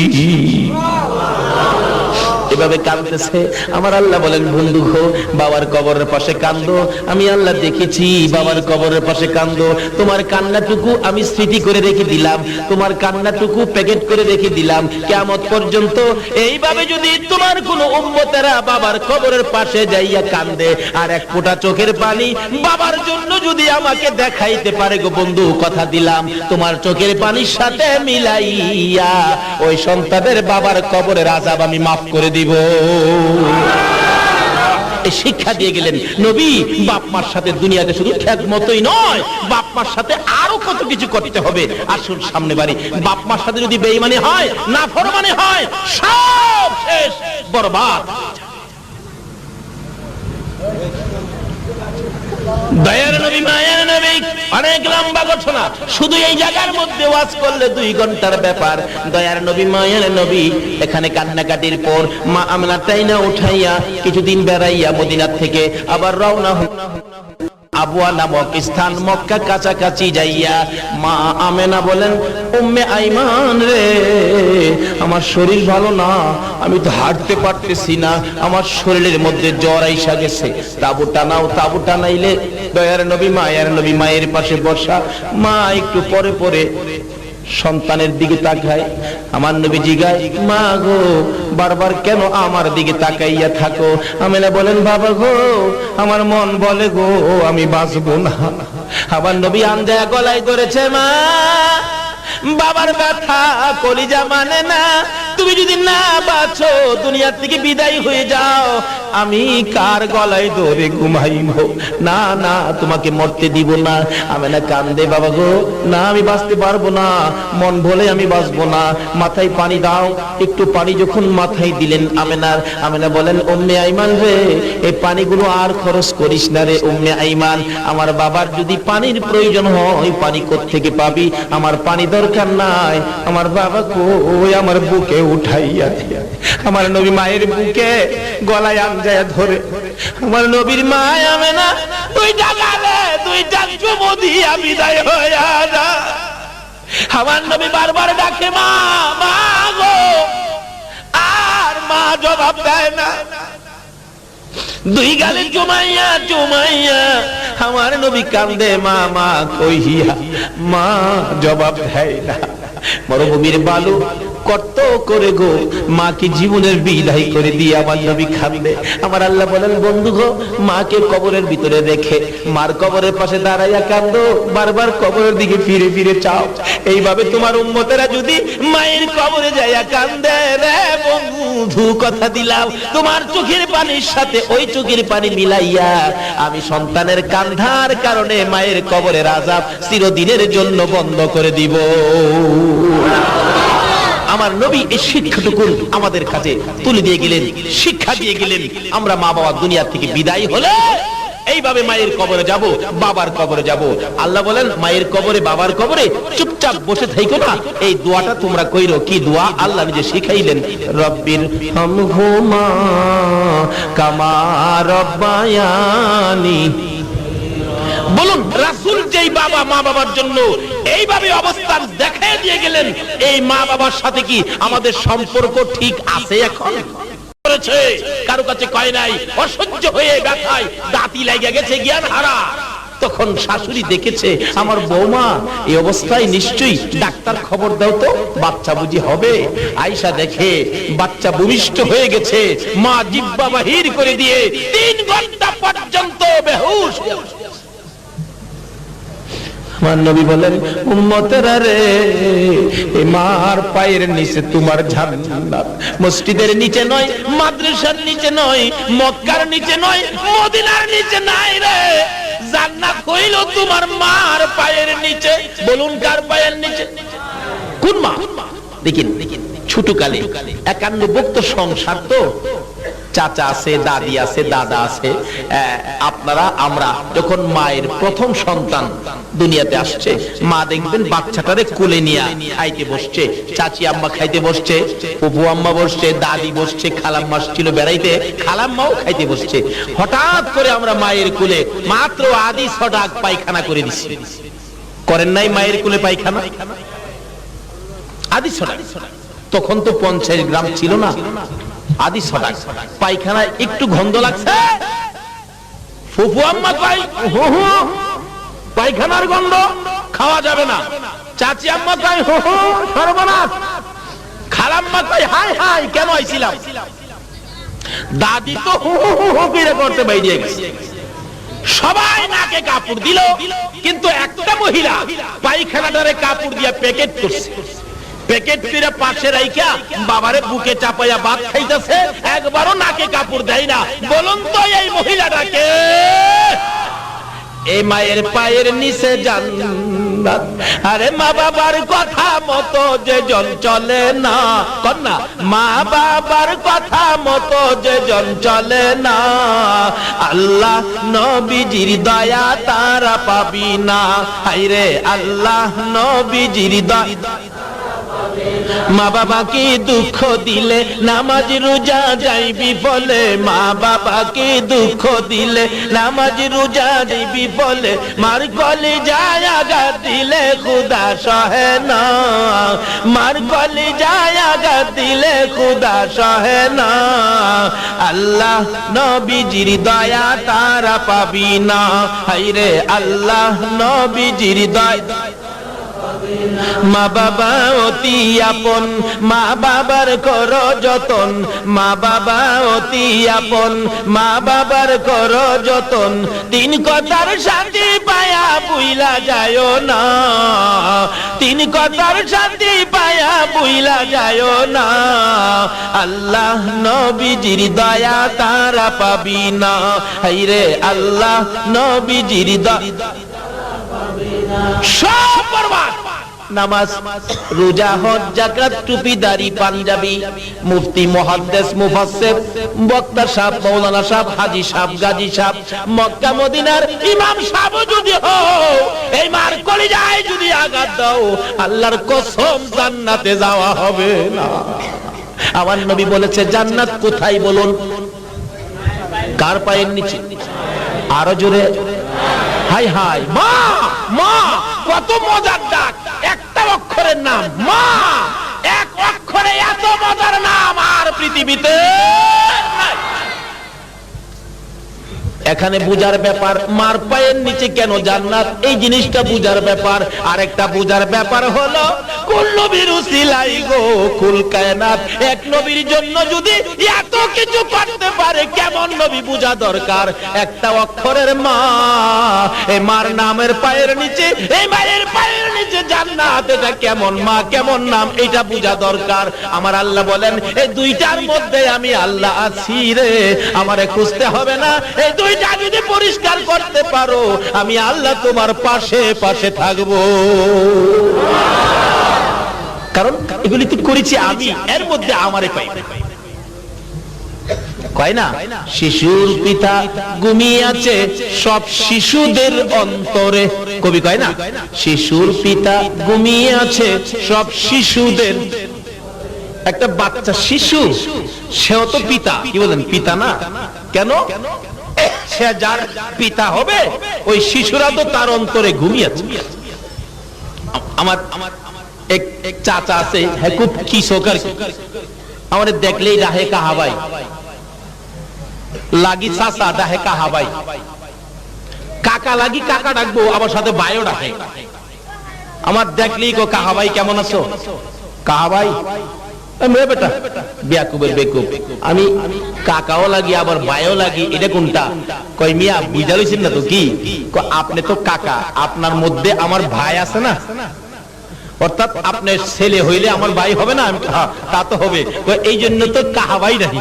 এভাবে কাঁদতেছে। আমার আল্লাহ বলেন, বন্ধু গো বাবার কবরের পাশে কান্দো, আমি আল্লাহ দেখেছি বাবার কবরের পাশে কান্দো, তোমার কান্নাটুকু আমি স্মৃতি করে রেখে দিলাম, তোমার কান্নাটুকু প্যাকেট করে রেখে দিলাম কিয়ামত পর্যন্ত। এইভাবে যদি তোমার কোন উম্মতেরা বাবার কবরের পাশে যাইয়া কান্দে আর এক ফোঁটা চোখের পানি বাবার জন্য যদি আমাকে দেখাইতে পারে গো বন্ধু, কথা দিলাম তোমার চোখের পানির সাথে মিলাইয়া ওই সন্তানের বাবার কবরের আযাব আমি মাফ করে দিব। শিক্ষা দিয়ে গেলেন নবী, বাপ মার সাথে দুনিয়াতে শুধু খেদমতই নয়, বাপ মার সাথে আরো কত কিছু করতে হবে। আসুন সামনে বাড়ি, বাপ মার সাথে যদি বেঈমানি হয়, নাফরমানি হয়, সব শেষ, বরবাদ। দয়ার নবী মায়ার নবী অনেক লম্বা ঘটনা, শুধু এই জায়গার মধ্যে ওয়াজ করলে 2 ঘন্টার ব্যাপার। দয়ার নবী মায়ার নবী এখানে কান্নাকাটির পর মা আমেনা টাইনা উঠাইয়া কিছুদিন বেড়াইয়া মদিনা থেকে আবার রওনা আবুয়া নামক স্থান মক্কা কাছাকাছি যাইয়া মা আমেনা বলেন, উম্মে আইমান রে আমার শরীর ভালো না, আমি তো হাঁটতে পারতেছি না, আমার শরীরের মধ্যে জ্বর আইসা গেছে, তাবু টানাও। তাবু টানাইলে দয়ার নবী মায়ের নবী মায়ের পাশে বসা, মা একটু পরে পরে সন্তানের দিকে তাকায়। আমার নবী জিগায়, মা গো বারবার কেন আমার দিকে তাকাইয়া থাকো? আমেনা বলেন, বাবা গো আমার মন বলে গো আমি বাঁচবো না। আমার নবী আঞ্জায়া গলায় ধরেছে, মা বাবার ব্যথা কলিজা মানে না, তুমি যদি না বাঁচো দুনিয়ার থেকে বিদায় হয়ে যাও, আমি কার গলায় ধরে ঘুমাইবো? না না তোমাকে মরতে দিব না। আমেনা কান্দে, বাবা গো না আমি বাঁচতে পারবো না, মন বলে আমি বাঁচবো না, মাথায় পানি দাও। একটু পানি যখন মাথায় দিলেন আমেনা বলেন, উম্মে আইমান রে এই পানিগুলো আর খরচ করিস না রে উম্মে আইমান, আমার বাবার যদি পানির প্রয়োজন হয় পানি কোত্থেকে পাবি, আমার পানি দরকার নাই, আমার বাবা কই আমার বুকে উঠাইয়া দিয়া। আমার নবী মায়ের বুকে গলায় আঞ্জায়া ধরে, আমার নবীর মা আমেনা দুইটা গালে দুইটা চুমু দিয়া বিদায় হইয়া না। আমার নবী বারবার ডাকে মা, মা গো, আর মা জবাব দেয় না। দুই গালে চুমাইয়া চুমাইয়া আমার নবী কান্দে মা মা কইয়া, মা জবাব দেয় না। মরুভূমির বালু কত করে গো, মাকে জীবনের বিদায় করে দিয়ে আমার নবী কান্দে। আমার আল্লাহ বলেন, বন্ধু গো, মাকে কবরের ভিতরে রেখে মার কবরের পাশে দাঁড়াইয়া কান্দো, বারবার কবরের দিকে ফিরে ফিরে চাও। এইভাবে তোমার উম্মতেরা যদি মায়ের কবরে যাইয়া কান্দে রে বন্ধু, কথা দিলাম তোমার চোখের পানির সাথে ওই চোখের পানি মিলাইয়া আমি সন্তানের কান্ধার কারণে মায়ের কবরের আযাব চিরদিনের জন্য বন্ধ করে দিব। আমার নবী এই শিক্ষাটুকু আমাদের কাছে তুলে দিয়ে গেলেন, শিক্ষা দিয়ে গেলেন। আমরা মা বাবা দুনিয়া থেকে বিদায় হলে এইভাবে মায়ের কবরে যাব, বাবার কবরে যাব। আল্লাহ বলেন, মায়ের কবরে বাবার কবরে চুপচাপ বসে থাইকো না, এই দোয়াটা তোমরা কইরো। কি দোয়া? আল্লাহ নিজে শিখাইলেন, রব্বির হামহুমা কামা রব্বায়ানি। বলুন, রাসূল যেই বাবা মা বাবার জন্য এইভাবে অবস্থান দেখায় দিয়ে গেলেন, এই মা বাবার সাথে কি আমাদের সম্পর্ক ঠিক আছে এখন? কারো কাছে কয় নাই, অসহ্য হয়ে ব্যথায় দাঁতি লেগে গেছে, জ্ঞান হারা। তখন শাশুড়ি দেখেছে আমার বৌমা এই অবস্থায়, নিশ্চয়ই ডাক্তার খবর দাও তো, বাচ্চা বুঝি হবে। আয়েশা দেখে বাচ্চা ভূমিষ্ঠ হয়ে গেছে, মা জিহ্বা বাহির করে দিয়ে 3 ঘন্টা পর্যন্ত বেহুশ। আমার নবী বলেন, উম্মতেরা রে, এই মার পায়ের নিচে তোমার জান্নাত। মসজিদের নিচে নয়, মাদ্রাসার নিচে নয়, মক্কার নিচে নয়, মদিনার নিচে নাই রে, জান্নাত হইল তোমার মার পায়ের নিচে। বলুন, কার পায়ের নিচে? কোন মা? দেখেন, ছোট কালে 51 ভুক্ত সংসার তো, চাচা আছে, দাদি আছে, দাদা আছে। আপনারা আমরা যখন মায়ের প্রথম সন্তান দুনিয়াতে আসছে, মা দেখবেন বাচ্চাটারে কোলে নিয়ে খাইতে বসছে, চাচি আম্মা খাইতে বসছে, ফুফু আম্মা বসছে, দাদি বসছে, খালাম্মা ছিল বেড়াইতে, খালাম্মাও খাইতে বসছে। হঠাৎ করে আমরা মায়ের কোলে মাত্র আদি ছটাক পায়খানা করে দিছি। করেন নাই মায়ের কোলে পায়খানা? আদি ছটাক। তখন তো 50 গ্রাম ছিল না, আদি ছটাক পায়খানা। একটু গন্ধ লাগছে, ফুফু আম্মা কয় হু হু পায়খানার গন্ধ, খাওয়া যাবে না। চাচি আম্মা কয় হু হু সর্বনাশ। খালাম্মা কয় হাই হাই, কেন আইছিলাম? দাদি তো হু হু হু করে করতে বাইরে গেছে। সবাই নাকে কাপড় দিল, কিন্তু একটা মহিলা পায়খানাটারে কাপড় দিয়ে প্যাকেট করছে। প্যাকেট ফিরে পাশে রাইখা বাবারে বুকে চাপাইয়া ভাত খাইতেছে, একবারও নাকে কাপড় দেয় না। বলুন তো এই মহিলাটাকে? এই মায়ের পায়ের নিচে জান্নাত। আরে মা বাবার কথা মতো যে জন চলে না, কন্যা, মা বাবার কথা মতো যে জন চলে না, আল্লাহ নবীজির দয়া তারা পাবি না। হায়রে আল্লাহ নবীজির দয়া। মা বাবাকে দুঃখ দিলে নামাজ রোজা যাইবি বলে, মা বাবাকে দুঃখ দিলে নামাজ রোজা যাইবি বলে, মার কলে যায় আঘাত দিলে খুদা সহে না, মার কলে যায় আঘাত দিলে খুদা সহে না, আল্লাহ নবীজির দয়া তারা পাবি না। হায়রে আল্লাহ নবীজির দয়া। মা বাবা অতি আপন, মা বাবার করো যতন, মা বাবা অতি আপন, মা বাবার করো যতন। 3 কথার শান্তি পায়া বুইলা যায় না, 3 কথার শান্তি পায়া বুইলা যায় না, আল্লাহ নবীজির দয়া তারা পাবি না। হায়রে আল্লাহ নবীজির দয়া। সব বরবাদ। নামাজ, রোজা, হজ, যাকাত, টুপি, দাড়ি, পাঞ্জাবি, মুফতি, মুহাদ্দিস, মুফাসসির, বক্তা সাহেব, মাওলানা সাহেব, হাজী সাহেব, গাজী সাহেব, মক্কা মদিনার ইমাম সাহেব যদি হও, এই মার কলিজায় যদি আঘাত দাও, আল্লাহর কসম জান্নাতে যাওয়া হবে না। আমার নবী বলেছে, জান্নাত কোথায় বলুন? কার পায়ের নিচে? আরো জোরে, হাই হাই। মা মা, কত মজার ডাক, একটা অক্ষরে এখানে বুঝার ব্যাপার মার পায়ের নিচে কেন জান্নাত, এই জিনিসটা বুঝার ব্যাপার। আরেকটা বুঝার ব্যাপার হলো কুল নবীর উসিলাই গো কুল কায়নাত, এক নবীর জন্য যদি এত কিছু করতে পারে কেমন নবী বুঝা দরকার। একটা অক্ষরের মা, এই মার নামের পায়ের নিচে, এই মায়ের পায়ের নিচে জান্নাত, এটা কেমন মা কেমন নাম এটা বুঝা দরকার। আমার আল্লাহ বলেন এই দুইটার মধ্যে আমি আল্লাহ আছি রে, আমারে খুঁজতে হবে না। এই দুইটা যদি পরিষ্কার করতে পারো আমি আল্লাহ তোমার পাশে পাশে থাকবো। কারণ এগুলি তো করেছি আমি, এর মধ্যে আমারে পাই কয় না। শিশুর পিতা ঘুমিয়ে আছে সব শিশুদের অন্তরে, কবি কয় না শিশুর পিতা ঘুমিয়ে আছে সব শিশুদের। একটা বাচ্চা শিশু, সেও তো পিতা, কি বলেন পিতা না? কেন? সে যার পিতা হবে ওই শিশুরা তো তার অন্তরে ঘুমিয়ে আছে। আমার এক চাচা আছে, হ্যাঁ খুব কিশোর, আমাদের দেখলেই রাহে কাহাবাই লাগি, চাচা ডাহে কাহাবাই, কাকা লাগি কাকা ডাকবো, আবার সাথে ভাইও ডাকে। আমার দেখলেই কো কাহাবাই কেমন আছো, কাহাবাই বেটা বেয়াকুবের বেকুব, আমি কাকাও লাগি আবার ভাইও লাগি, এটা কোনটা? কই মিয়া বুঝা লইছেন না তো কি, আপনি তো কাকা, আপনার মধ্যে আমার ভাই আছে না, অর্থাৎ আপনার ছেলে হইলে আমার ভাই হবে না? তা তো হবে, এই জন্য তো কাহাবাই রাহি।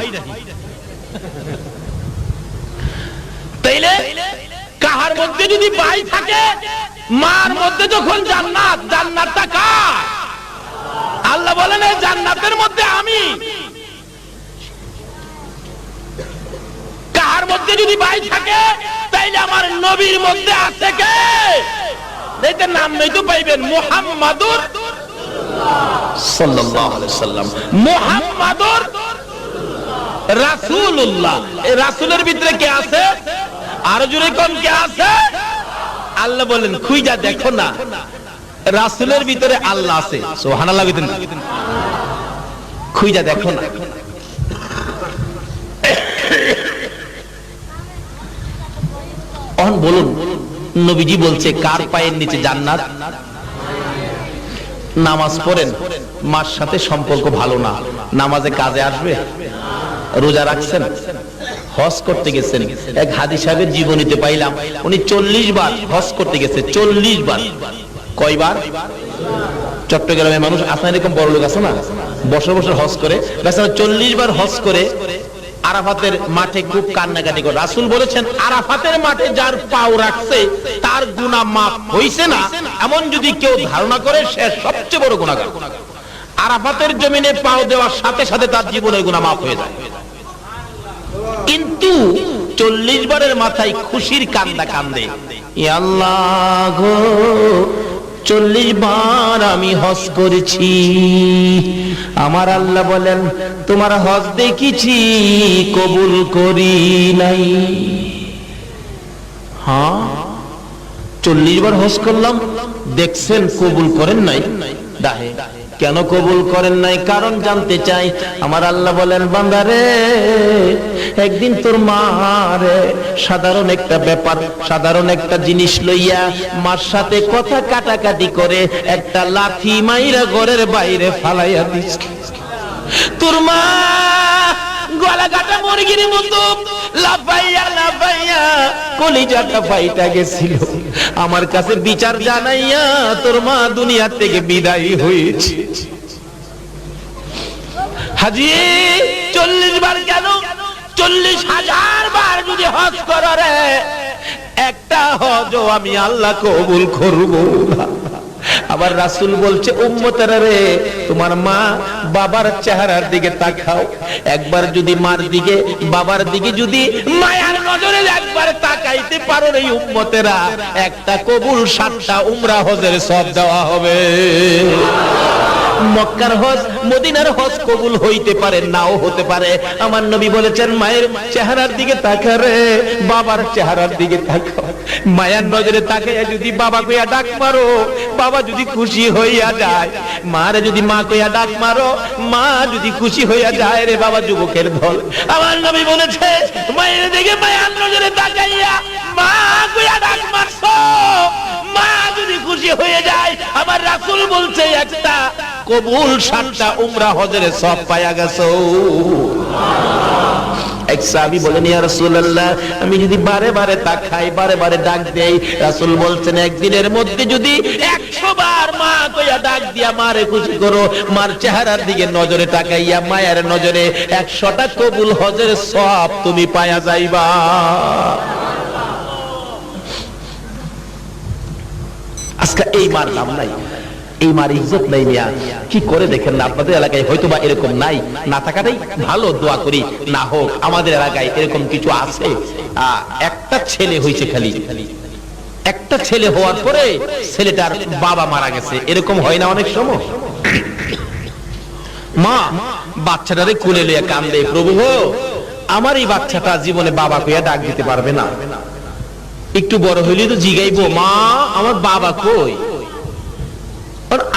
তাইলে কাহার মধ্যে যদি ভাই থাকে, মার মধ্যে যখন জান্নাত, জান্নাতটা কার? আল্লাহ বলেন এই জান্নাতের মধ্যে আমি। কাহার মধ্যে যদি ভাই থাকে তাইলে আমার নবীর মধ্যে আছে কে? এইটার নাম নেই তো পাইবেন, মুহাম্মাদুর সাল্লাল্লাহু আলাইহি ওয়াসাল্লাম, মুহাম্মাদুর রাসূলুল্লাহ। এই রাসূলের ভিতরে কে আছে? আরো জোরে কোন কে আছে? আল্লাহ বলেন খুঁজা দেখো না, রাসূলের ভিতরে আল্লাহ আছে। সুবহানাল্লাহ, খুঁজা দেখো না। এখন বলুন, নবীজি বলছে কার পায়ের নিচে জান্নাত? নামাজ পড়েন, মার সাথে সম্পর্ক ভালো না, নামাজে কাজে আসবে? রোজা রাখছেন, হজ করতে গেছেন, এক হাদী সাহেবের জীবনীতে পাইলাম উনি 40 বার হজ করতে গেছে, 40 বার। কয়বার? চট্টগ্রামের মানুষ আপনার এরকম বড় লোক আছে না, বছর বছর হজ করে, 40 বার হজ করে আরাফাতের মাঠে খুব কান্নাকাটি করে। রাসূল বলেছেন আরাফাতের মাঠে যার পাও রাখছে তার গুনাহ মাফ হইছে না, এমন যদি কেউ ধারণা করে সে সবচেয়ে বড় গুনাহগার। আরাফাতের জমিনে পাও দেওয়ার সাথে সাথে তার জীবনের গুনাহ মাফ হয়ে যায়। কিন্তু 40 বারের মাথায় খুশির কান্দা কান্দে, ই আল্লাহ গো 40 বার আমি হজ করেছি। আমার আল্লাহ বলেন তোমার হজ দেখেছি, কবুল করি নাই। হ্যাঁ 40 বার হজ করলাম, দেখছেন কবুল করেন নাই। দাহে কেন কবুল করেন নাই? কারণ জানতে চাই। আমার আল্লাহ বলেন বান্দারে একদিন তোর মারে সাধারণ একটা ব্যাপার, সাধারণ একটা জিনিস লইয়া মার সাথে কথা কাটাকাটি করে একটা লাঠি মাইরা ঘরের বাইরে ফালাইয়া দিস। তোর মা গলা কাটা মুরগির মতো লাফাইয়া লাফাইয়া কলিজাটা ফাইটা গেছিল। আমার কাছে বিচার জানাইয়া তোর মা দুনিয়া থেকে বিদায় হয়েছে। হাজি 40 বার কেন? 40,000 বার যদি হজ করো রে, একটা হজও আমি আল্লাহ কবুল করব না। আবার রাসূল বলছে উম্মতেরা রে, তোমার মা বাবার চেহারার দিকে তাকাও, একবার যদি মার দিকে বাবার দিকে যদি মায়ার নজরে একবার তাকাইতে পারো রে উম্মতেরা, একটা কবুল 7টা উমরা হজের সওয়াব দেওয়া হবে। মক্কার হজ মদিনার হজ কবুল হইতে পারে, নাও হতে পারে। আমার নবী বলেছেন মায়ের চেহারার দিকে তাকারে, বাবার চেহারার দিকে তাকাও। মায়ের নজরে তাকাইয়া যদি বাবা কইয়া ডাক মারো, বাবা যদি খুশি হইয়া যায়। মারে যদি মা কইয়া ডাক মারো, মা যদি খুশি হইয়া যায়। রে বাবা যুবকের দল, আমার নবী বলেছে মায়ের দিকে মায়ের নজরে তাকাইয়া মা কইয়া ডাক মারছো, মা যদি খুশি হয়ে যায়। আমার রাসূল বলছে একটা কবুল 7টা উমরা হজের সওয়াব পায়া গেছো। এক সাহাবী বলেন ইয়া রাসূলুল্লাহ, আমি যদি বারে বারে তাকাই, বারে বারে ডাক দেই। রাসূল বলছেন একদিনের মধ্যে যদি 100 বার মা কইয়া ডাক দিয়া মারে খুশি করো, মার চেহারার দিকে নজরে তাকাইয়া মায়ের নজরে 100টা কবুল হজের সওয়াব তুমি পায়া যাইবা। আজকে এই মার দাম নাই, এই মার ইজ্জত নাই। মিয়া কি করে দেখেন না, আপনাদের এলাকায় হয়তো বা এরকম নাই, না থাকাটাই ভালো। দোয়া করি না হোক। আমাদের এলাকায় এরকম কিছু আছে। একটা ছেলে হয়েছে, খালি একটা ছেলে হওয়ার পরে ছেলেটার বাবা মারা গেছে, এরকম হয় না অনেক সময়? মা বাচ্চাটারে কুলে লিয়ে কান্দে, প্রভু গো আমার এই বাচ্চাটা জীবনে বাবা কইয়া ডাক দিতে পারবে না, একটু বড় হইলে তো জিগাইবো মা আমার বাবা কই।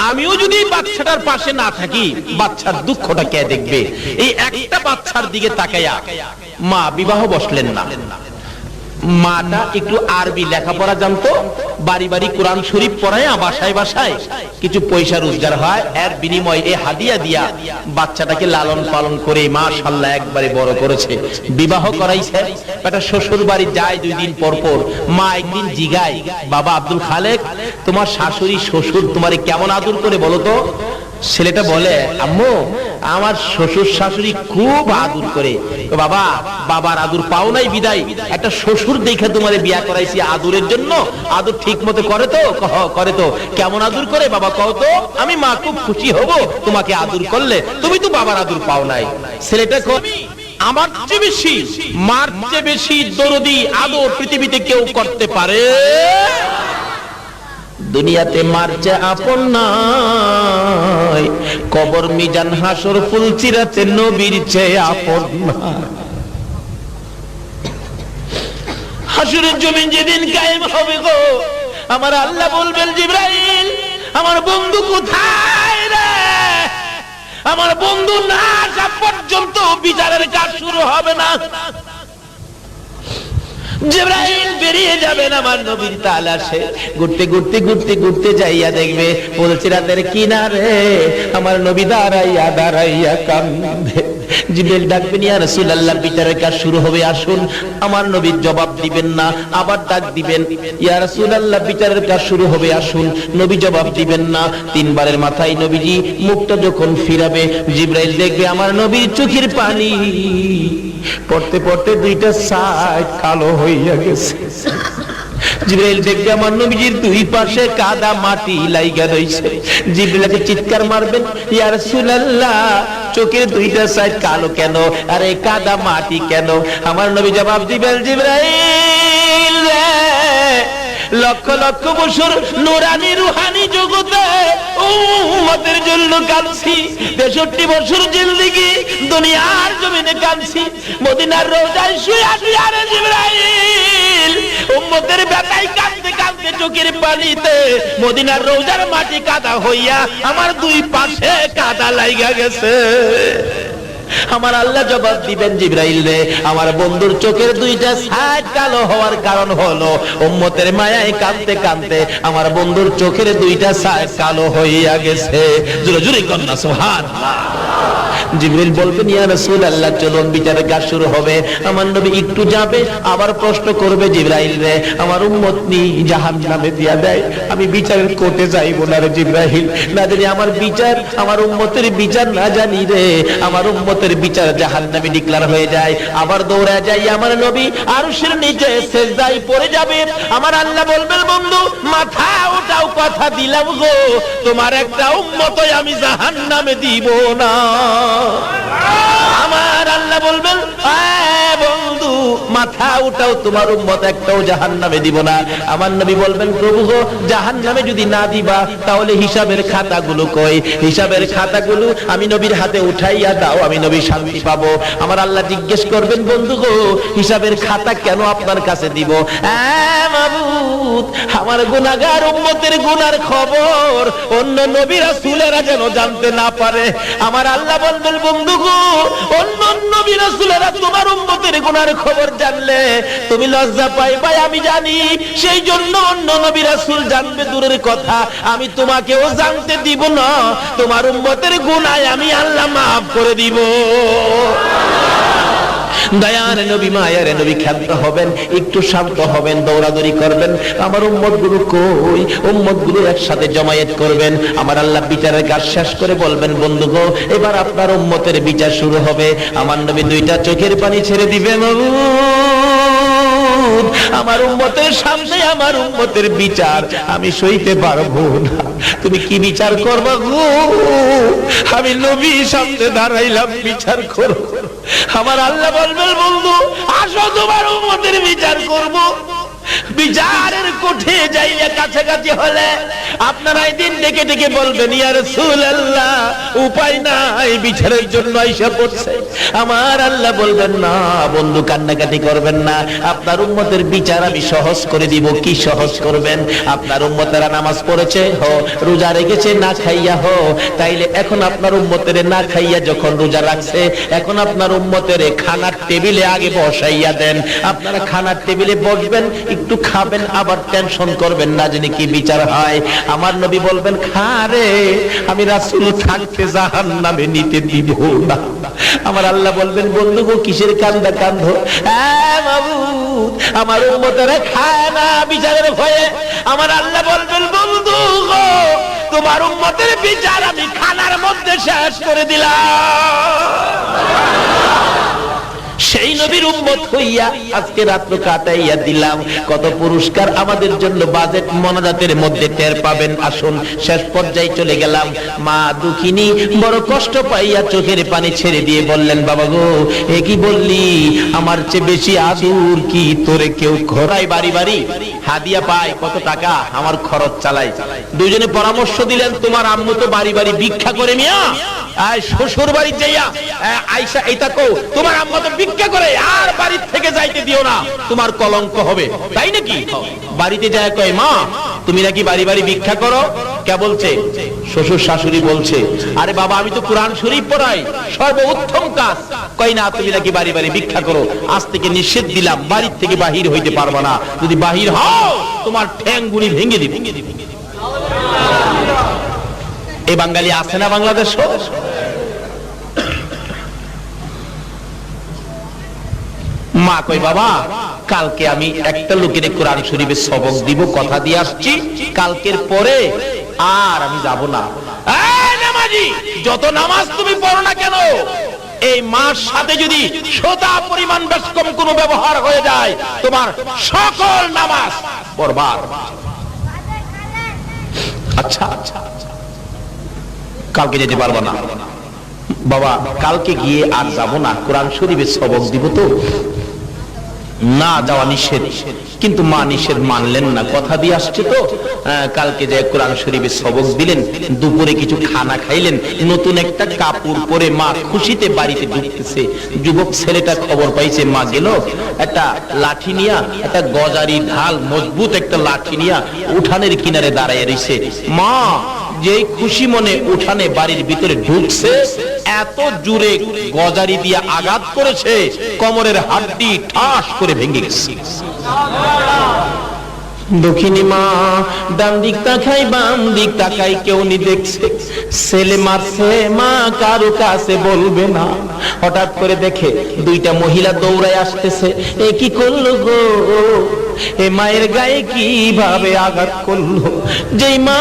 আমিও যদি বাচ্চাটার পাশে না থাকি, বাচ্চার দুঃখটা কে দেখবে? এই একটা বাচ্চার দিকে তাকাইয়া মা বিবাহ বসলেন না। মাটা একটু আরবি লেখাপড়া জানতো, বাড়ি বাড়ি কোরআন শরীফ পড়ায়, বাসায় বাসায় কিছু পয়সা রোজগার হয়, এর বিনিময়ে এই হাদিয়া দিয়া বাচ্চাটাকে লালন পালন করে মাশাআল্লাহ একবারে বড় করেছে, বিবাহ করাইছে। একটা শ্বশুর বাড়ি যায় 2 দিন পর পর। মা একদিন জিগায়, বাবা আব্দুল খালেক তোমার শাশুড়ি শ্বশুর তোমারে কেমন আদর করে বলো তো? ছেলেটা বলে আম্মু আমার শ্বশুর শাশুড়ি খুব আদর করে। বাবা বাবার আদর পাও নাই বিদায় একটা শ্বশুর দেখে তোমারে বিয়া করাইছি আদরের জন্য। আদর ঠিক মতো করে তো? করে তো। কেমন আদর করে বাবা কও তো, আমি মা খুব খুশি হব তোমাকে আদর করলে, তুমি তো বাবার আদর পাও নাই। ছেলেটা কই আমার চেয়ে বেশি, মার চেয়ে বেশি দরদি আদর পৃথিবীতে কেউ করতে পারে? দুনিয়াতে মার চেয়ে আপন নাই, কবর মিজান হাসর ফুলচিরাতে নবীর চেয়ে আপন নাই। হাসরের জমিন যেদিন কায়েম হবে গো, আমার আল্লাহ বলবেন জিবরাইল আমার বন্ধু কোথায় রে? আমার বন্ধু না আসা পর্যন্ত বিচারের কাজ শুরু হবে না। জিবরাইল বেরিয়ে যাবেন আমার নবীর তালাশে, ঘুরতে ঘুরতে ঘুরতে ঘুরতে যাইয়া দেখবে ফুলচিরাতের কিনারে আমার নবী দাঁড়াইয়া দাঁড়াইয়া কান্দে। জিবরাইল ডাকবেন ইয়া রাসূলুল্লাহ বিচারের কাজ শুরু হবে, আসুন। আমার নবী জবাব দিবেন না, আবার ডাক দিবেন ইয়া রাসূলুল্লাহ বিচারের কাজ শুরু হবে, আসুন। নবী জবাব দিবেন না। 3 বারের মাথায় নবীজি মুখটা যখন ফিরাবে, জিবরাইল দেখবে আমার নবীর চোখের পানি পড়তে পড়তে 2টা সাইড কালো হইয়া গেছে। জিবরাইল দেখবে আমার নবীজির 2 পাশে কাদা মাটি লাইগা রইছে। জিবরাইলকে চিৎকার মারবেন ইয়া রাসূলুল্লাহ চোখের 2টা সাইড কালো কেন? আরে কাদা মাটি কেন? আমার নবী জবাব দিবেন জিবরাইল লক্ষ লক্ষ বছর নুরানি রুহানি জগতে উম্মতের জন্য কাঁদছি, 63 বছর জিন্দেগি দুনিয়ার জমিনে কাঁদছি, মদিনার রওজায় শুয়ে শুয়ে রে জিবরাইল উম্মতের ব্যথায় কাঁদতে কাঁদতে চোখের পানিতে মদিনার রওজার মাটি কাদা হইয়া আমার 2 পাশে কাদা লাইগা গেছে। আমার আল্লাহ জবাব দিবেন জিবরাইল রে আমার বন্ধুর চোখের 2টা সাইড কালো হওয়ার কারণ হলো উম্মতের মায়ায় কাঁদতে কাঁদতে আমার বন্ধুর চোখের 2টা সাইড কালো হইয়া গেছে। জোরে জোরে কন্যা সুবহানাল্লাহ। জিবরাইল বলবেন ইয়া রাসূলুল্লাহ চলুন বিচারের কাজ শুরু হবে। আমার নবী একটু যাবে, আবার প্রশ্ন করবে জিবরাইল রে আমার উম্মত নি জাহান্নামে দিয়া দেয়, আমি বিচারের কোর্টে যাইব না রে জিবরাইল, না জানি আমার বিচার আমার উম্মতের বিচার না জানি রে আমার উম্মতের বিচার জাহান্নামে ডিক্লার হয়ে যায়। আবার দৌড়া যাই আমার নবী আরশের নিচে সিজদায় পড়ে যাবে। আমার আল্লাহ বলবেন বন্ধু মাথা উঠাও, কথা দিলাম গো তোমার একটা উম্মতই আমি জাহান্নামে দিব না। আমার আল্লাহ বলবেন বন্ধু মাথা উঠাও, তোমার উম্মত একটাও জাহান্নামে দিব না। আমার নবী বলবেন, প্রভু গো, জাহান্নামে যদি না দিবা তাহলে হিসাবের খাতাগুলো কই? হিসাবের খাতাগুলো আমি নবীর হাতে উঠাইয়া দাও, আমি নবী শান্তি পাবো। আমার আল্লাহ জিজ্ঞেস করবেন, বন্ধু গো, হিসাবের খাতা কেন আপনার কাছে দিব? মাবুদ, আমার গুনাহগার উম্মতের গুনার খবর অন্য নবী রাসূলেরা যেন জানতে না পারে। আমার আল্লাহ বলবেন, বন্ধু গো, অন্য নবী রাসূলেরা তোমার উম্মতের গুনার খবর জানলে তুমি লজ্জা পাইবা, আমি জানি। সেই জন্য অন্য নবী রাসূল জানবে দূরের কথা, আমি তোমাকেও জানতে দিব না। তোমার উম্মতের গুনাহ আমি আল্লাহ maaf করে দিব। দয়ার নবী, মায়ার নবী, ক্ষান্ত হবেন, একটু শান্ত হবেন, দৌড়াদৌড়ি করবেন। আমার উম্মত গুলো কই? উম্মত গুলো একসাথে জমায়েত করবেন। আমার আল্লাহ বিচারের কাজ শেষ করে বলবেন, বন্ধু গো, এবার আপনার উম্মতের বিচার শুরু হবে। আমার নবী দুইটা চোখের পানি ছেড়ে দিবেন। আমার উম্মতের সামনে আমার উম্মতের বিচার আমি সইতে পারবো না। তুমি কি বিচার করবা গো? আমি নবী সামনে দাঁড়াইলাম, বিচার করো। আমার আল্লাহ বলবেন, বন্ধু আসো, তোমার উম্মতের বিচার করব। বিচারের কোঠে যাইয়া কাছাকাছি হলে আপনারা দিন ডেকে ডেকে বলবেন, ইয়া রাসূলুল্লাহ, উপায় নাই, বিচারের জন্য আইসা পড়ছে। আমার আল্লাহ বলবেন, না বন্ধু, কান্নাকাটি করবেন না, আপনার উম্মতের বিচার আমি সহজ করে দিব। কি সহজ করবেন? আপনার উম্মতেরা নামাজ পড়েছে হো, রোজা রেখেছে না খাইয়া হো, তাইলে এখন আপনার উম্মতের না খাইয়া যখন রোজা রাখছে, এখন আপনার উম্মতের খানার টেবিলে আগে বসাইয়া দেন। আপনারা খানার টেবিলে বসবেন, একটু খাবেন, আবার টেনশন করবেন না জানি কি বিচার হয়। আমার নবী বলবেন, খা রে, আমি রাসূল থাকতে জাহান্নামে নিতে দিব না। আমার আল্লাহ বলবেন, বন্ধু গো, কিসের কান্দা কান্দো? মাবুদ, আমার উম্মতেরা খায় না বিচারের ভয়ে। আমার আল্লাহ বলবেন, বন্ধু গো, তোমার উম্মতের বিচার আমি খানার মধ্যে শেষ করে দিলাম। সেই নবীর উম্মত হইয়া আজকে রাত্র কাটাইয়া দিলাম। কত পুরস্কার আমাদের জন্য বাজেট মোনাজাতের মধ্যে টের পাবেন। আসুন, শেষ পর্যায়ে চলে গেলাম। মা দুঃখিনী বড় কষ্ট পাইয়া চোখের পানি ছেড়ে দিয়ে বললেন, বাবা গো, এ কি বললি? আমার চেয়ে বেশি আদুর কি তোরে কেউ ঘোরায়? বাড়ি বাড়ি হাদিয়া পায়, কত টাকা আমার খরচ চালাই। দুইজনে পরামর্শ দিলেন, তোমার আম্মু তো বাড়ি বাড়ি ভিক্ষা করে, মিয়া শ্বশুর বাড়ি যাইয়া আয়সা এটা কও, তোমার আম্মা তো ভিক্ষা করে, আর বাড়ির থেকে যাইতে দিও না, তোমার কলঙ্ক হবে। তাই নাকি? বাড়িতে যায় কয়, মা তুমি নাকি বাড়ি বাড়ি ভিক্ষা করো। কে বলছে? শ্বশুর শাশুড়ি বলছে, আরে বাবা, আমি তো কোরআন শরীফ পড়াই, সর্বোত্তম কাজ। কয় না, তুমি নাকি বাড়ি বাড়ি ভিক্ষা করো, আজ থেকে নিষেধ দিলাম, বাড়ির থেকে বাহির হইতে পারবা না। যদি বাহির হও, তোমার ঠ্যাং গুলি ভেঙে দিব। এই বাঙালি আছে না বাংলাদেশ? মা কই, বাবা কালকে আমি একটা লোকের কোরআন শরীফের সবক দিব, কথা দিয়ে আসছি, কালকের পরে আর আমি যাব না। নামাজি, যত নামাজ তুমি পড়ো না কেন, এই মার সাথে যদি সোদা পরিমাণ বেশকম কোনো ব্যবহার হয়ে যায়, তোমার সকল নামাজ বরবাদ। আচ্ছা আচ্ছা, কালকে যেতে পারবো না বাবা, কালকে গিয়ে আর যাব না, কোরআন শরীফের সবক দিব তো। না যাওয়া নিষেধ, কিন্তু মা নিষেধ মানলেন না, কথা দিয়ে আসছে তো। কালকে যে কোরআন শরীফের সবক দিলেন, দুপুরে কিছু খানা খাইলেন, নতুন একটা কাপড় পরে মা খুশিতে বাড়িতে ঢুকতেছে। যুবক ছেলেটা খবর পাইছে, মা গেল একটা লাঠি নিয়া, একটা গজারি ঢাল মজবুত একটা লাঠি নিয়া উঠানের কিনারে দাঁড়ায় রইছে। মা যেই খুশি মনে উঠানে বাড়ির ভিতরে ঢুকছে, এত জোরে গজারি দিয়ে আঘাত করেছে, কোমরের হাড্ডি ঠাস করে ভেঙে গেছে। দক্ষিণী মা ডান দিক তাকাই, বাম দিক তাকাই, কেউ নি দেখছে। ছেলে মারছে, মা কারো কাছে বলবে না। হঠাৎ করে দেখে দুইটা মহিলা দৌড়ায় আসতেছে। এ কি করলো গো? এ মায়ের গায়ে কিভাবে আঘাত করলো? যেই মা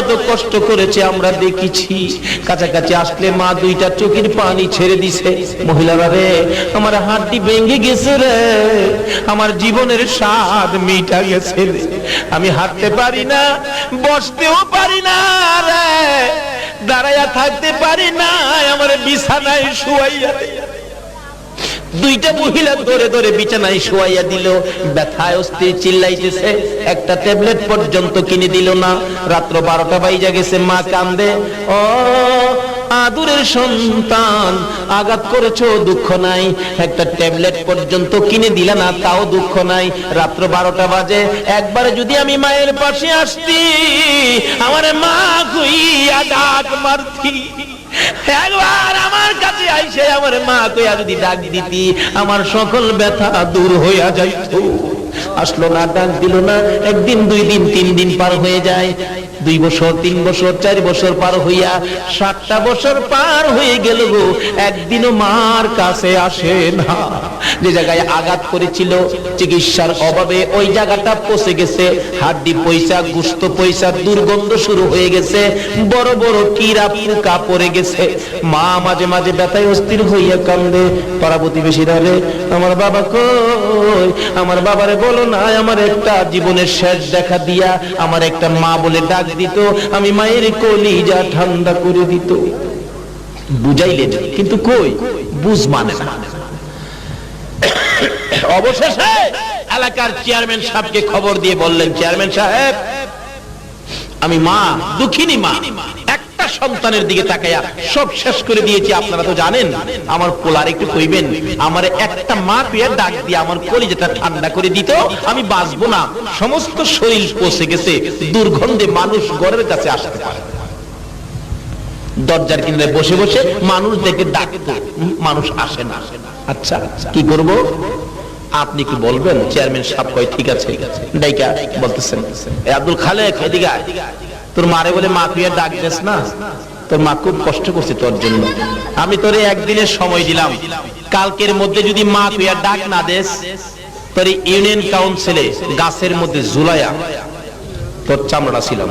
এত কষ্ট করেছে আমরা দেখেছি। কাছাকাছি আসলে মা দুইটা চোখের পানি ছেড়ে দিছে। মহিলারা, রে আমার হাড্ডি ভেঙে গেছে রে, আমার জীবনের স্বাদ মিটা গেছে রে, আমি হাঁটতে পারি না, বসতেও পারি না রে, দাঁড়াইয়া থাকতে পারি না, আমার বিছানায় শুয়াইয়া। দুইটা মহিলা ধরে ধরে বিছানায় শোয়াইয়া দিল, ব্যথায় অস্থির চিল্লাইতেছে, একটা ট্যাবলেট পর্যন্ত কিনে দিল না। রাত্র 12টা বাইজা গেছে, মা কান্দে, ও আদুরের সন্তান, আঘাত করেছো দুঃখ নাই, একটা ট্যাবলেট পর্যন্ত কিনে দিলা না তাও দুঃখ নাই। রাত্র 12টা বাজে, একবারে যদি আমি মায়ের পাশে আসতি, আমার মা কইয়া ডাক মারতি, একবার আমার কাছে আইসে আমার মা কইয়া যদি ডাক দিতি, আমার সকল ব্যথা দূর হইয়া যাইত। আসলো না, ডাক দিল না। একদিন, 2 দিন, 3 দিন পার হয়ে যায়, 2 বছর, 3 বছর, 4 বছর পার হইয়া 7টা বছর পার হয়ে গেল গো, একদিনও মার কাছে আসে না। যে জায়গায় আঘাত করেছিল, চিকিৎসার অভাবে ওই জায়গাটা পচে গেছে, হাড্ডি পয়সা, গোশত পয়সা, দুর্গন্ধ শুরু হয়ে গেছে, বড় বড় কীড়া পোকা পড়ে গেছে। মা মাঝে মাঝে ব্যথায় অস্থির হইয়া কান্দে। পাড়া প্রতিবেশীরা, রে আমার বাবা কই, আমার বাবারে বলো না, আমার একটা জীবনের শেষ দেখা দিয়া আমার একটা মা বলে ডাক দিত, আমি মায়ের কলিজা ঠান্ডা করে দিত। বুঝাইলেন, কিন্তু কই বুঝ মানে না। অবশেষে এলাকার চেয়ারম্যান সাহেবকে খবর দিয়ে বললেন, চেয়ারম্যান সাহেব, আমি মা, দুঃখিনী মা, একটা সন্তানের দিকে তাকাইয়া সব শেষ করে দিয়েছি। আপনারা তো জানেন, আমার পোলার একটু কইবেন, আমার একটা মা পেয়ে ডাক দিয়ে আমার কলিজাটা ঠান্ডা করে দিত, আমি বাঁচবো না। সমস্ত শরীর পচে গেছে, দুর্গন্ধে মানুষ ঘরের কাছে আসতে পারে। দরজার কিনারে বসে বসে মানুষ দেখে ডাকতো, মানুষ আসে না। আচ্ছা কি করব, আপনি কি বলবেন? চেয়ারম্যান সাহেব কয়, ঠিক আছে। ডাইকা বলতেছেন, আব্দুল খালেক, এদিকে আয়, তোর মারে বলে মা তুই আর ডাক দেস না, তোর মা খুব কষ্ট করছে তোর জন্য, আমি তোরে একদিনের সময় দিলাম, কালকের মধ্যে যদি মা তুই আর ডাক না দেস, তোর ইউনিয়ন কাউন্সিলে গাছের মধ্যে ঝুলাইয়া তোর চামড়া ছিলাম।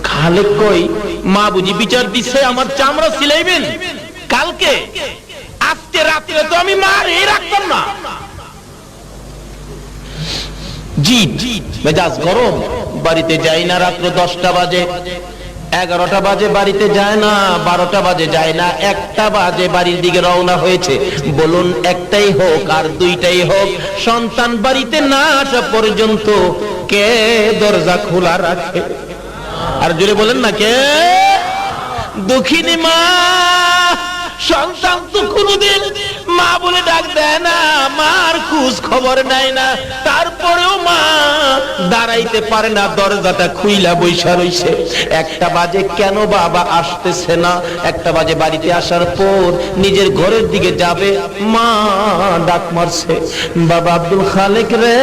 খালেক কই, মা বুঝি বিচার দিচ্ছে আমার চামড়া ছিলাইবেন কালকে? আজকে রাত্রে তো আমি মারে রাখতাম না। জি মেজাজ গরম, বাড়িতে যাই না। রাত্র 10টা বাজে, 11টা বাজে বাড়িতে যায় না, 12টা বাজে যায় না, 1টা বাজে বাড়ির দিকে রওনা হয়েছে। বলুন, একটাই হোক আর 2টাই হোক, সন্তান বাড়িতে না আসা পর্যন্ত কে দরজা খোলা রাখে? আর জোরে বলেন না, কে? দুঃখিনী মা, সন্তান তো কোনদিন মা বলে ডাক দেয় না, মার খোঁজ খবর নেয় না, তারপরেও মা দাঁড়াইতে পারে না, দরজাটা খুইলা বইসা রইছে। 1টা বাজে, কেন বাবা আসতেছে না? 1টা বাজে বাড়িতে আসার পর নিজের ঘরের দিকে যাবে, মা ডাক মারছে, বাবা আব্দুল খালেক রে,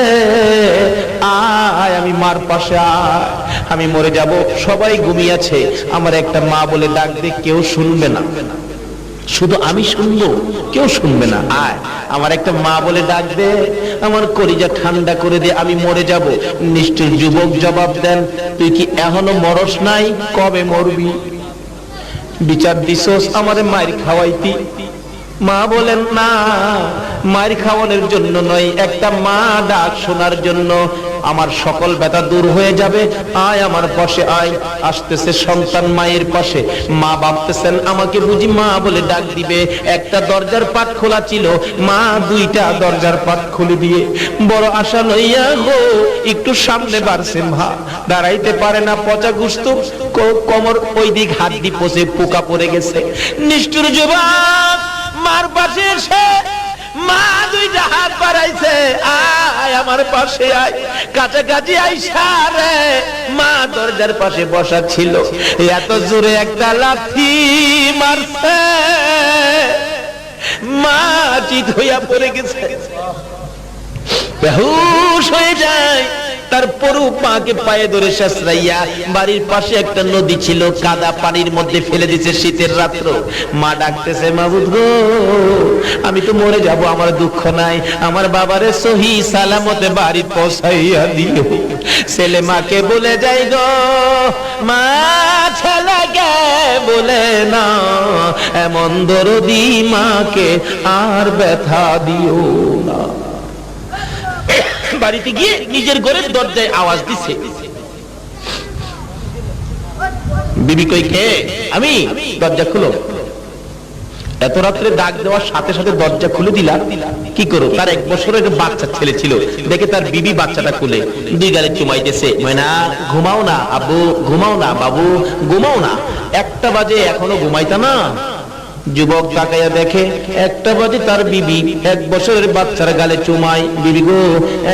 আয়, আমি মার পাশে আয়, আমি মরে যাব, সবাই ঘুমিয়েছে, আমার একটা মা বলে ডাক দে, কেউ শুনবে না, শুধু আমি শুনবো, কেউ শুনবে না, আয়, আমার একটা মা বলে ডাক দে, আমার কলিজা ঠান্ডা করে দে, আমি মরে যাব। নিষ্ঠুর যুবক জবাব দেন, তুই কি এখনো মরস নাই? কবে মরবি? বিচার দিছস আমারে মায়ের খাওয়াইতি? মা বলেন, না, মায়ের খাওয়ানোর জন্য নয়, একটা মা ডাক শোনার জন্য। আমার সকল ব্যথা দূর হয়ে যাবে, আয় আমার পাশে আয়। আসতেছে সন্তান মায়ের পাশে, মা ভাবতেছেন আমাকে বুঝি মা বলে ডাক দিবে। একটা দরজার পাট খোলা ছিল, মা 2টা দরজার পাট খুলে দিয়ে বড় আশা লইয়া গো একটু সামনে বাড়ছে। মা দাঁড়াইতে পারে না, পচা গুস্ত, কোমর ওই দিক হাড্ডি পচে পোকা পড়ে গেছে। নিষ্ঠুর যুবক মার পাশে এসে মা 2টা হাত বাড়াইছে, আয় আমার পাশে আয়। কাছাকাছি আইসা রে, মা দরজার পাশে বসা ছিল, এত জোরে একটা লাথি মারছে, মা চিত হইয়া পড়ে গেছে, বেহুশ হয়ে যায়। তারপরও মাকে পায়ে ধরে শেষরাইয়া বাড়ির পাশে একটা নদী ছিল, কাদা পানির মধ্যে ফেলে দিয়েছে শীতের রাত্র। মা ডাকতেছে, মাবুদ গো, আমি তো মরে যাব, আমার দুঃখ নাই, আমার বাবারে সহি সালামতে বাড়ি পৌঁছাইয়া দিও। ছেলে মাকে বলে যাই গো, মা ছেলেকে বলে না, এমন দরদি মাকে আর ব্যথা দিও না। বাড়িতে গিয়ে নিজের ঘরের দরজায় আওয়াজ দিছে, বিবি কই, কে? আমি। দরজা খুলো। এত রাত্রে ডাক দেওয়ার সাথে সাথে দরজা খুলে দিলাম, কি করো? তার 1 বছরের বাচ্চা ছেলে ছিল, দেখে তার বিবি বাচ্চাটা খুলে 2 গালে চুমাইতেছে। ময়না ঘুমাও না আব্বু, ঘুমাও না বাবু, ঘুমাও না, 1টা বাজে এখনো ঘুমাইতা না? যুবক তাকাইয়া দেখে 1টা বাজে তার বিবি 1 বছরের বাচ্চার গালে চুমাই। বিবি গো,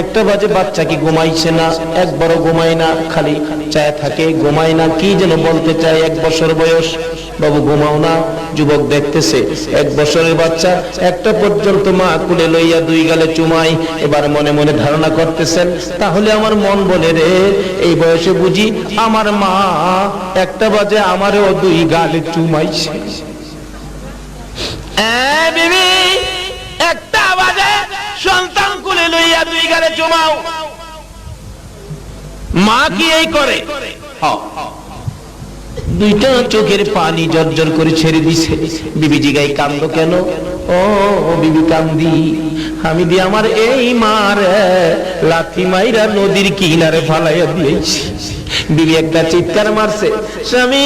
1টা বাজে বাচ্চা কি ঘুমাইছে না? একবারও ঘুমায় না, খালি চায় থাকে, ঘুমায় না, কি যেন বলতে চায়। 1 বছর বয়স, বাবু ঘুমাও না। যুবক দেখতেছে 1 বছরের বাচ্চা 1টা পর্যন্ত মা কুলে লইয়া 2 গালে চুমাই। এবার মনে মনে ধারণা করতেছেন, তাহলে আমার মন বলে রে, এই বয়সে বুঝি আমার মা 1টা বাজে আমারও 2 গালে চুমাইছে। বিবি 1টা বাজে সন্তান কুলে লইয়া 2 গালে চুমাও, মা কি এই করে? 2টা চোখের পানি জর্জর করে ছেড়ে দিছে। বিবি জিগাই, কান্দো কেন? ও বিবি কান্দি, আমি দি আমার এই মার লাথি মাইরা নদীর কিনারে ফালাইয়া দিয়েছি। বিবি একটা চিৎকার মারছে, স্বামী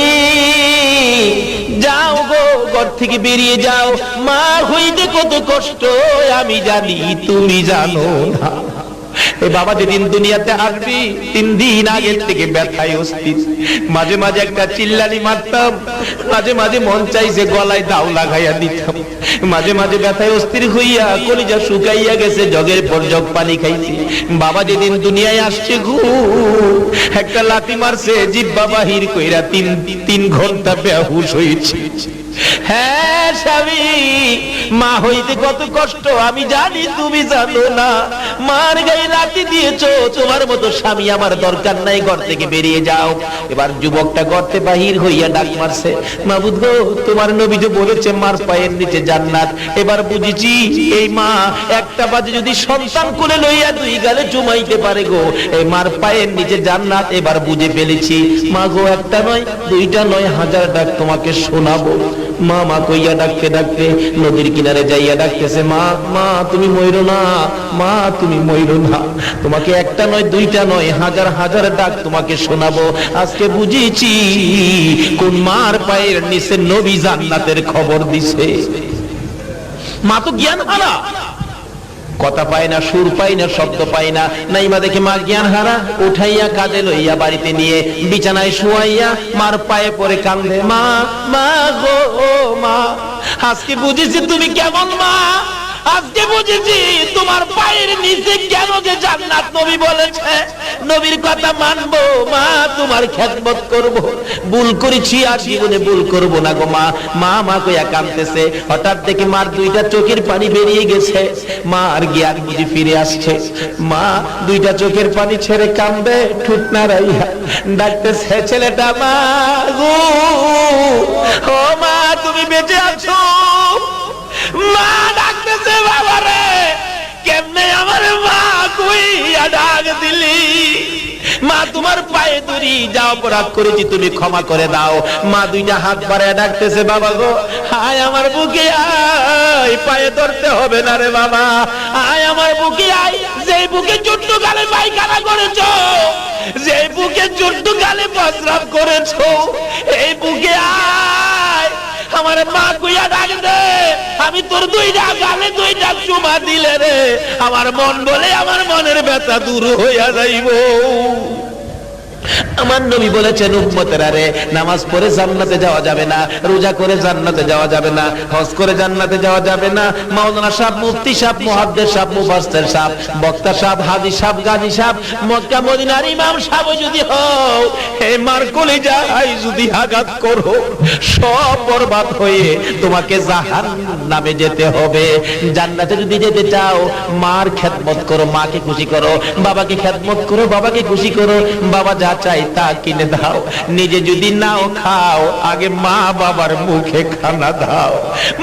যাও গো, ঘর থেকে বেরিয়ে যাও, মা হইতে কত কষ্ট আমি জানি, তুমি জানো না। এই বাবা যেদিন দুনিয়াতে আসবি 3 দিন আগে থেকে ব্যথায় অস্থির। মাঝে মাঝে একটা চিল্লানি মারতাম, মাঝে মাঝে মন চাইছে গলায় দাও লাগাইয়া দিতাম, মাঝে মাঝে ব্যথায় অস্থির হইয়া কলিজা শুকাইয়া গেছে, জগের পর জগ পানি খাইছি। বাবা যেদিন দুনিয়ায় আসছে গো, একটা লাথি মারছে, জিহ্বা বাহির কইরা 3 ঘন্টা বেহুশ হইছি। হ্যাঁ স্বামী, মা হইতে কত কষ্ট আমি জানি, তুমি জানো না। মার গায়ে লাথি দিয়েছো, তোমার মতো স্বামী আমার দরকার নাই, ঘর থেকে বেরিয়ে যাও। এবার যুবকটা গর্তে বাহির হইয়া ডাক মারছে, মাবুদ গো, তোমার নবী যে বলেছে মার পায়ের নিচে জান্নাত। এবার বুঝেছি এই মা 1টা বাজে যদি সন্তান কোলে লইয়া 2 গালে চুমাইতে পারে গো, এই মার পায়ের নিচে জান্নাত। এবার বুঝে ফেলেছি মা গো, 1টা নয় 2টা নয়, 1000 ডাক তোমাকে শোনাবো। মা মা কইয়া ডাকতে ডাকতে নদীর কিনারে যাইয়া ডাকতেছে, মা মা তুমি মইরো না, মা তুমি মইরো না, তোমাকে 1টা নয় 2টা নয়, 1000 ডাক তোমাকে শোনাবো। আজকে বুঝেছি কোন মার পায়ের নিচে নবী জান্নাতের খবর দিছে। মা তো জ্ঞান হারা, কথা পায় না, সুর পায় না, শব্দ পায় না। নাইমা দেখে মা জ্ঞান হারা, উঠাইয়া কাঁধে লইয়া বাড়িতে নিয়ে বিছানায় শুয়াইয়া মার পায়ে পড়ে কান্দে, মা মা গো মা, আজকে বুঝেছি তুমি কেমন মা, আজকে বুঝেছি তোমার পায়ের নিচে কেন যে জান্নাত নবী বলেছে। নবীর কথা মানবো মা, তোমার খেদমত করব, ভুল করেছি আর জীবনে ভুল করব না গো মা। মা মা কইয়া কাঁদতেছে। হঠাৎ দেখে মার 2টা চোখের পানি বেরিয়ে গেছে, মা আর জ্ঞান বুঝি ফিরে আসছে। মা 2টা চোখের পানি ছেড়ে কান্দে, ঠুট নাড়াইয়া ডাকতেছে ছেলেটা, মা গো ও মা তুমি বেঁচে আছো? মা ডাকতেছে, বাবা রে কেমনে আমার মা কইয়া ডাক দিলি? মা তোমার পায়ে ধরি, যা অপরাধ করেছি তুমি ক্ষমা করে দাও। মা 2টা হাত বাড়ায় ডাকতেছে, বাবা গো আয় আমার বুকে আয়, পায়ে ধরতে হবে না রে বাবা, আয় আমার বুকে আয়। যেই বুকে ছোট্ট গালে পায়খানা করেছো, যেই বুকে ছোট্ট গালে প্রস্রাব করেছো, এই বুকে আয়। আমার মা কইয়া ডাক দে, আমি তোর 2টা গালে 2টা চুমা দিলে রে আমার মন বলে আমার মনের ব্যথা দূর হইয়া যাইব। আমার নবী বলেছেন উম্মতেরা রে, নামাজ পড়ে জান্নাতে যাওয়া যাবে না, রোজা করে জান্নাতে যাওয়া যাবে না, হজ করে জান্নাতে যাওয়া যাবে না। মাওলানা সাহেব, মুফতি সাহেব, মুহাদ্দিস সাহেব, মুফাসসির সাহেব, বক্তা সাহেব, হাজী সাহেব, গাজী সাহেব, মক্কা মদিনার ইমাম সাহেব যদি হও, হে মার কলিজায় যদি আঘাত করো, সব বরবাদ হয়ে তোমাকে জাহান্নামে যেতে হবে। জান্নাতে যদি যেতে চাও মার খেদমত করো, মাকে খুশি করো, বাবাকে খেদমত করো, বাবাকে খুশি করো। বাবা যা চাই তা কিনে দাও, নিজে যদি নাও খাও, আগে মা বাবার মুখে খানা দাও।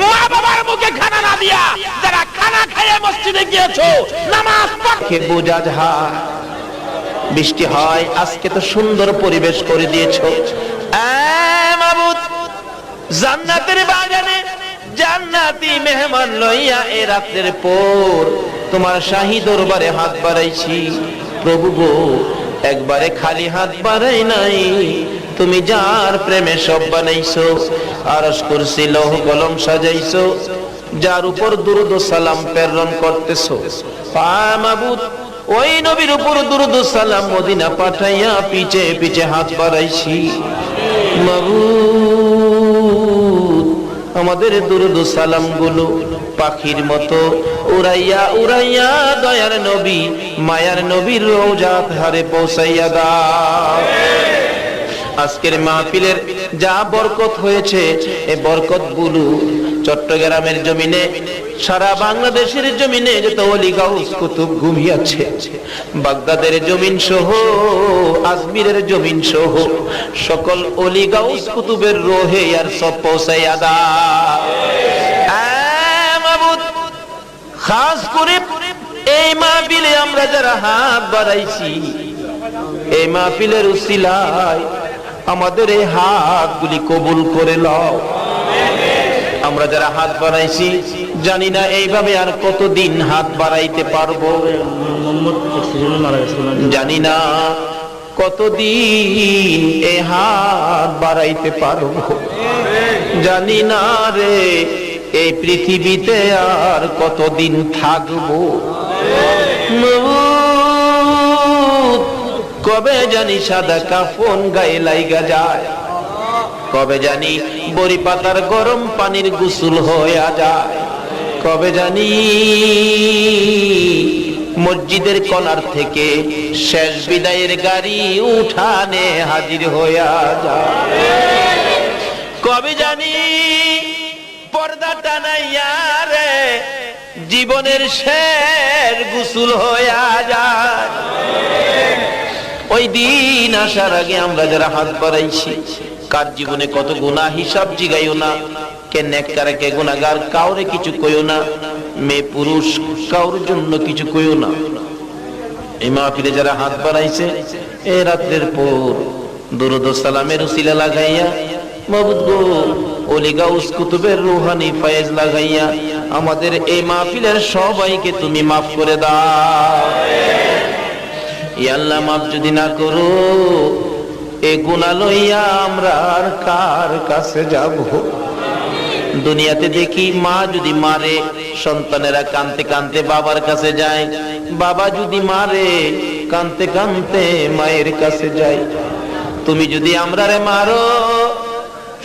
মা বাবার মুখে খানা না দিয়া যারা খানা খাইয়ে মসজিদে গিয়েছো, নামাজ পড়ে বোঝা যায়। বৃষ্টি হয়, আজকে তো সুন্দর পরিবেশ করে দিয়েছো। মাবুদ, জান্নাতের বাগানে জান্নাতি মেহমান লইয়া এ রাতের পর তোমার শাহী দরবারে হাত বাড়াইছি। প্রভু গো, একবারে খালি হাত বাড়াই নাই, তুমি যার প্রেমে সব বানাইছো, আরশ কুরসি লৌহ কলম সাজাইছো, যার উপর দুরূদ ও সালাম প্রেরণ করতেছো, পায় মাবুদ ওই নবীর উপর দুরূদ ও সালাম মদিনা পাঠাইয়া পিছে পিছে হাত বাড়াইছি। মাবুদ আমাদের দুরূদ ও সালাম গুলো পাখির মতো উড়াইয়া উড়াইয়া দয়ার নবী মায়ার নবীর রওজাত হারে পৌঁছাইয়া দাও। আজকের মাহফিলের যা বরকত হয়েছে, এই বরকত গুলো চট্টগ্রামের জমিনে, সারা বাংলাদেশের জমিনে যত ওলি গাউস কুতুব ঘুমিয়েছে, বাগদাদের জমিন সহ আজমিরের জমিন সহ সকল ওলি গাউস কুতুবের রোহে আর সব পৌঁছাইয়া দাও। মাবুদ খাস করে এই মাহফিলে আমরা যারা হাত বাড়াইছি, এই মাহফিলের উসিলায় আমাদের এই হাতগুলি কবুল করে লও। আমরা যারা হাত বাড়াইছি জানি না এইভাবে আর কতদিন হাত বাড়াইতে পারবো, জানি না কতদিন এই হাত বাড়াইতে পারবো, জানি না রে এই পৃথিবীতে আর কতদিন থাকবো। কবে জানি সাদা কাফন গায়ে লাইগা যায়, কবে জানি বড়ি পাতার গরম পানির গোসল হইয়া যায়, কবে জানি মসজিদের কনার থেকে শেষ বিদায়ের গাড়ি উঠানে হাজির হইয়া যায়, কবে জানি পর্দা টানাইয়া রে জীবনের শেষ গোসল হইয়া যায়। ওই দিন আসার আগে আমরা যারা হাত বাড়াইছি, কার জীবনে কত গুনাহ হিসাব জিগাইও না, কে নেককার কে গুনাহগার কাউরে কিছু কইও না, মেয়ে পুরুষ কাউর জন্য কিছু কইও না। এই মাহফিলে যারা হাত বাড়াইছে এই রাতের পর দুরূদ ও সালামের উসিলা লাগাইয়া মাবুদ গো ওলি গাউস কুতুবের রূহানি ফয়েজ লাগাইয়া আমাদের এই মাহফিলের সবাইকে তুমি মাফ করে দাও। ইয়া আল্লাহ মাফ যদি না করো, এ গুনাহ লইয়া আমরা আর কার কাছে যাব? দুনিয়াতে দেখি মা যদি মারে সন্তানেরা কাঁদতে কাঁদতে বাবার কাছে যায়, বাবা যদি মারে কাঁদতে কাঁদতে মায়ের কাছে যায়। তুমি যদি আমরারে মারো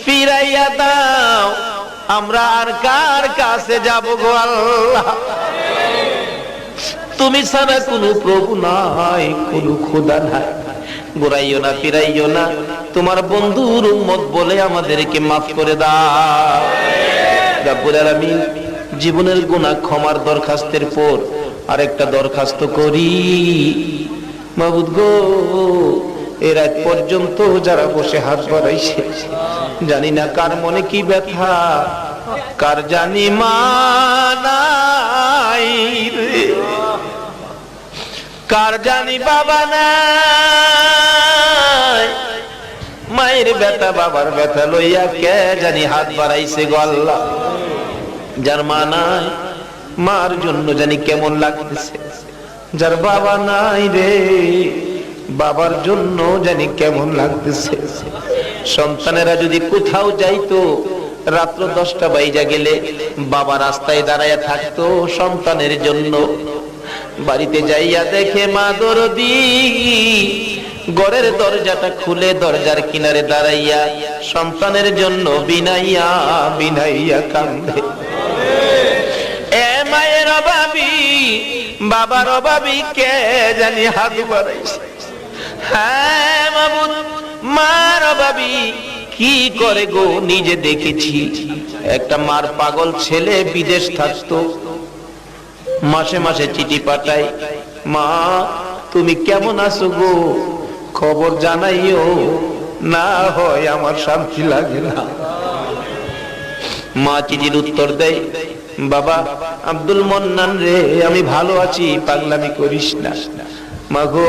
ফিরাইয়া দাও, আমরা আর কার কাছে যাব গো আল্লাহ? তুমি ছাড়া কোনো প্রভু নাই, কোনো খোদা নাই। ঘুরাইও না ফিরাইও না, তোমার বন্ধুর উম্মত বলে আমাদেরকে মাফ করে দাও। রব্বুল আলামিন জীবনের গুনাহ ক্ষমার দরখাস্তের পর আরেকটা দরখাস্ত করি, মাবুদ গো এর আগ পর্যন্ত যারা বসে হাত বাড়াইছে জানি না কার মনে কি ব্যথা, কার জানি মা নাই রে, কার জানি বাবা নাই, মায়ের ব্যথা বাবার ব্যথা লইয়া কে জানি হাত বাড়াইছে গো আল্লাহ। যার মা নাই মার জন্য জানি কেমন লাগতেছে, যার বাবা নাই রে বাবার জন্য জানি কেমন লাগতেছে। সন্তানেরা যদি কোথাও যাইতো রাত্র 10টা বাইজা গেলে বাবা রাস্তায় দাঁড়ায়া থাকতো সন্তানের জন্য, বাড়িতে যাইয়া দেখে মা দরদি ঘরের দরজাটা খুলে দরজার কিনারে দাঁড়াইয়া সন্তানের জন্য বিনাইয়া বিনাইয়া কান্দে। এ মায়ের অভাবী বাবার অভাবী কে জানি হাত বাড়াইছে। হ্যাঁ মাবুদ মার অভাবী কি করে গো, নিজে দেখেছি। একটা মার পাগল ছেলে বিদেশ থাকতো, মাসে মাসে চিঠি পাঠাই, মা তুমি কেমন আছো গো, খবর জানাইও, না হয় আমার শান্তি লাগে না। মা চিঠির উত্তর দেয়, বাবা আব্দুল মন্নান রে আমি ভালো আছি, পাগলামি করিস না। মা গো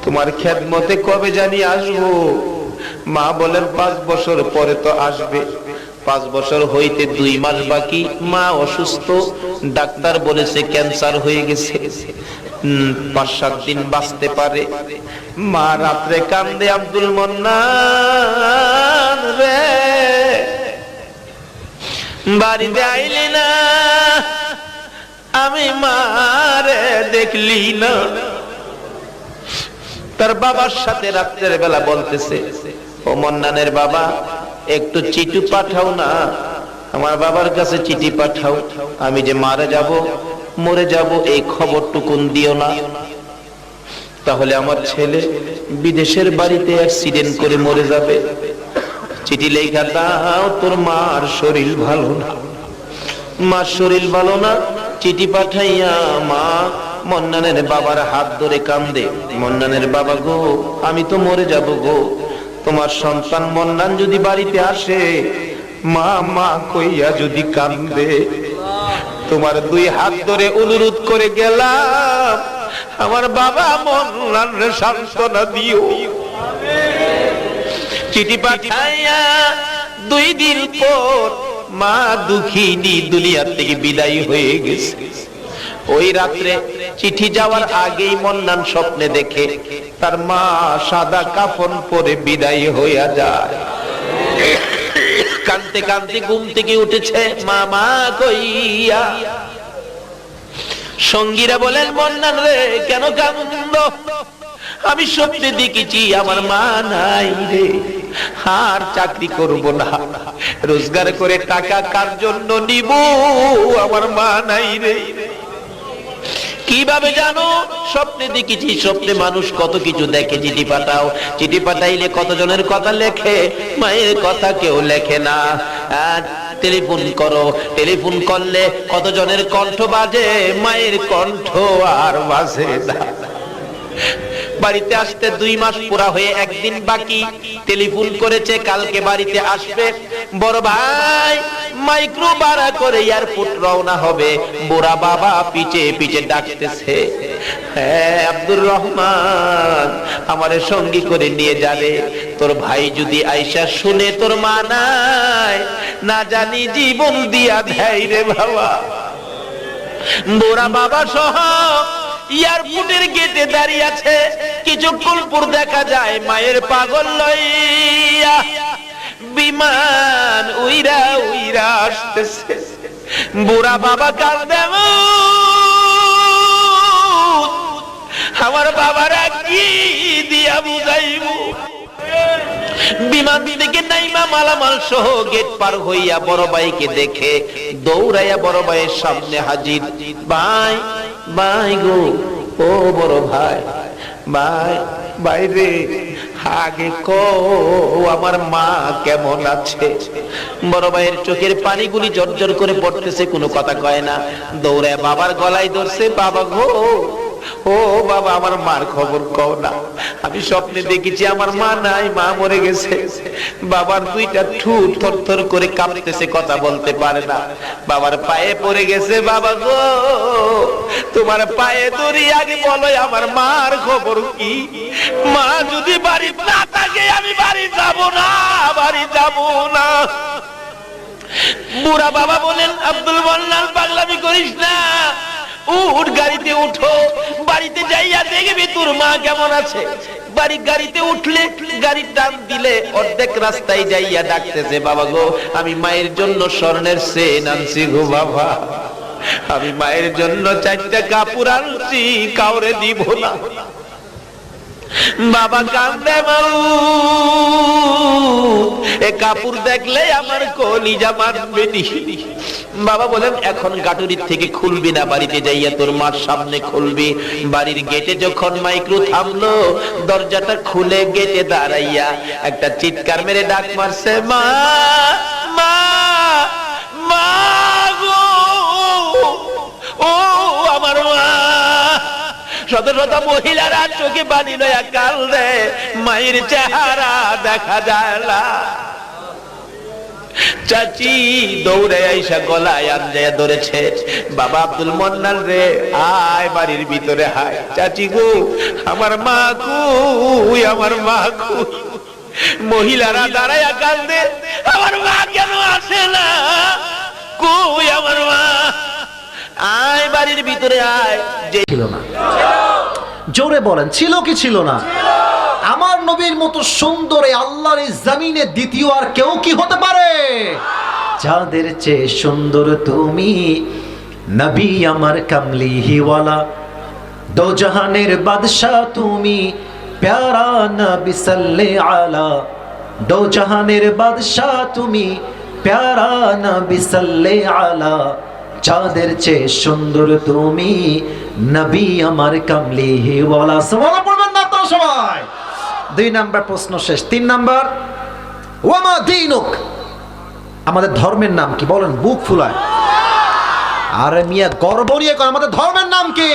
তোমার খেদমতে কবে জানি আসবো। মা বলেন 5 বছর পরে তো আসবে। 5 বছর হইতে 2 মাস বাকি, মা অসুস্থ, ডাক্তার বলেছে ক্যান্সার হয়ে গেছে, 5-7 দিন বাঁচতে পারে। মা রাত্রে কান্দে, আব্দুল মন্নান রে বাড়িতে আইলি না, আমি মারে দেখলি না। তার বাবার সাথে রাত্রের বেলা বলতেছে, ও মন্নানের বাবা, একটু চিঠি পাঠাও না, আমার বাবার কাছে চিঠি পাঠাও, আমি যে মারা যাব, মরে যাব, এই খবরটুকুন দিও না, তাহলে আমার ছেলে বিদেশের বাড়িতে অ্যাক্সিডেন্ট করে মরে যাবে। চিঠি লেখা দাও, তোর মার শরীর ভালো না, মার শরীর ভালো না। চিঠি পাঠাইয়া মা মন্নানের বাবার হাত ধরে কান্দে, মন্নানের বাবা গো, আমি তো মরে যাব গো, তোমার সন্তান মন্নান যদি বাড়িতে আসে, মা মা কইয়া যদি কান্দে, তোমার দুই হাত ধরে অনুরোধ করে গেলাম, আমার বাবা মন্নানের সান্ত্বনা দিও। চিঠি পাঠাইয়া 2 দিন পর মা দুঃখিনী দুনিয়া থেকে বিদায় হয়ে গেছে। ওই রাত্রে চিঠি যাওয়ার আগেই মন্নান স্বপ্নে দেখে তার মা সাদা কাফন পরে বিদায় হইয়া যায়। কাঁদতে কাঁদতে ঘুম থেকে উঠেছে, মামা কইয়া। সঙ্গীরা বলেন, মন্নান রে কেন কান্দো? আমি স্বপ্নে দেখেছি আমার মা নাই রে, আর চাকরি করব না, রোজগার করে টাকা কার জন্য নিব, আমার মা নাই রে। কিভাবে জানো? স্বপ্নে দেখেছি, স্বপ্নে মানুষ কত কিছু দেখে। চিঠি পাঠাও, চিঠি পাঠাইলে কতজনের কথা লেখে, মায়ের কথা কেউ লেখে না। টেলিফোন করো, টেলিফোন করলে কতজনের কণ্ঠ বাজে, মায়ের কণ্ঠ আর বাজে না। বাড়িতে আসতে 2 মাস পুরা হয়ে 1 দিন বাকি, টেলিফোন করেছে কালকে বাড়িতে আসবে। বড় ভাই মাইক্রো ভাড়া করে এয়ারপোর্ট রওনা হবে, বুড়া বাবা পিছে পিছে ডাকতেছে, হ্যাঁ আব্দুর রহমান আমারে সঙ্গী করে নিয়ে যাবে, তোর ভাই যদি আইসা শুনে তোর মা নাই, না জানি জীবন দিয়া দেয় রে বাবা। বুড়া বাবা সহ এয়ারপোর্টের গেটে দাঁড়িয়ে আছে, কিছুক্ষণ পর দেখা যায় মায়ের পাগল লইয়া বিমান উইরা উইরা আসতেছে। বুড়া বাবা কাঁদে, আমার বাবারা কি দিয়া বুঝাইব। বিমান থেকে নাইমা মালামাল সহ গেট পার হইয়া বড় ভাইকে দেখে দৌড়াইয়া বড় ভাইয়ের সামনে হাজির। ভাই ভাই গো, ও বড় ভাই, ভাই বাইরে আগে কো আমার মা কেমন আছে। বড় ভাইয়ের চোখের পানিগুলি জর্জর করে পড়তেছে, কোনো কথা কয় না। দৌড়ায় বাবার গলায় ধরছে, বাবা গো, ও বাবা আমার মার খবর কও না, আমি স্বপ্নে দেখেছি আমার মা নাই, মা মরে গেছে। বাবার 2টা ঠোঁট থরথর করে কাঁপতেছে, কথা বলতে পারে না। বাবার পায়ে পড়ে গেছে, বাবা গো তোমার পায়ে ধরি, আগে বলো আমার মার খবর কি। মা যদি বাড়ি না থাকে আমি বাড়ি যাব না, বাড়ি যাব না। বুড়া বাবা বলেন, আব্দুল মন্নান পাগলামি করিস না, উঠ গাড়িতে উঠো, বাড়িতে যাইয়া দেখবি তোর মা কেমন আছে। গাড়িতে উঠলে গাড়ির টান দিলে অর্ধেক রাস্তায় যাইয়া ডাকতেছে, বাবা গো আমি মায়ের জন্য স্বর্ণের চেন আনছি গো বাবা, আমি মায়ের জন্য 4টা কাপড় আনছি, কাউরে দিব না। বাবা কান্দে, এ কাপড় দেখলে আমার কলিজা মানবে নি। বাবা বলেন, এখন গাটুরির থেকে খুলবি না, বাড়িতে যাইয়া তোর মার সামনে খুলবি। বাড়ির গেটে যখন মাইক্রো থামলো, দরজাটা খুলে গেটে দাঁড়াইয়া একটা চিৎকার মেরে ডাক মারছে, মা মা মা গো, ও আমার মা। শত শত মহিলারা চোখে পানি লয়া কান্দে, মায়ের চেহারা দেখা যায় না। চাচি দৌড়ে আইসা গলায় আঞ্জায়া ধরেছে, বাবা আব্দুল মন্নান রে আয় বাড়ির ভিতরে হায়। চাচি গো আমার মা কই, আমার মা কই। মহিলারা দাঁড়াইয়া কান্দে, আমার মা কেন আসে না, কই আমার মা, আয় বাড়ির ভিতরে আয়। যে ছিল না, জোরে বলেন ছিল কি ছিল না? আমার নবীর মতো সুন্দর এই আল্লাহর এই জমিনে দ্বিতীয় আর কেউ কি হতে পারে? যাদের চেয়ে সুন্দর তুমি, নবী আমার কামলিওয়ালা, দো জাহানের বাদশাহ তুমি, প্যারা নবী সাল্লে আলা, দো জাহানের বাদশাহ তুমি, প্যারা নবী সাল্লে আলা, যাদের চেয়ে সুন্দর তুমি, নবী আমার কামলিওয়ালা। সুবহানাল্লাহ পড়বেন না তো সবাই? 2 নাম্বার প্রশ্ন শেষ। 3 নাম্বার, ওয়ামা দীনুক, আমাদের ধর্মের নাম কি? বলেন, বুক ফুলায়। আরে মিয়া, গর্ব নিয়ে কর, আমাদের ধর্মের নাম কি?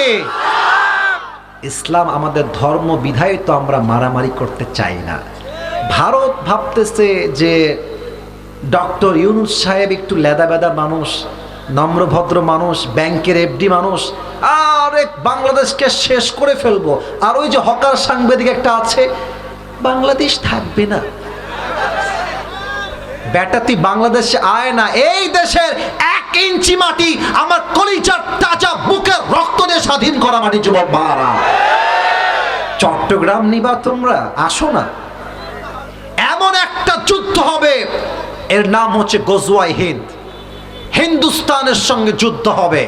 ইসলাম আমাদের ধর্ম, বিধায় তো আমরা মারামারি করতে চাই না। ভারত ভাবতেছে যে ডক্টর ইউনূস সাহেব একটু লেদা বেদা মানুষ, নম্রভদ্র মানুষ, ব্যাংকের এফডি মানুষ, আরে বাংলাদেশকে শেষ করে ফেলবো। আর ওই যে হকার সাংবাদিক একটা আছে, বাংলাদেশ থাকবে না বেটা, তুই বাংলাদেশে আয় না। এই দেশের 1 ইঞ্চি মাটি আমার কলিজার তাজা বুকের রক্ত দিয়ে স্বাধীন করা মাটি, যুবক ভাইরা। চট্টগ্রাম নিবা তোমরা, আসো না। এমন একটা যুদ্ধ হবে, এর নাম হচ্ছে গজওয়ায়ে হিন্দ। হিন্দুস্তানের সঙ্গে যুদ্ধ হবে,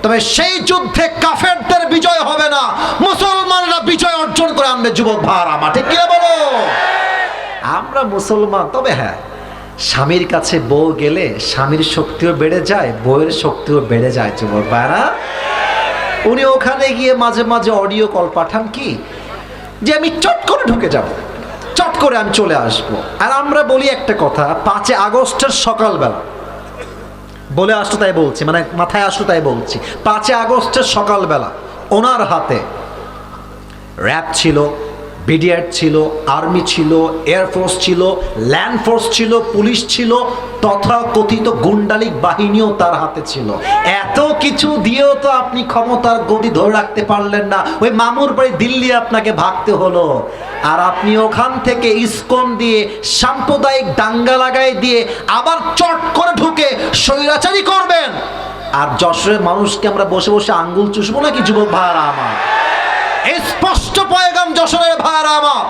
তবে সেই যুদ্ধে কাফেরদের বিজয় হবে না, মুসলমানরা বিজয় অর্জন করে আনবে, যুবক ভাইরা। মাঠে কি বলো? আমরা মুসলমান, তবে হ্যাঁ, স্বামীর কাছে বউ গেলে স্বামীর শক্তিও বেড়ে যায়, বউয়ের শক্তিও বেড়ে যায়, যুবক ভাইরা। উনি ওখানে গিয়ে মাঝে মাঝে অডিও কল পাঠান কি, যে আমি চট করে ঢুকে যাব, চট করে আমি চলে আসব। আর আমরা বলি একটা কথা, 5 আগস্টের সকালবেলা, বলে আসতো তাই বলছি, মানে মাথায় আসতো তাই বলছি, 5 আগস্টের সকালবেলা ওনার হাতে র্যাব ছিল, বিডিআর ছিল, আর্মি ছিল, এয়ারফোর্স ছিল, ল্যান্ড ফোর্স ছিল, পুলিশ ছিল, তথা কথিত গুন্ডালিক বাহিনীও তার হাতে ছিল। এত কিছু দিয়েও তো আপনি ক্ষমতার গদি ধরে রাখতে পারলেন না, ওই মামুর বাড়ি দিল্লি আপনাকে ভাগতে হলো। আর আপনি ওখান থেকে ইসকন দিয়ে সাম্প্রদায়িক দাঙ্গা লাগাই দিয়ে আবার চট করে ঢুকে স্বৈরাচারী করবেন। আর যশোরের মানুষকে আমরা বসে বসে আঙ্গুল চুষবো নাকি, যুবক ভাইরা আমার? স্পষ্ট পয়গাম যশোরের ভাইরা আমার,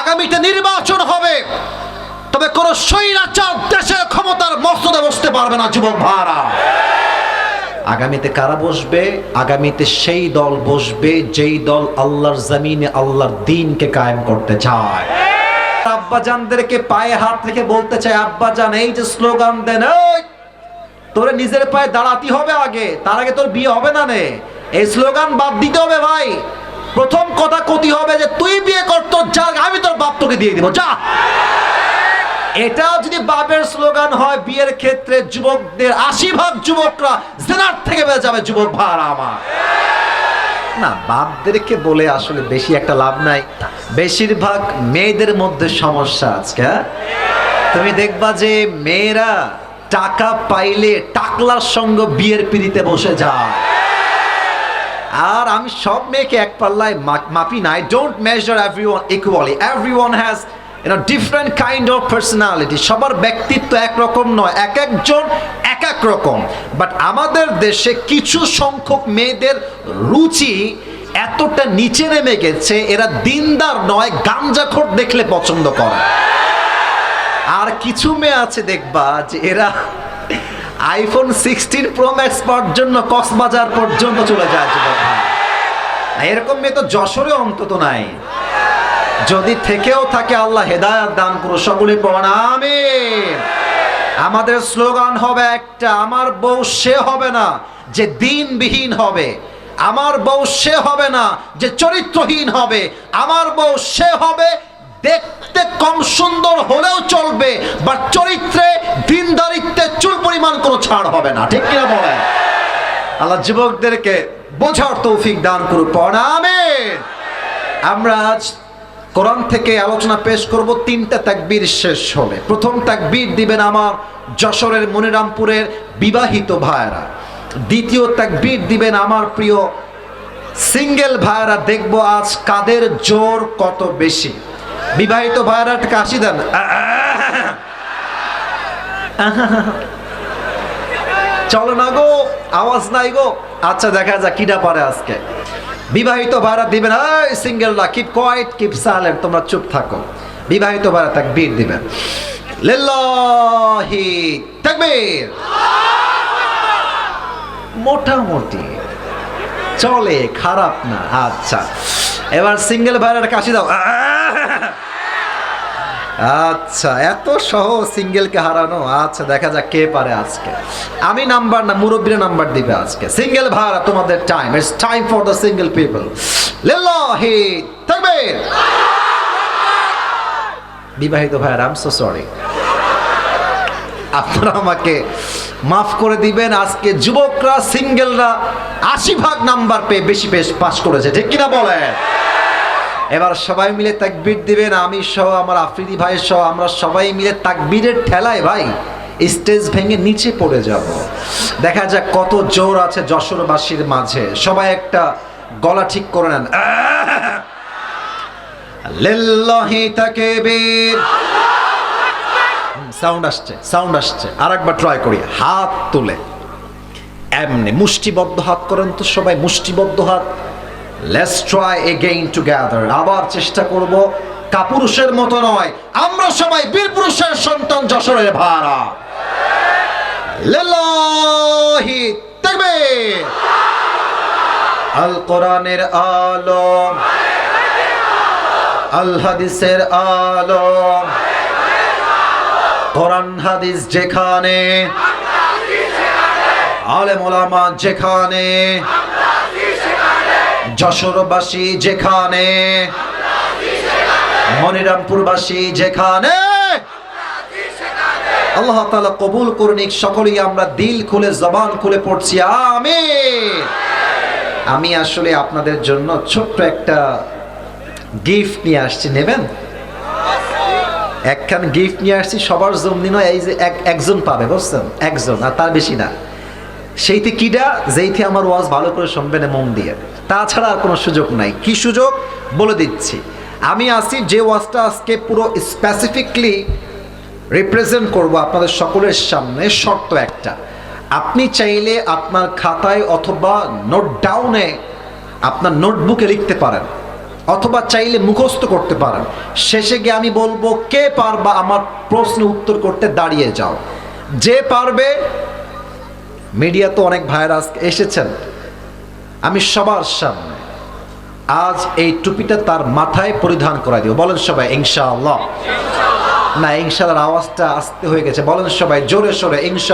আগামীতে নির্বাচন হবে, তবে কোন স্বৈরাচার দেশের ক্ষমতার মসনদে বসতে পারবে না, যুবক ভাইরা। আগামীতে কারা বসবে? আগামীতে সেই দল বসবে যেই দল আল্লাহর জমিনে আল্লাহর দ্বীনকে কায়েম করতে চায়। আব্বাজানদেরকে পায়ে হাত রেখে বলতে চাই, আব্বাজান, এই যে স্লোগান দেন, ওই তোরে নিজের পায়ে দাঁড়াতে হবে আগে, তার আগে তোর বিয়ে হবে না নে। এই স্লোগান বাদ দিতে হবে ভাই। প্রথম কথা কতি হবে যে তুই বিয়ে কর, তোর যা, আমি তোর বাপ তোকে দিয়ে দিব, যা। এটা যদি বাপের স্লোগান হয়, বিয়ের ক্ষেত্রে যুবকদের 80% যুবকরা জিনার থেকে বেঁচে যাবে, যুবক ভাইরা আমার। না, বাপদেরকে বলে আসলে বেশি একটা লাভ নাই। বেশিরভাগ মেয়েদের মধ্যে সমস্যা আজকে। তুমি দেখবা যে মেয়েরা টাকা পাইলে টাকলার সঙ্গে বিয়ের পিড়িতে বসে যায়। আর আমি সব মেয়েকে এক পাল্লায় মাপি না। I don't measure everyone equally. Everyone has different kind of personality. সবার ব্যক্তিত্ব একরকম নয়, এক একজন এক এক রকম। বাট আমাদের দেশে কিছু সংখ্যক মেয়েদের রুচি এতটা নিচে নেমে গেছে, এরা দিনদার নয়, গাঞ্জাখোর দেখলে পছন্দ করে। আর কিছু মেয়ে আছে দেখবা যে এরা আইফোন 16 প্রো ম্যাক্স পাওয়ার জন্য কক্সবাজার পর্যন্ত চলে যায়। এরকম মেয়ে তো যশোরে অন্তত নাই। যদি থেকেও থাকে, আল্লাহ হেদায়েত দান করো, সকলে পড়েন আমিন। আমাদের স্লোগান হবে একটা, আমার বউ সে হবে না যে দিনবিহীন হবে, আমার বউ সে হবে না যে চরিত্রহীন হবে, আমার বউ সে হবে দেখতে কম সুন্দর হলেও চলবে, বাট চরিত্রে দিনদারিত্বে চুল পরিমাণ কোনো ছাড় হবে না। ঠিক কিনা বলেন? আল্লাহ যুবকদেরকে বোঝার তৌফিক দান করুন, পড়েন আমিন। আমরা আজ কোরআন থেকে আলোচনা পেশ করব। 3টা তাকবীর শেষ হলে প্রথম তাকবীর দিবেন আমার যশোরের মনিরামপুরের বিবাহিত ভাইরা, দ্বিতীয় তাকবীর দিবেন আমার প্রিয় সিঙ্গেল ভাইরা। দেখবো আজ কাদের জোর কত বেশি। বিবাহিত ভাইরা কাশি দেন, চলো না গো, আওয়াজ নাই গো। আচ্ছা, দেখা যাক কিটা পারে আজকে। বিবাহিত ভাইরা দিবেন, এই সিঙ্গেলরা কিপ কোয়াইট, কিপ সাইলেন্ট, তোমরা চুপ থাকো। বিবাহিত ভাইরা তাকবীর দিবেন। লিল্লাহি তাকবীর। মোটামুটি চলে, খারাপ না। আচ্ছা, এবার সিঙ্গেল ভাইয়ের কাশি দাও। আচ্ছা, এত সহজ সিঙ্গেলকে হারানো। আচ্ছা, দেখা যাক কে পারে আজকে। আমি নাম্বার না, মুরব্বীরা নাম্বার দিবে আজকে। সিঙ্গেল ভাইরা তোমাদের time, it's time for the single people. লিল্লাহি তাকবীর। বিবাহিত ভাইরা, আই এম সো সরি, আপনারা আমাকে মাফ করে দিবেন। আজকে যুবকরা, সিঙ্গেলরা ৮০% নাম্বার পেয়ে বেশি পাস করেছে, ঠিক কিনা বলেন? এবার সবাই মিলে তাকবীর দিবেন। আমি সহ, আমার আফ্রিদি ভাই সহ আমরা সবাই মিলে তাকবীরের ঠেলায় ভাই স্টেজ ভেঙে নিচে পড়ে যাব। দেখা যাক কত জোর আছে যশোরবাসীর মাঝে। সবাই একটা গলা ঠিক করে নেন। লিল্লাহি তাকবীর। সাউন্ড আসছে, সাউন্ড আসছে। আরেকবার ট্রাই করি, হাত তুলে এমনি মুষ্টিবদ্ধ হাত করেন তো সবাই, মুষ্টিবদ্ধ হাত। Let's try again together. আবার চেষ্টা করব, কাপুরুষের মতো নয়, আমরা সবাই বীর পুরুষের সন্তান, যশোরের ভাড়া। লিল্লাহি তাকবীর। আল কোরআনের আলো, আল হাদিসের আলো, কোরআন হাদিস যেখানে, আলেম ওলামা যেখানে, যশোরবাসী যেখানে, মনিরামপুরবাসী যেখানে, আল্লাহ তাআলা কবুল করুন। সকলেই আমরা দিল খুলে, জবান খুলে পড়ছি আমিন। আমি আসলে আপনাদের জন্য ছোট্ট একটা গিফট নিয়ে আসছি, নেবেন? একখান গিফট নিয়ে আসছি, সবার জন্য নয়, এই যে একজন পাবে, বুঝছেন? একজন, আর তার বেশি না। সেইতে কিডা, যেইতে আমার ওয়াজ ভালো করে শুনবেন মন দিয়ে, তাছাড়া আর কোনো সুযোগ নাই। কি সুযোগ বলে দিচ্ছি। আমি আসি যে ওয়াজটা আজকে পুরো স্পেসিফিকলি রিপ্রেজেন্ট করব আপনাদের সকলের সামনে। শর্ত একটা, আপনি চাইলে আপনার খাতায় অথবা নোট ডাউনে, আপনার নোটবুকে লিখতে পারেন, অথবা চাইলে মুখস্থ করতে পারেন। শেষে গিয়ে আমি বলবো কে পারবা আমার প্রশ্ন উত্তর করতে, দাঁড়িয়ে যাও। যে পারবে, মিডিয়া তো অনেক ভাইরাস এসেছেন, আমি সবার সামনে আজ এই টুপিটা তার মাথায় পরিধান করাই দিব। বলেন সবাই ইনশাআল্লাহ। না, ইনশাআল্লাহর আওয়াজটা আস্তে হয়ে গেছে, বলেন সবাই জোরে সোরে ইনশাআল্লাহ।